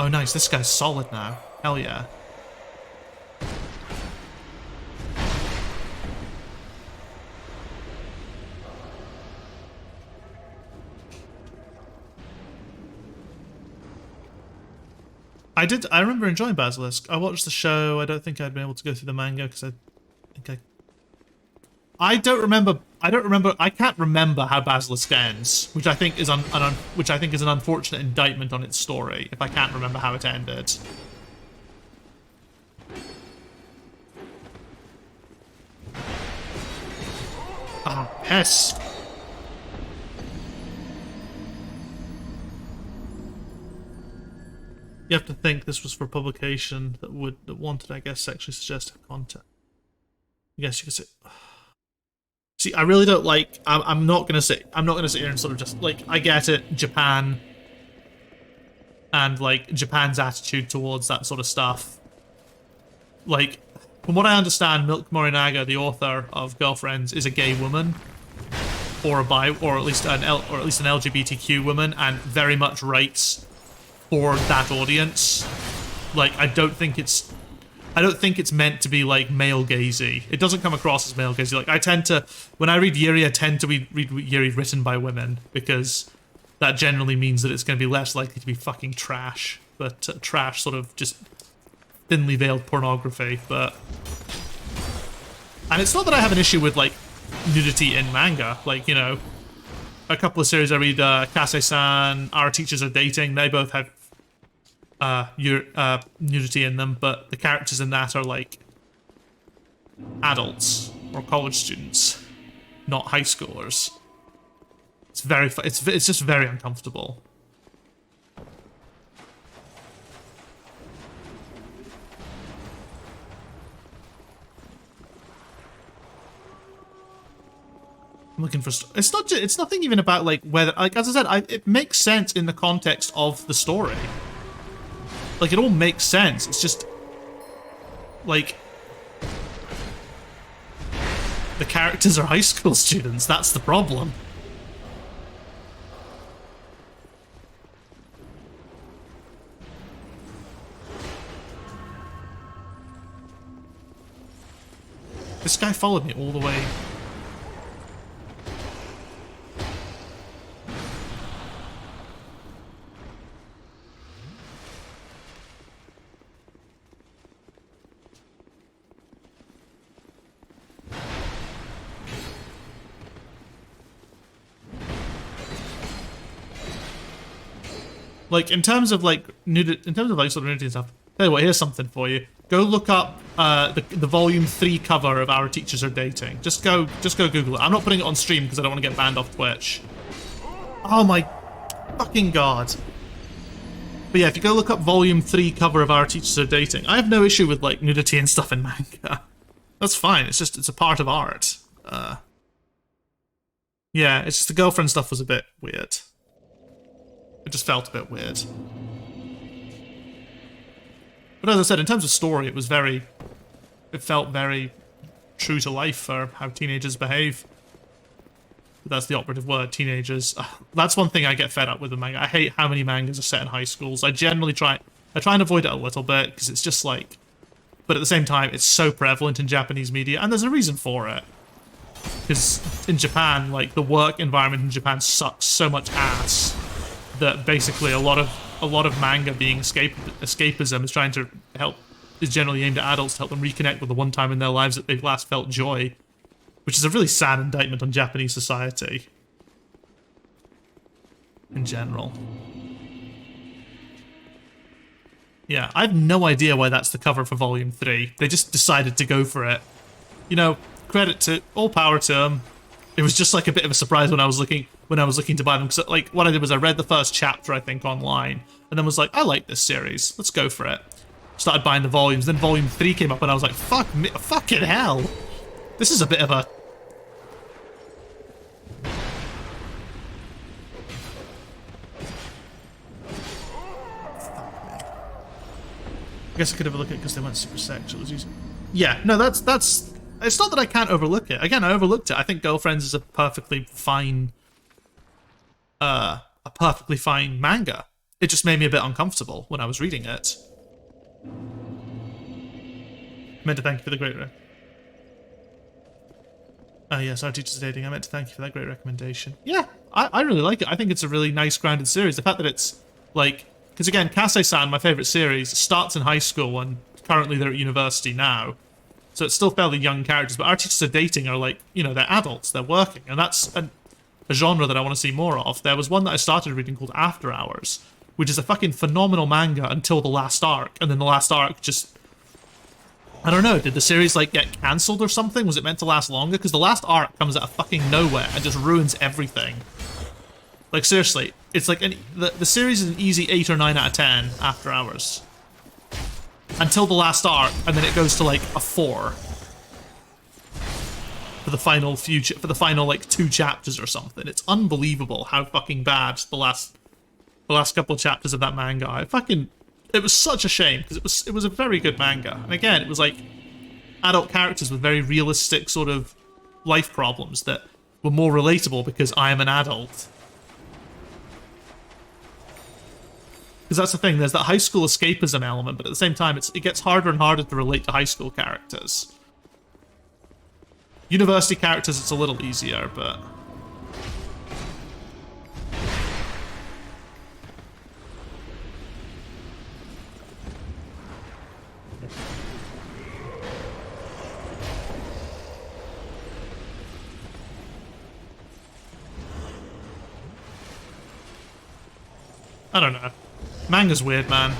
Speaker 1: Oh, nice. This guy's solid now. Hell yeah. I remember enjoying Basilisk. I watched the show. I don't think I'd been able to go through the manga because I can't remember how Basilisk ends, which I think is an unfortunate indictment on its story, if I can't remember how it ended. Ah, piss. You have to think this was for publication that wanted, I guess, sexually suggestive content. I guess you could say. See, I really don't like. I'm not gonna sit here and sort of just like, I get it, Japan, and like Japan's attitude towards that sort of stuff. Like, from what I understand, Milk Morinaga, the author of Girlfriends, is a gay woman, or at least an LGBTQ woman, and very much writes for that audience. Like, I don't think it's meant to be like male gazy. It doesn't come across as male gazy. Like, when I read Yuri, I tend to read Yuri written by women, because that generally means that it's going to be less likely to be fucking trash. But trash, sort of just thinly veiled pornography. But, and it's not that I have an issue with like nudity in manga. Like, you know, a couple of series I read, Kase-san, Our Teachers Are Dating. They both have nudity in them, but the characters in that are like adults or college students, not high schoolers. It's just very uncomfortable. I'm looking for. It's nothing even about like whether, like, as I said, it makes sense in the context of the story. Like, it all makes sense. It's just like the characters are high school students. That's the problem. This guy followed me all the way. Like, in terms of like sort of nudity and stuff. Tell you what, here's something for you. Go look up the volume 3 cover of Our Teachers Are Dating. Just go Google it. I'm not putting it on stream because I don't want to get banned off Twitch. Oh my fucking god. But yeah, if you go look up volume 3 cover of Our Teachers Are Dating, I have no issue with like nudity and stuff in manga. That's fine. It's a part of art. Yeah, it's just the girlfriend stuff was a bit weird. It just felt a bit weird. But as I said, in terms of story, it felt very true to life for how teenagers behave. That's the operative word, teenagers. That's one thing I get fed up with in manga. I hate how many mangas are set in high schools. I generally try and avoid it a little bit, because it's just like... But at the same time, it's so prevalent in Japanese media, and there's a reason for it. Because in Japan, like, the work environment in Japan sucks so much ass that basically a lot of manga being escapism is generally aimed at adults to help them reconnect with the one time in their lives that they've last felt joy, which is a really sad indictment on Japanese society in general. Yeah, I have no idea why that's the cover for Volume 3. They just decided to go for it. You know, all power to them. It was just like a bit of a surprise when I when I was looking to buy them. Because like what I did was I read the first chapter, I think, online, and then was like, I like this series, let's go for it. Started buying the volumes. Then volume 3 came up, and I was like, fuck me, fucking hell, this is a bit of a. I guess I could overlook it because they went super sexual. It was easy. Yeah, no, that's. It's not that I can't overlook it. Again, I overlooked it. I think Girlfriends is a perfectly fine manga. It just made me a bit uncomfortable when I was reading it. Meant to thank you for the great yes, our teachers are dating. I meant to thank you for that great recommendation. Yeah, I really like it. I think it's a really nice, grounded series. The fact that it's like, because again, Kase-san, my favorite series, starts in high school and currently they're at university now. So it's still fairly young characters, but our teachers are dating are like, you know, they're adults, they're working, and that's a genre that I want to see more of. There was one that I started reading called After Hours, which is a fucking phenomenal manga until the last arc, and then the last arc just... I don't know, did the series like get cancelled or something? Was it meant to last longer? Because the last arc comes out of fucking nowhere and just ruins everything. Like seriously, it's like the series is an easy 8 or 9 out of 10 After Hours. Until the last arc, and then it goes to like a 4. For the final like 2 chapters or something. It's unbelievable how fucking bad the last couple of chapters of that manga are. It was such a shame, because it was a very good manga. And again, it was like adult characters with very realistic sort of life problems that were more relatable because I am an adult. Because that's the thing, there's that high school escapism element, but at the same time, it gets harder and harder to relate to high school characters. University characters, it's a little easier, but... I don't know. Manga's weird, man.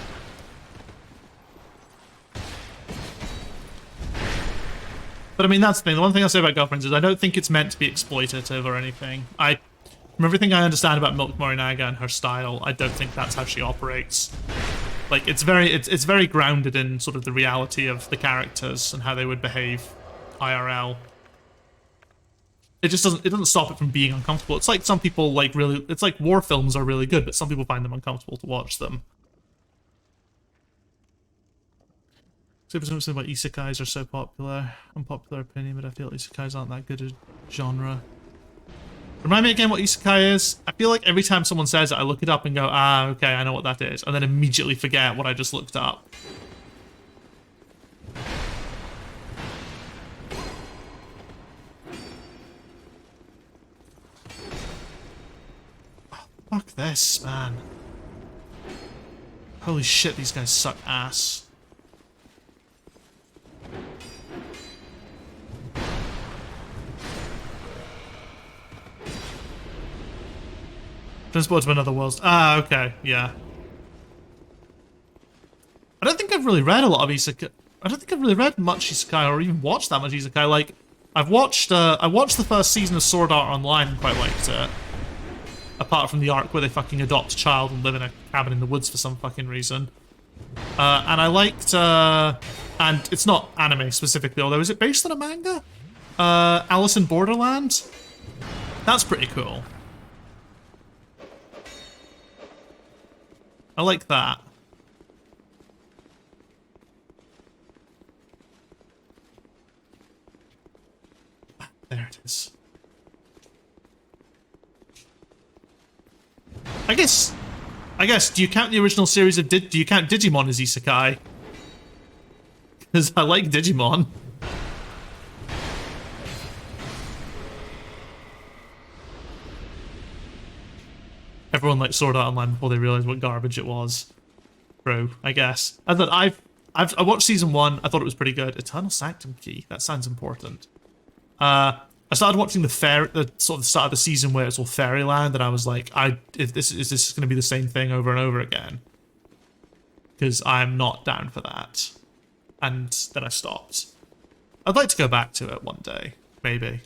Speaker 1: But I mean, that's the thing. The one thing I'll say about Girlfriends is I don't think it's meant to be exploitative or anything. From everything I understand about Milk Morinaga and her style, I don't think that's how she operates. Like, it's very grounded in sort of the reality of the characters and how they would behave IRL. It doesn't stop it from being uncomfortable. It's like some people like really, it's like war films are really good, but some people find them uncomfortable to watch them. Something about isekais are so popular. Unpopular opinion, but I feel isekais aren't that good a genre. Remind me again what isekai is? I feel like every time someone says it, I look it up and go, ah, okay, I know what that is, and then immediately forget what I just looked up. Fuck this, man. Holy shit, these guys suck ass. Transport to another world. Ah, okay, yeah. I don't think I've really read a lot of isekai. I don't think I've really read much isekai or even watched that much isekai. Like, I watched the first season of Sword Art Online and quite liked it. Apart from the arc where they fucking adopt a child and live in a cabin in the woods for some fucking reason. And I liked, and it's not anime specifically, although is it based on a manga? Alice in Borderland? That's pretty cool. I like that. There it is. I guess, do you count the original series of do you count Digimon as isekai? Because I like Digimon. Everyone liked Sword Art Online before they realized what garbage it was. True, I guess. I thought I watched season 1, I thought it was pretty good. Eternal Sanctum Key, that sounds important. I started watching the sort of start of the season where it's all fairyland, and I was like, is this going to be the same thing over and over again? Because I'm not down for that. And then I stopped. I'd like to go back to it one day, maybe.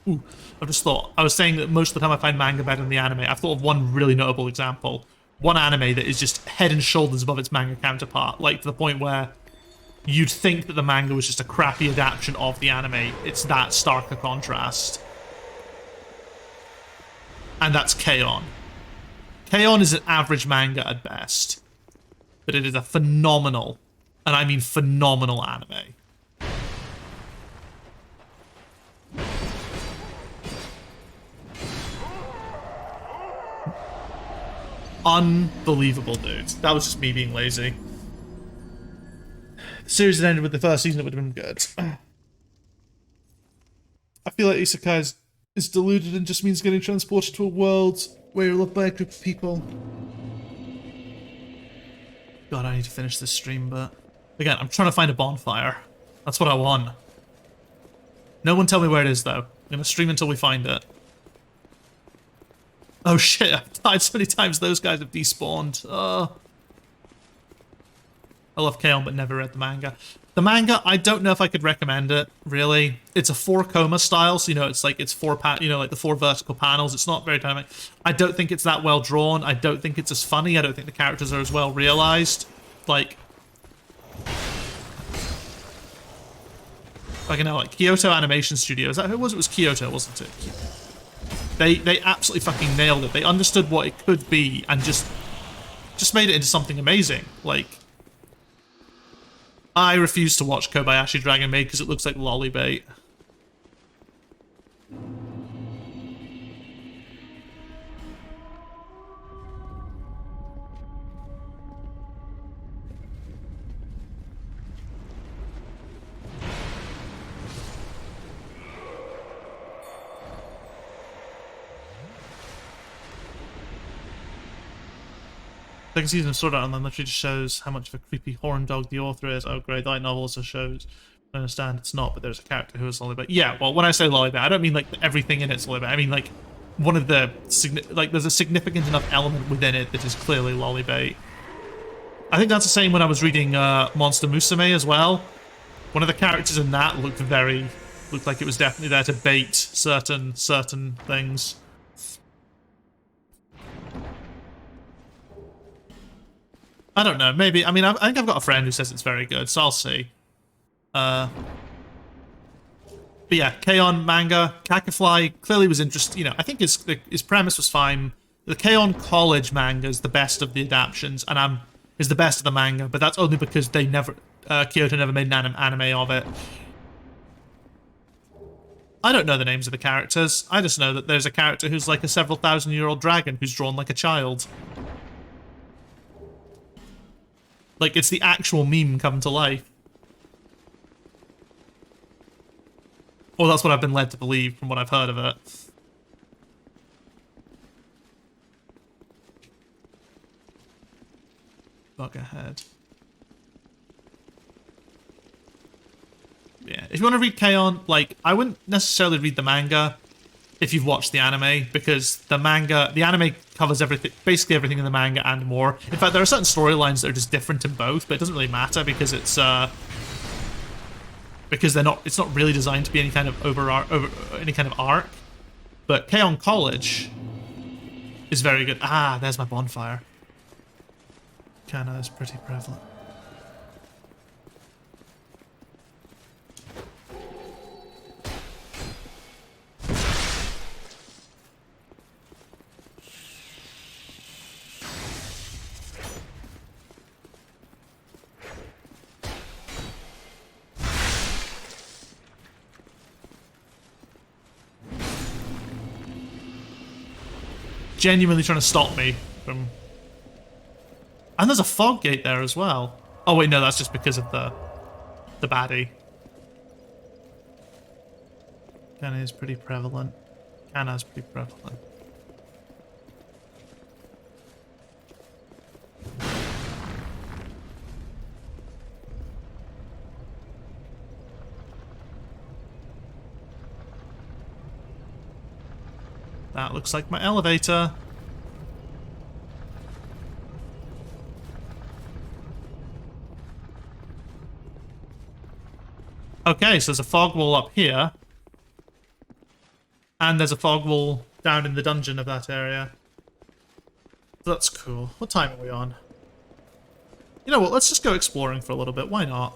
Speaker 1: Ooh, I just thought, I was saying that most of the time I find manga better than the anime. I've thought of one really notable example. One anime that is just head and shoulders above its manga counterpart, like to the point where you'd think that the manga was just a crappy adaptation of the anime. It's that stark a contrast. And that's K-On! K-On! Is an average manga at best, but it is a phenomenal, and I mean phenomenal, anime. Unbelievable, dude. That was just me being lazy. The series had ended with the first season, it would have been good. I feel like Isekai is deluded and just means getting transported to a world where you're loved by a group of people. God, I need to finish this stream, but... Again, I'm trying to find a bonfire. That's what I want. No one tell me where it is, though. I'm gonna stream until we find it. Oh shit, I've died so many times those guys have despawned. I love K-On! But never read the manga. The manga, I don't know if I could recommend it, really. It's a 4-coma style, so, you know, it's like, it's 4, you know, like the 4 vertical panels. It's not very dynamic. I don't think it's that well drawn. I don't think it's as funny. I don't think the characters are as well realized. Like, you know, like Kyoto Animation Studio. Is that who it was? It was Kyoto, wasn't it? They absolutely fucking nailed it. They understood what it could be and just made it into something amazing. Like, I refuse to watch Kobayashi Dragon Maid because it looks like lolly bait. Second season of Sword Art Online literally just shows how much of a creepy horn dog the author is. Oh great, the light novel also shows. I understand it's not, but there's a character who is lollybait. Yeah, well, when I say lollybait, I don't mean like everything in it's lollybait. I mean like one of the there's a significant enough element within it that is clearly lollybait. I think that's the same when I was reading Monster Musume as well. One of the characters in that looked like it was definitely there to bait certain things. I don't know, maybe. I mean, I think I've got a friend who says it's very good, so I'll see. But yeah, K-On! Manga, Kakafly clearly was interesting. You know, I think his premise was fine. The K-On! College manga is the best of the adaptions, and is the best of the manga, but that's only because they never Kyoto never made an anime of it. I don't know the names of the characters. I just know that there's a character who's like a several thousand-year-old dragon who's drawn like a child. Like, it's the actual meme come to life. Or that's what I've been led to believe from what I've heard of it. Bug ahead. Yeah, if you want to read K-On!, like, I wouldn't necessarily read the manga if you've watched the anime, because the anime covers everything, basically everything in the manga and more. In fact, there are certain storylines that are just different in both, but it doesn't really matter because it's it's not really designed to be any kind of any kind of arc. But K-On! College is very good. Ah, there's my bonfire. Kana is pretty prevalent. Genuinely trying to stop me from... And there's a fog gate there as well. Oh wait, no, that's just because of the baddie. Kana is pretty prevalent. Kana is pretty prevalent. That looks like my elevator. Okay, so there's a fog wall up here. And there's a fog wall down in the dungeon of that area. So that's cool. What time are we on? You know what, let's just go exploring for a little bit. Why not?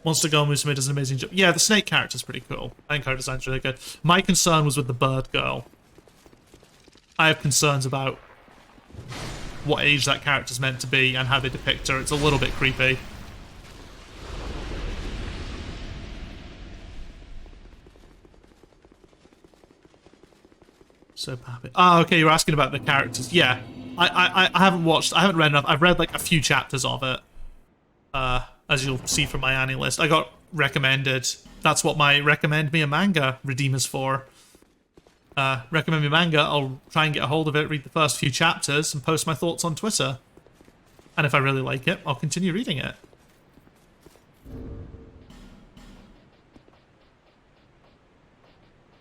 Speaker 1: Monster Girl Musume does an amazing job. Yeah, the snake character's pretty cool. I think her design's really good. My concern was with the bird girl. I have concerns about what age that character's meant to be and how they depict her. It's a little bit creepy. So happy. Ah, okay, you're asking about the characters. Yeah. I haven't watched, I haven't read enough. I've read like a few chapters of it. As you'll see from my Annie list. I got recommended. That's what my recommend me a manga redeemer's for. Recommend me a manga, I'll try and get a hold of it, read the first few chapters, and post my thoughts on Twitter. And if I really like it, I'll continue reading it.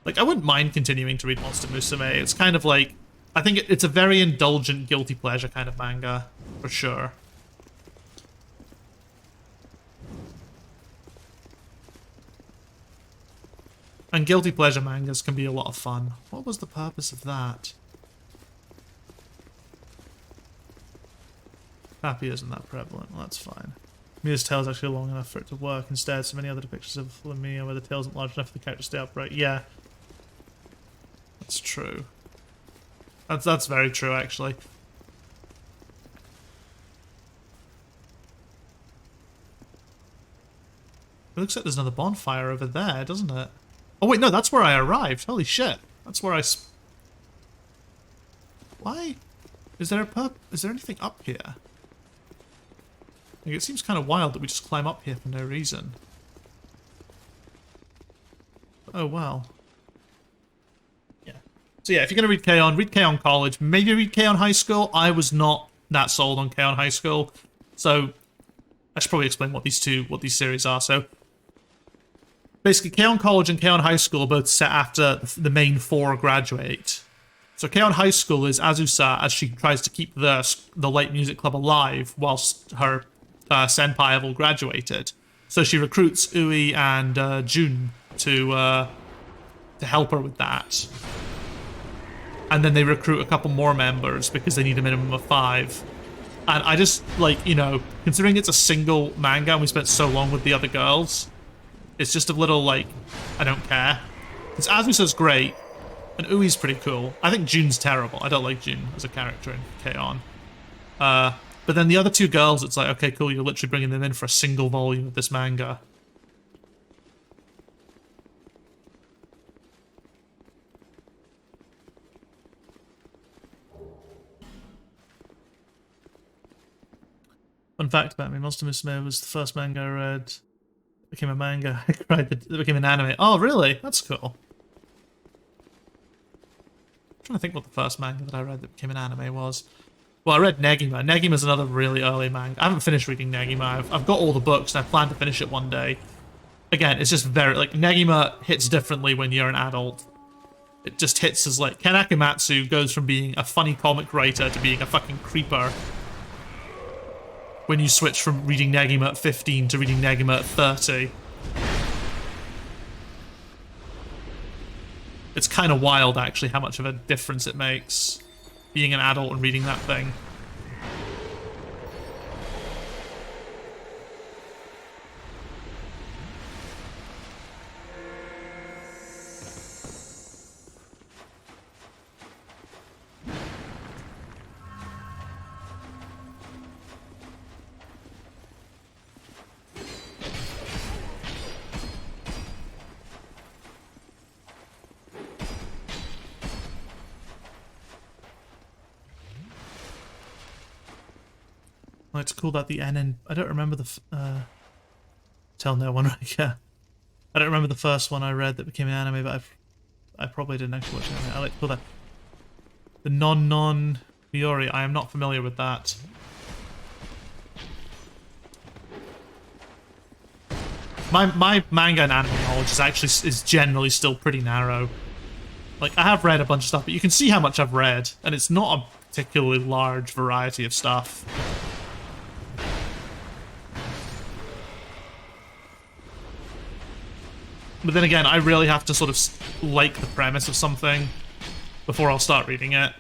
Speaker 1: Like, I wouldn't mind continuing to read Monster Musume. It's kind of like, I think it's a very indulgent, guilty pleasure kind of manga, for sure. And guilty pleasure mangas can be a lot of fun. What was the purpose of that? Happy isn't that prevalent. Well, that's fine. Mia's tail is actually long enough for it to work. Instead, so many other depictions of Mia where the tail isn't large enough for the character to stay upright. Yeah. That's true. That's very true, actually. It looks like there's another bonfire over there, doesn't it? Oh wait, no, that's where I arrived. Holy shit. That's where I Why? Is there anything up here? Like, it seems kind of wild that we just climb up here for no reason. Oh, well. Yeah. So yeah, if you're going to read K-On!, read K-On! College. Maybe read K-On! High School. I was not that sold on K-On! High School. So I should probably explain what these series are. So basically, K-On! College and K-On! High School are both set after the main four graduate. So K-On! High School is Azusa as she tries to keep the light music club alive whilst her senpai have all graduated. So she recruits Ui and Jun to help her with that. And then they recruit a couple more members because they need a minimum of 5. And I just, like, you know, considering it's a single manga and we spent so long with the other girls, it's just a little, like, I don't care. Because Azusa's great, and Ui's pretty cool. I think Jun's terrible. I don't like Jun as a character in K-On! But then the other two girls, it's like, okay, cool, you're literally bringing them in for a single volume of this manga. Fun fact about me, Monster Musume was the first manga I read. It became a manga. It became an anime. Oh, really? That's cool. I'm trying to think what the first manga that I read that became an anime was. Well, I read Negima. Negima's another really early manga. I haven't finished reading Negima. I've got all the books and I plan to finish it one day. Again, it's just very, like, Negima hits differently when you're an adult. It just hits as, like, Ken Akamatsu goes from being a funny comic writer to being a fucking creeper. When you switch from reading Negima at 15 to reading Negima at 30. It's kind of wild, actually, how much of a difference it makes being an adult and reading that thing. I like to call that the NN. I don't remember the. Tell no one, right? Yeah. I don't remember the first one I read that became an anime, but I probably didn't actually watch anime. I like to call that the non-Fiori. I am not familiar with that. My manga and anime knowledge is generally still pretty narrow. Like, I have read a bunch of stuff, but you can see how much I've read, and it's not a particularly large variety of stuff. But then again, I really have to sort of like the premise of something before I'll start reading it.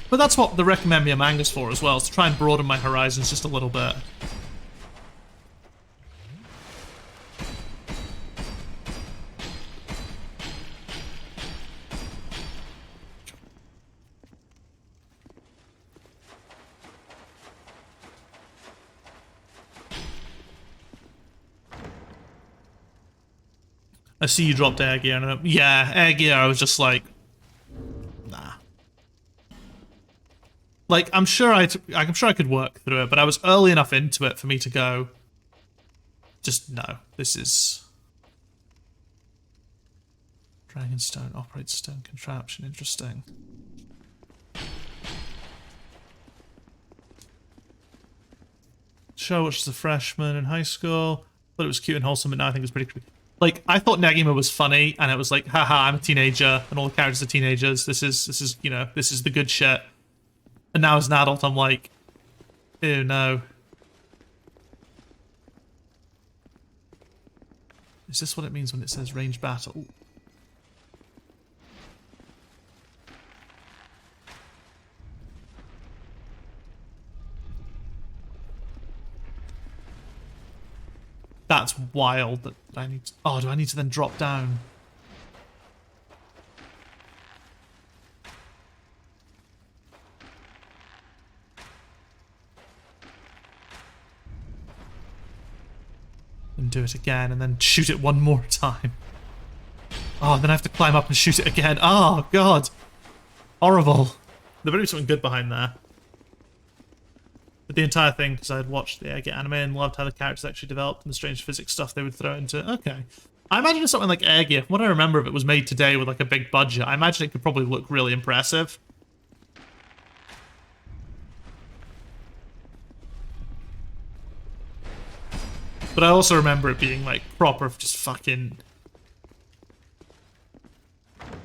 Speaker 1: But that's what the recommend me a manga's for as well, is to try and broaden my horizons just a little bit. I see you dropped air gear. And yeah, air gear, I was just like, nah. Like, I'm sure I could work through it, but I was early enough into it for me to go, just no, this is... Dragonstone operates stone contraption, interesting. Show which was a freshman in high school. Thought it was cute and wholesome, but now I think it's pretty creepy. Like, I thought Negima was funny, and it was like, haha, I'm a teenager, and all the characters are teenagers. This is, you know, this is the good shit. And now as an adult, I'm like, ew, no. Is this what it means when it says range battle? That's wild that I need to... Oh, do I need to then drop down? And do it again, and then shoot it one more time. Oh, then I have to climb up and shoot it again. Oh, God. Horrible. There better be something good behind there. But the entire thing, because I had watched the Air anime and loved how the characters actually developed and the strange physics stuff they would throw into it. Okay. I imagine it's something like Air Gear. From what I remember, if it was made today with like a big budget, I imagine it could probably look really impressive. But I also remember it being like proper, just fucking...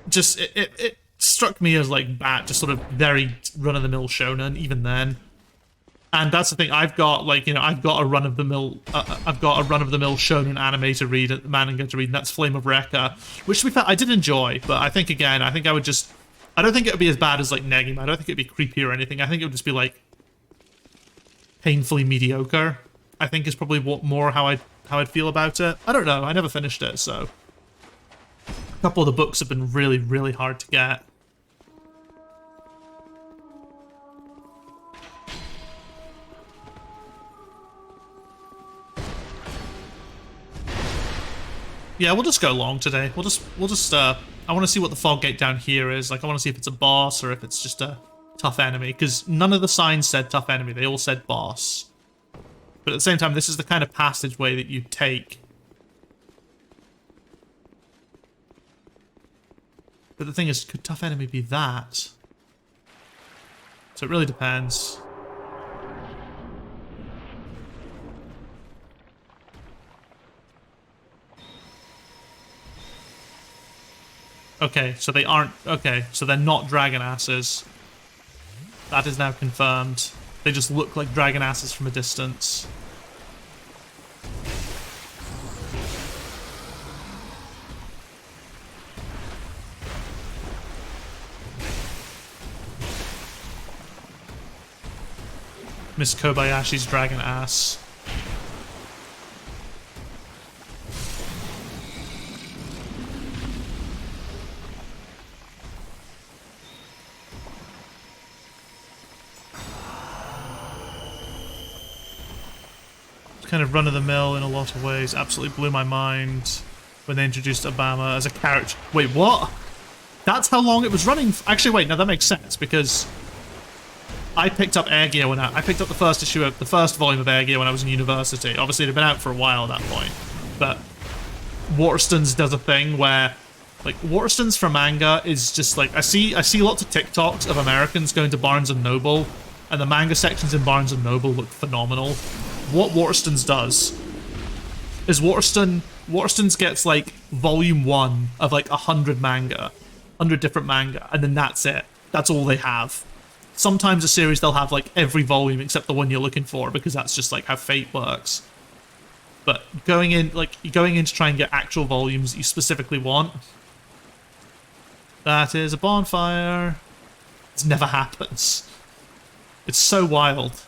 Speaker 1: Just, it struck me as like just sort of very run-of-the-mill shonen, even then. And that's the thing, I've got like, you know, I've got a run-of-the-mill shonen anime to read, manga to read, and that's Flame of Recca, which to be fair, I did enjoy, but I think, again, I think I would just, I don't think it would be as bad as like Negima, I don't think it would be creepy or anything, I think it would just be like painfully mediocre, I think is probably more how I'd feel about it. I don't know, I never finished it, so. A couple of the books have been really, really hard to get. Yeah, we'll just go long today. We'll just I want to see what the fog gate down here is. Like, I want to see if it's a boss or if it's just a tough enemy, because none of the signs said tough enemy. They all said boss. But at the same time, this is the kind of passageway that you take. But the thing is, could tough enemy be that? So it really depends. Okay, so they aren't... Okay, so they're not dragon asses. That is now confirmed. They just look like dragon asses from a distance. Miss Kobayashi's dragon ass. Kind of run-of-the-mill in a lot of ways. Absolutely blew my mind when they introduced Obama as a character. Wait, what? That's how long it was running? Actually, wait, no, that makes sense, because I picked up Air Gear when I picked up the first issue of the first volume of Air Gear when I was in university. Obviously, it had been out for a while at that point, but Waterstones does a thing where, like, Waterstones for manga is just like, I see lots of TikToks of Americans going to Barnes & Noble, and the manga sections in Barnes & Noble look phenomenal. What Waterstones does is Waterstones gets like volume 1 of like 100 manga, 100 different manga, and then that's it. That's all they have. Sometimes a series they'll have like every volume except the one you're looking for, because that's just like how fate works. but going in to try and get actual volumes that you specifically want. That is a bonfire. It never happens. It's so wild.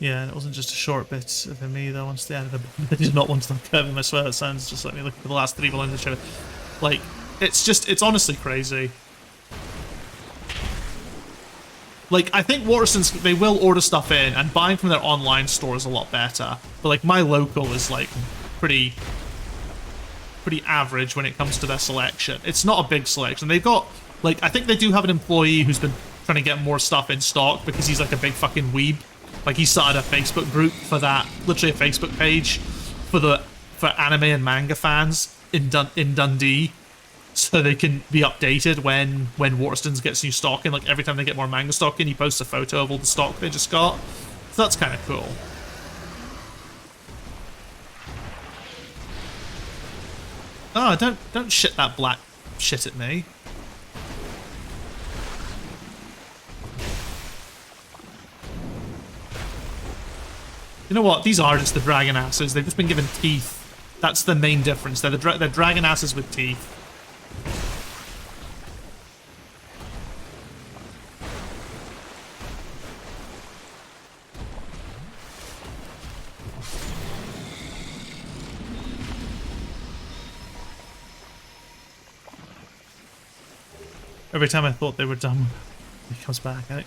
Speaker 1: Yeah, and it wasn't just a short bit of him either. Once they added they did not want to look at him, I swear that sounds just like me looking for the last 3 lines of show. Like, it's honestly crazy. Like, I think Waterstones, they will order stuff in, and buying from their online store is a lot better. But, like, my local is, like, pretty average when it comes to their selection. It's not a big selection. They've got, like, I think they do have an employee who's been trying to get more stuff in stock because he's, like, a big fucking weeb. Like, he started a Facebook group for that, literally a Facebook page for anime and manga fans in Dundee, so they can be updated when Waterstones gets new stock in. Like, every time they get more manga stock in, he posts a photo of all the stock they just got. So that's kind of cool. Oh, don't shit that black shit at me. You know what? These are just the dragon asses. They've just been given teeth. That's the main difference. They're dragon asses with teeth. Every time I thought they were done, he comes back. I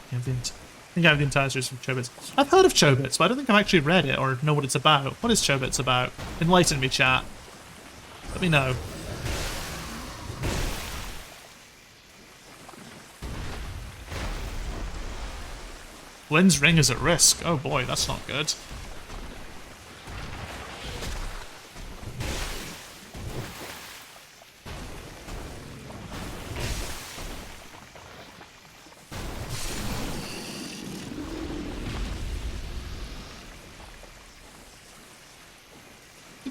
Speaker 1: think I have the entire series of Chobits. I've heard of Chobits, but I don't think I've actually read it or know what it's about. What is Chobits about? Enlighten me, chat. Let me know. Lynn's ring is at risk. Oh boy, that's not good.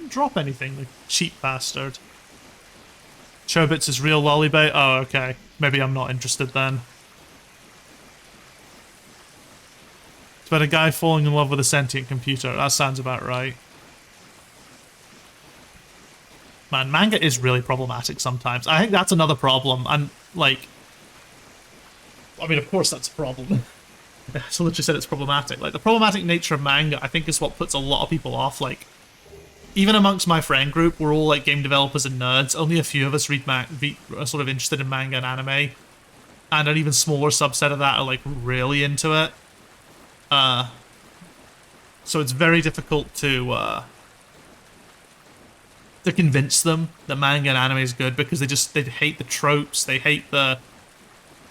Speaker 1: Drop anything, the cheap bastard. Chobits is real lollybait? Oh, okay. Maybe I'm not interested then. It's about a guy falling in love with a sentient computer. That sounds about right. Man, manga is really problematic sometimes. I think that's another problem. And, like... I mean, of course that's a problem. So literally said it's problematic. Like, the problematic nature of manga, I think, is what puts a lot of people off. Like, even amongst my friend group, we're all like game developers and nerds. Only a few of us are sort of interested in manga and anime, and an even smaller subset of that are like really into it. So it's very difficult to convince them that manga and anime is good because they hate the tropes, they hate the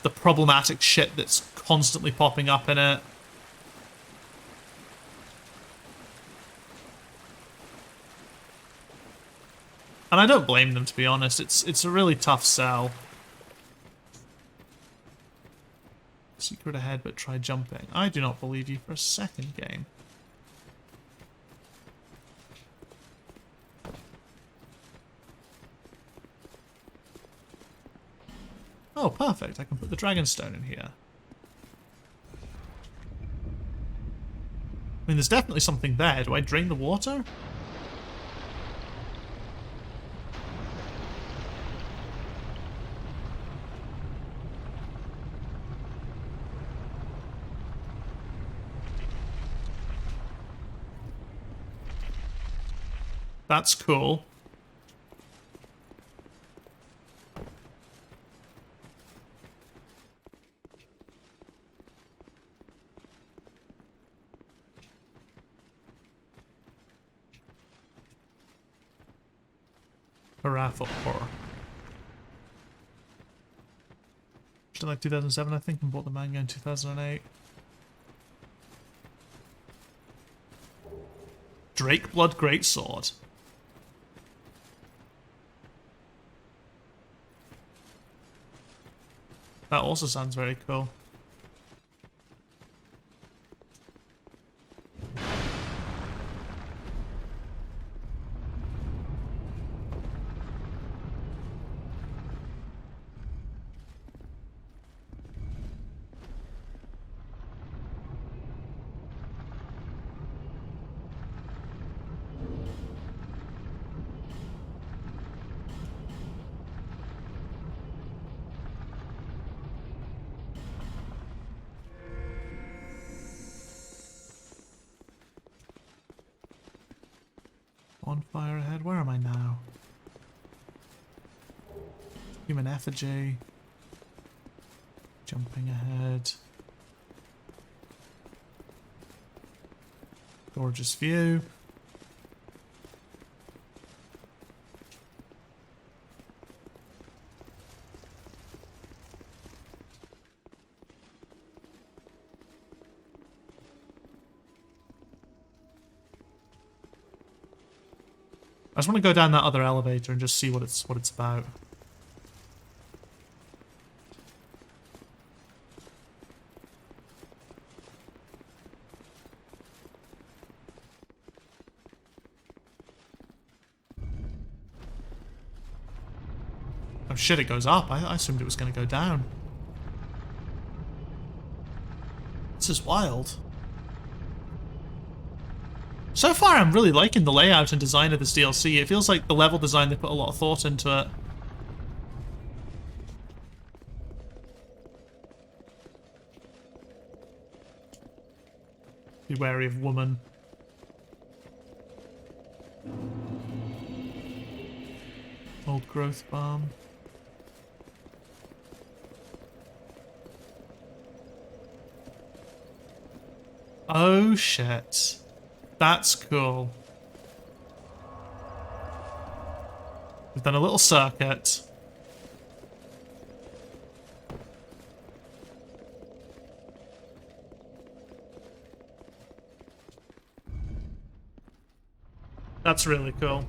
Speaker 1: problematic shit that's constantly popping up in it. And I don't blame them, to be honest. It's a really tough sell. Secret ahead, but try jumping. I do not believe you for a second, game. Oh, perfect. I can put the Dragonstone in here. I mean, there's definitely something there. Do I drain the water? That's cool. A raffle horror. Just like 2007, I think, and bought the manga in 2008. Drakeblood Greatsword. That also sounds very cool. bonfire ahead. Where am I now? Human effigy. Jumping ahead. Gorgeous view. I just want to go down that other elevator and just see what it's about. Oh shit, it goes up. I assumed it was going to go down. This is wild. So far, I'm really liking the layout and design of this DLC. It feels like the level design, they put a lot of thought into it. Be wary of woman. Old growth bomb. Oh shit. That's cool. We've done a little circuit. That's really cool.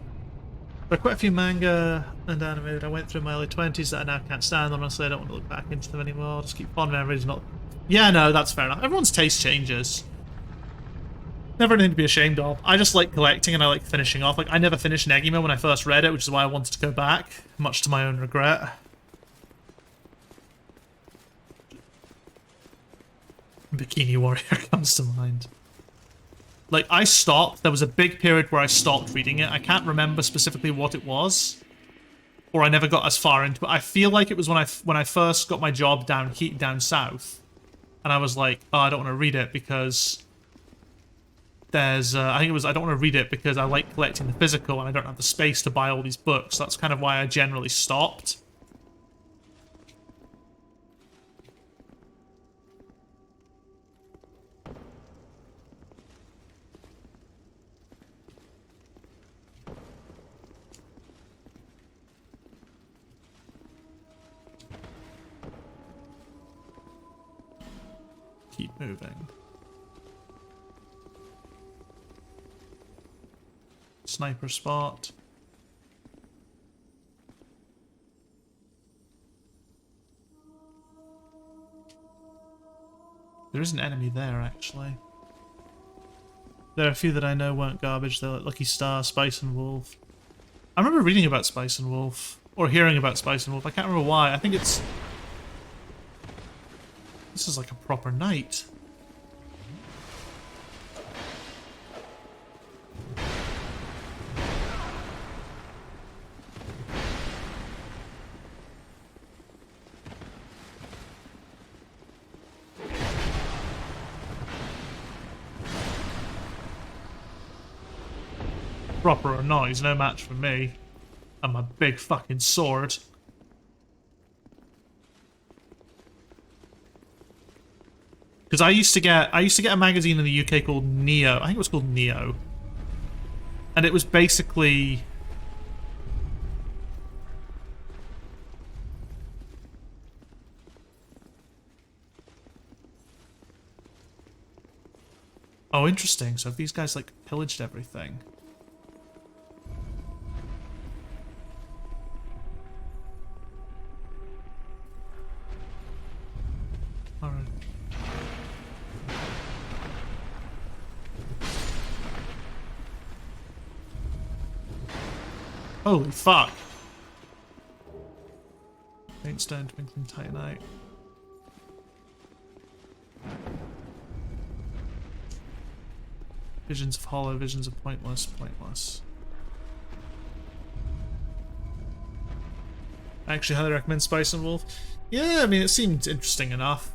Speaker 1: There are quite a few manga and animated I went through in my early 20s that I now can't stand. Honestly, I don't want to look back into them anymore. Just keep fond memories. Not. Yeah, no, that's fair enough. Everyone's taste changes. Never anything to be ashamed of. I just like collecting and I like finishing off. Like, I never finished Negima when I first read it, which is why I wanted to go back, much to my own regret. Bikini Warrior comes to mind. Like, I stopped. There was a big period where I stopped reading it. I can't remember specifically what it was, or I never got as far into it. I feel like it was when I first got my job down south, and I was like, oh, I don't want to read it because there's, I think it was, I don't want to read it because I like collecting the physical and I don't have the space to buy all these books. That's kind of why I generally stopped. Keep moving. Sniper spot. There is an enemy there, actually. There are a few that I know weren't garbage. They're like Lucky Star, Spice and Wolf. I remember reading about Spice and Wolf, or hearing about Spice and Wolf. I can't remember why. I think it's... This is like a proper night. Proper or not, he's no match for me. And my big fucking sword. Because I used to get a magazine in the UK called Neo. I think it was called Neo. And it was basically... Oh, interesting. So these guys, like, pillaged everything. Alright. Holy fuck. Faint stone, twinkling titanite. Visions of hollow, visions of pointless, pointless. I actually highly recommend Spice and Wolf. Yeah, I mean, it seemed interesting enough.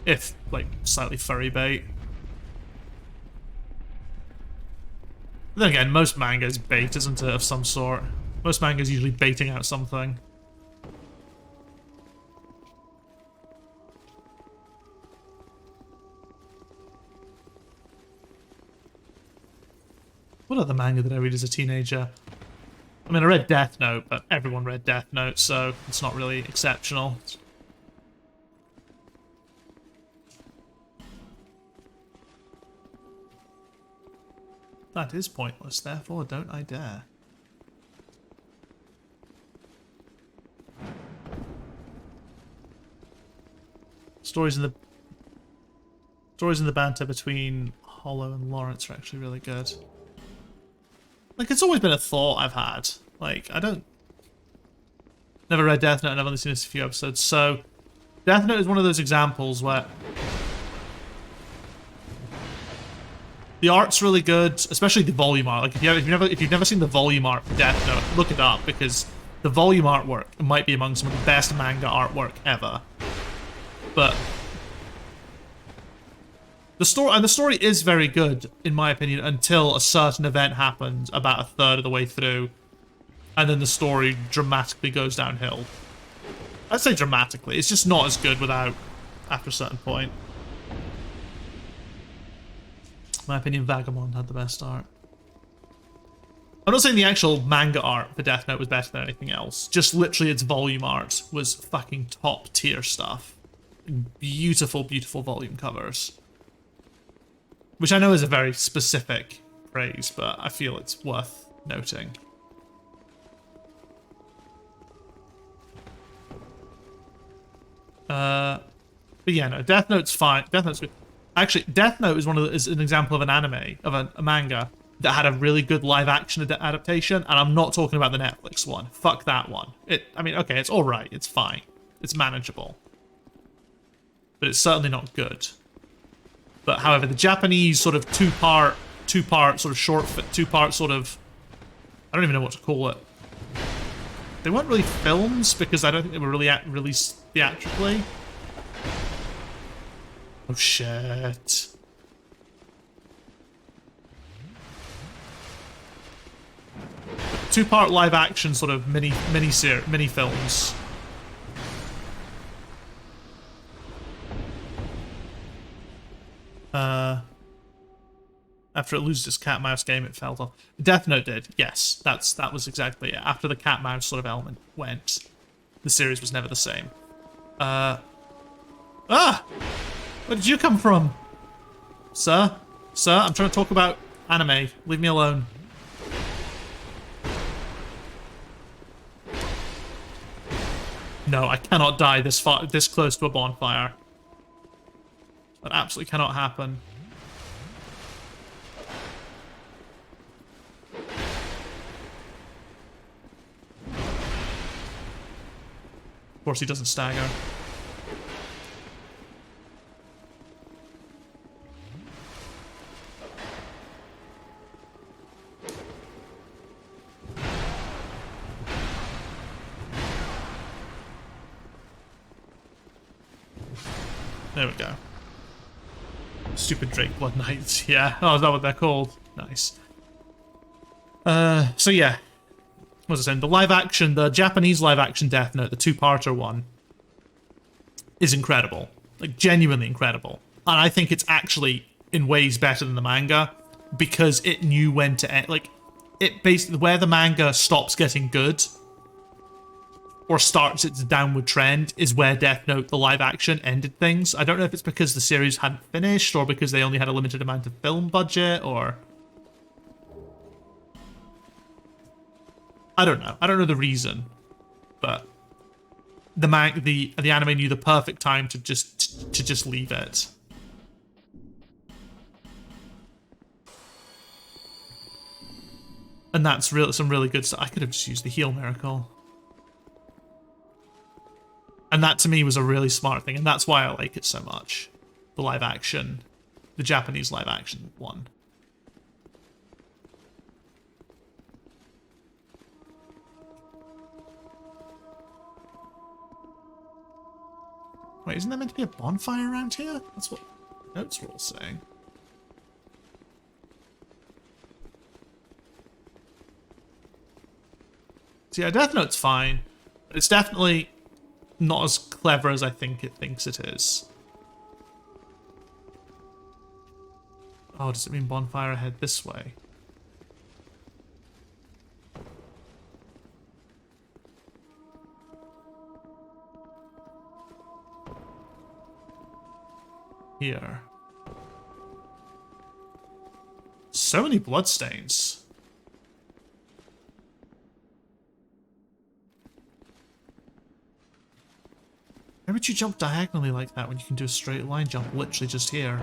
Speaker 1: If, like, slightly furry bait. But then again, most manga is bait, isn't it, of some sort? Most manga is usually baiting out something. What other manga did I read as a teenager? I mean, I read Death Note, but everyone read Death Note, so it's not really exceptional. That is pointless, therefore don't I dare. Stories in the banter between Hollow and Lawrence are actually really good. Like, it's always been a thought I've had. Like, never read Death Note and I've only seen this a few episodes, so Death Note is one of those examples where the art's really good, especially the volume art. Like, if you've never seen the volume art for Death Note, look it up, because the volume artwork might be among some of the best manga artwork ever. But the story is very good, in my opinion, until a certain event happens about a third of the way through, and then the story dramatically goes downhill. I'd say dramatically. It's just not as good after a certain point. In my opinion, Vagabond had the best art. I'm not saying the actual manga art for Death Note was better than anything else. Just literally its volume art was fucking top tier stuff. Beautiful, beautiful volume covers. Which I know is a very specific phrase, but I feel it's worth noting. But yeah, no, Death Note's fine. Death Note's good. Actually, Death Note is an example of an anime, of a manga, that had a really good live-action adaptation, and I'm not talking about the Netflix one. Fuck that one. I mean, okay, it's alright, it's fine. It's manageable. But it's certainly not good. But however, the Japanese sort of two-part sort of two-part sort of, I don't even know what to call it. They weren't really films, because I don't think they were really released theatrically. Oh shit. Two-part live-action sort of mini films. After it loses its cat-mouse game, it fell off. Death Note did, yes. That was exactly it. After the cat-mouse sort of element went, the series was never the same. Ah! Where did you come from? Sir? Sir, I'm trying to talk about anime. Leave me alone. No, I cannot die this close to a bonfire. That absolutely cannot happen. Of course he doesn't stagger. There we go. Stupid Drake Blood Knights. Yeah. Oh, is that what they're called? Nice. So yeah. What was I saying? The Japanese live-action Death Note, the two-parter one, is incredible. Like, genuinely incredible. And I think it's actually, in ways, better than the manga, because it knew when to end. Like, it basically, where the manga stops getting good, or starts its downward trend, is where Death Note, the live-action, ended things. I don't know if it's because the series hadn't finished, or because they only had a limited amount of film budget, or... I don't know. I don't know the reason, but the anime knew the perfect time to just leave it. And that's some really good stuff. I could have just used the heal miracle. And that to me was a really smart thing, and that's why I like it so much. The live action, the Japanese live action one. Wait, isn't there meant to be a bonfire around here? That's what notes were all saying. So yeah, Death Note's fine. But it's definitely not as clever as I think it thinks it is. Oh, does it mean bonfire ahead this way? Here. So many bloodstains. Why would you jump diagonally like that when you can do a straight line jump literally just here?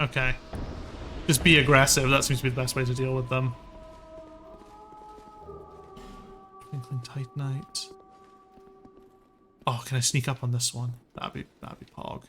Speaker 1: Okay. Just be aggressive, that seems to be the best way to deal with them. Twinkling Titanite. Oh, can I sneak up on this one? That'd be pog.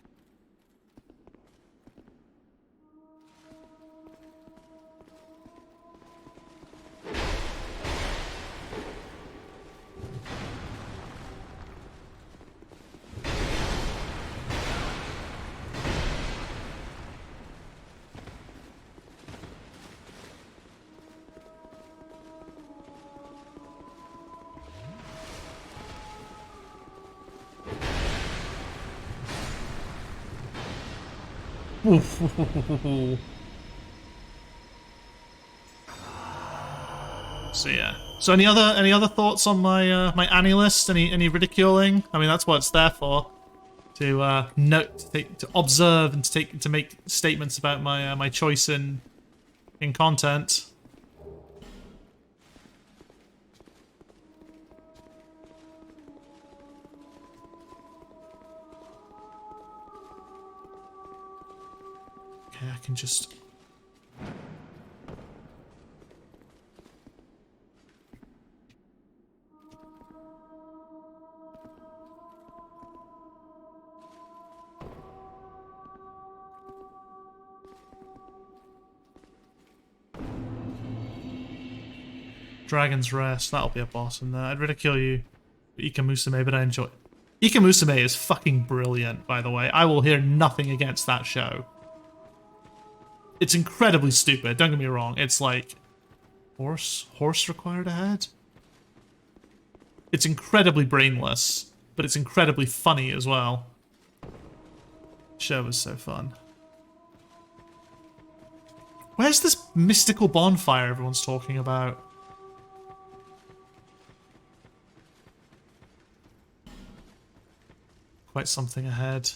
Speaker 1: So yeah. So any other thoughts on my my Annie list? Any ridiculing? I mean, that's what it's there for. To note, to observe, and to make statements about my my choice in content. Okay, I can just. Dragon's Rest, that'll be a boss in there. I'd ridicule you, Ikamusume, but I enjoy it. Ikamusume is fucking brilliant, by the way. I will hear nothing against that show. It's incredibly stupid, don't get me wrong. It's like... Horse required ahead? It's incredibly brainless, but it's incredibly funny as well. Show was so fun. Where's this mystical bonfire everyone's talking about? Quite something ahead.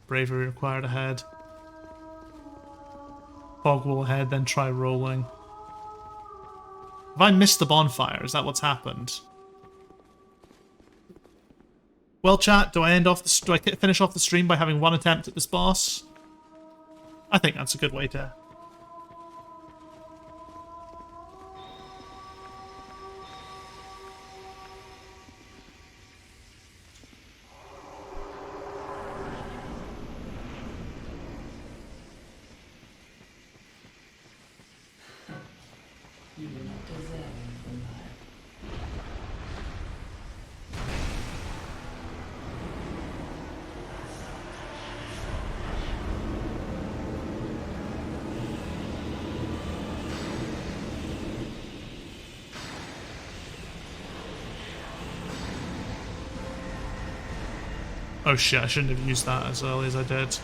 Speaker 1: Bravery required ahead. Fog wall ahead, then try rolling. Have I missed the bonfire? Is that what's happened? Well, chat, do I finish off the stream by having one attempt at this boss? I think that's a good way to... Oh shit, I shouldn't have used that as early as I did.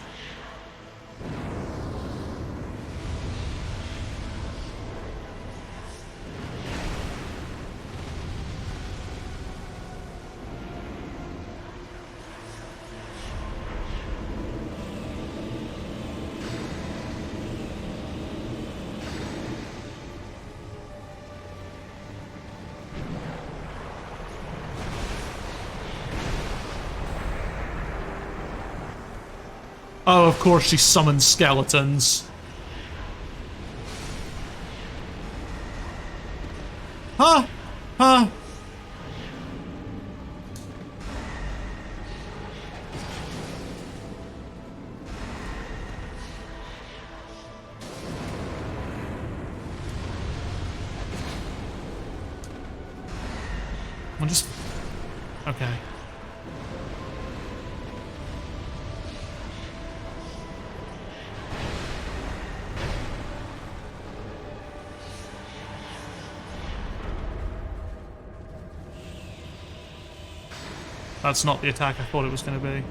Speaker 1: Oh, of course she summons skeletons. Huh? Huh? I'll just... Okay. That's not the attack I thought it was going to be.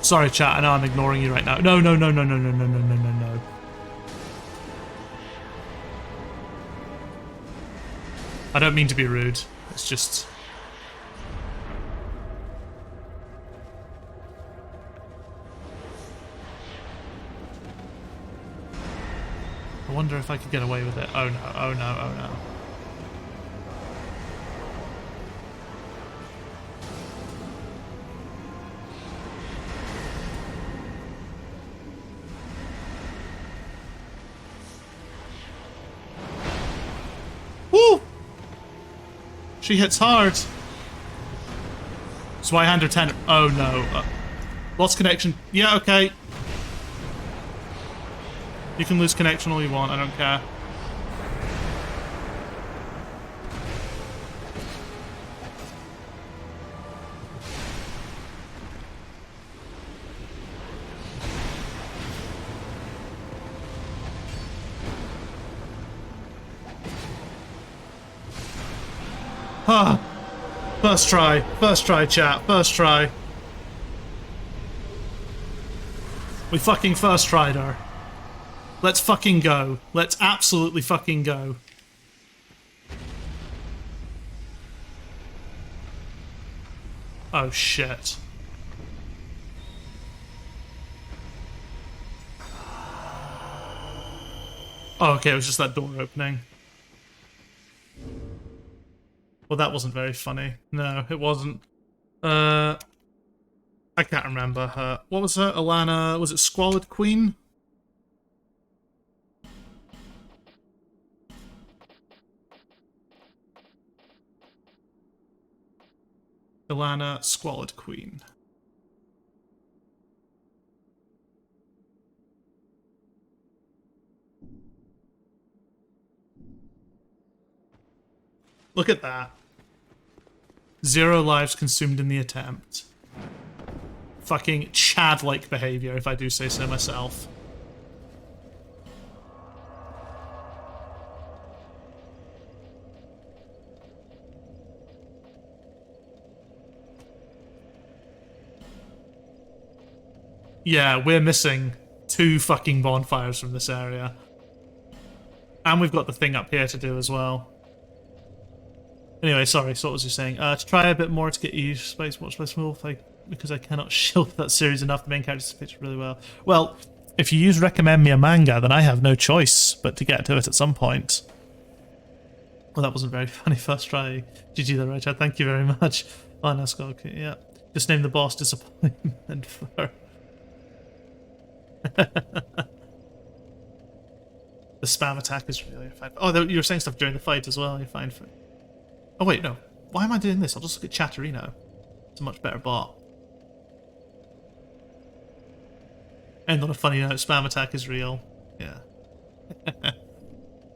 Speaker 1: Sorry, chat. I know I'm ignoring you right now. No, no, no, no, no, no, no, no, no, no, no. I don't mean to be rude. It's just... I wonder if I could get away with it. Oh no, oh no, oh no. Woo! She hits hard. So I hand her 10. Oh no. Lost connection. Yeah, okay. You can lose connection all you want, I don't care. Ah. First try, chat, first try. We fucking first tried her. Let's fucking go. Let's absolutely fucking go. Oh shit. Oh, okay, it was just that door opening. Well, that wasn't very funny. No, it wasn't. I can't remember her. What was her? Elana, was it Squalid Queen? Elana, Squalid Queen. Look at that. 0 lives consumed in the attempt. Fucking Chad-like behavior, if I do say so myself. Yeah, we're missing 2 fucking bonfires from this area. And we've got the thing up here to do as well. Anyway, sorry, so what was you saying? To try a bit more to get you space, watch less move, because I cannot shield that series enough. The main characters fit really well. Well, if you use recommend me a manga, then I have no choice but to get to it at some point. Well, that wasn't very funny first try. GG the right chat. Thank you very much. Oh, no, Scott, okay, yeah. Just name the boss disappointment for... The spam attack is really fine. Oh, you were saying stuff during the fight as well. You're fine for it. Oh wait, no. Why am I doing this? I'll just look at Chatterino. It's a much better bot. And on a funny note, spam attack is real. Yeah.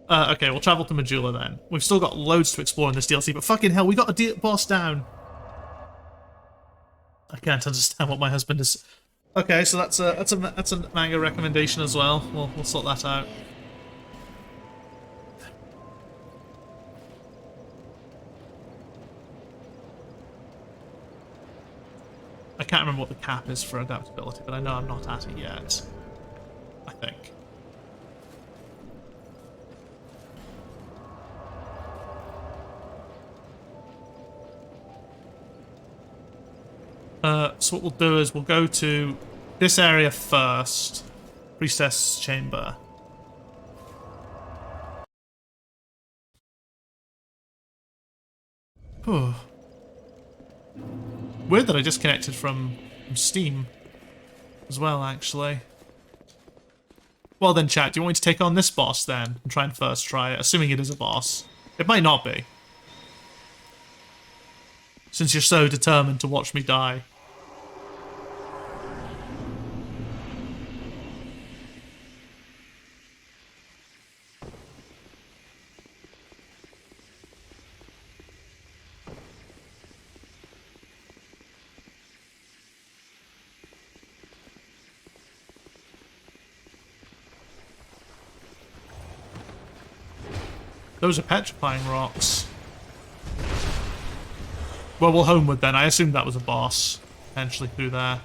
Speaker 1: Okay, we'll travel to Majula then. We've still got loads to explore in this DLC, but fucking hell, we got a boss down. I can't understand what my husband is. Okay, so that's a manga recommendation as well. We'll sort that out. I can't remember what the cap is for adaptability, but I know I'm not at it yet. I think. So what we'll do is we'll go to this area first. Priestess Chamber. Whew. Weird that I disconnected from Steam as well, actually. Well then, chat, do you want me to take on this boss then and try and first try it, assuming it is a boss? It might not be. Since you're so determined to watch me die. Those are petrifying rocks. Well, we'll homeward then. I assumed that was a boss, potentially through there.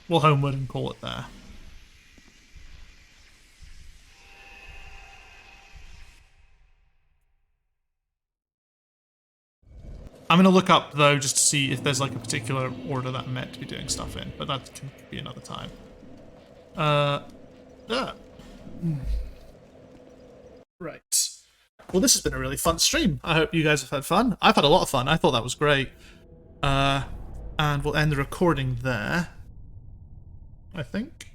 Speaker 1: We'll homeward and call it there. I'm going to look up, though, just to see if there's, like, a particular order that I'm meant to be doing stuff in, but that can be another time. Right. Well, this has been a really fun stream. I hope you guys have had fun. I've had a lot of fun. I thought that was great. And we'll end the recording there, I think.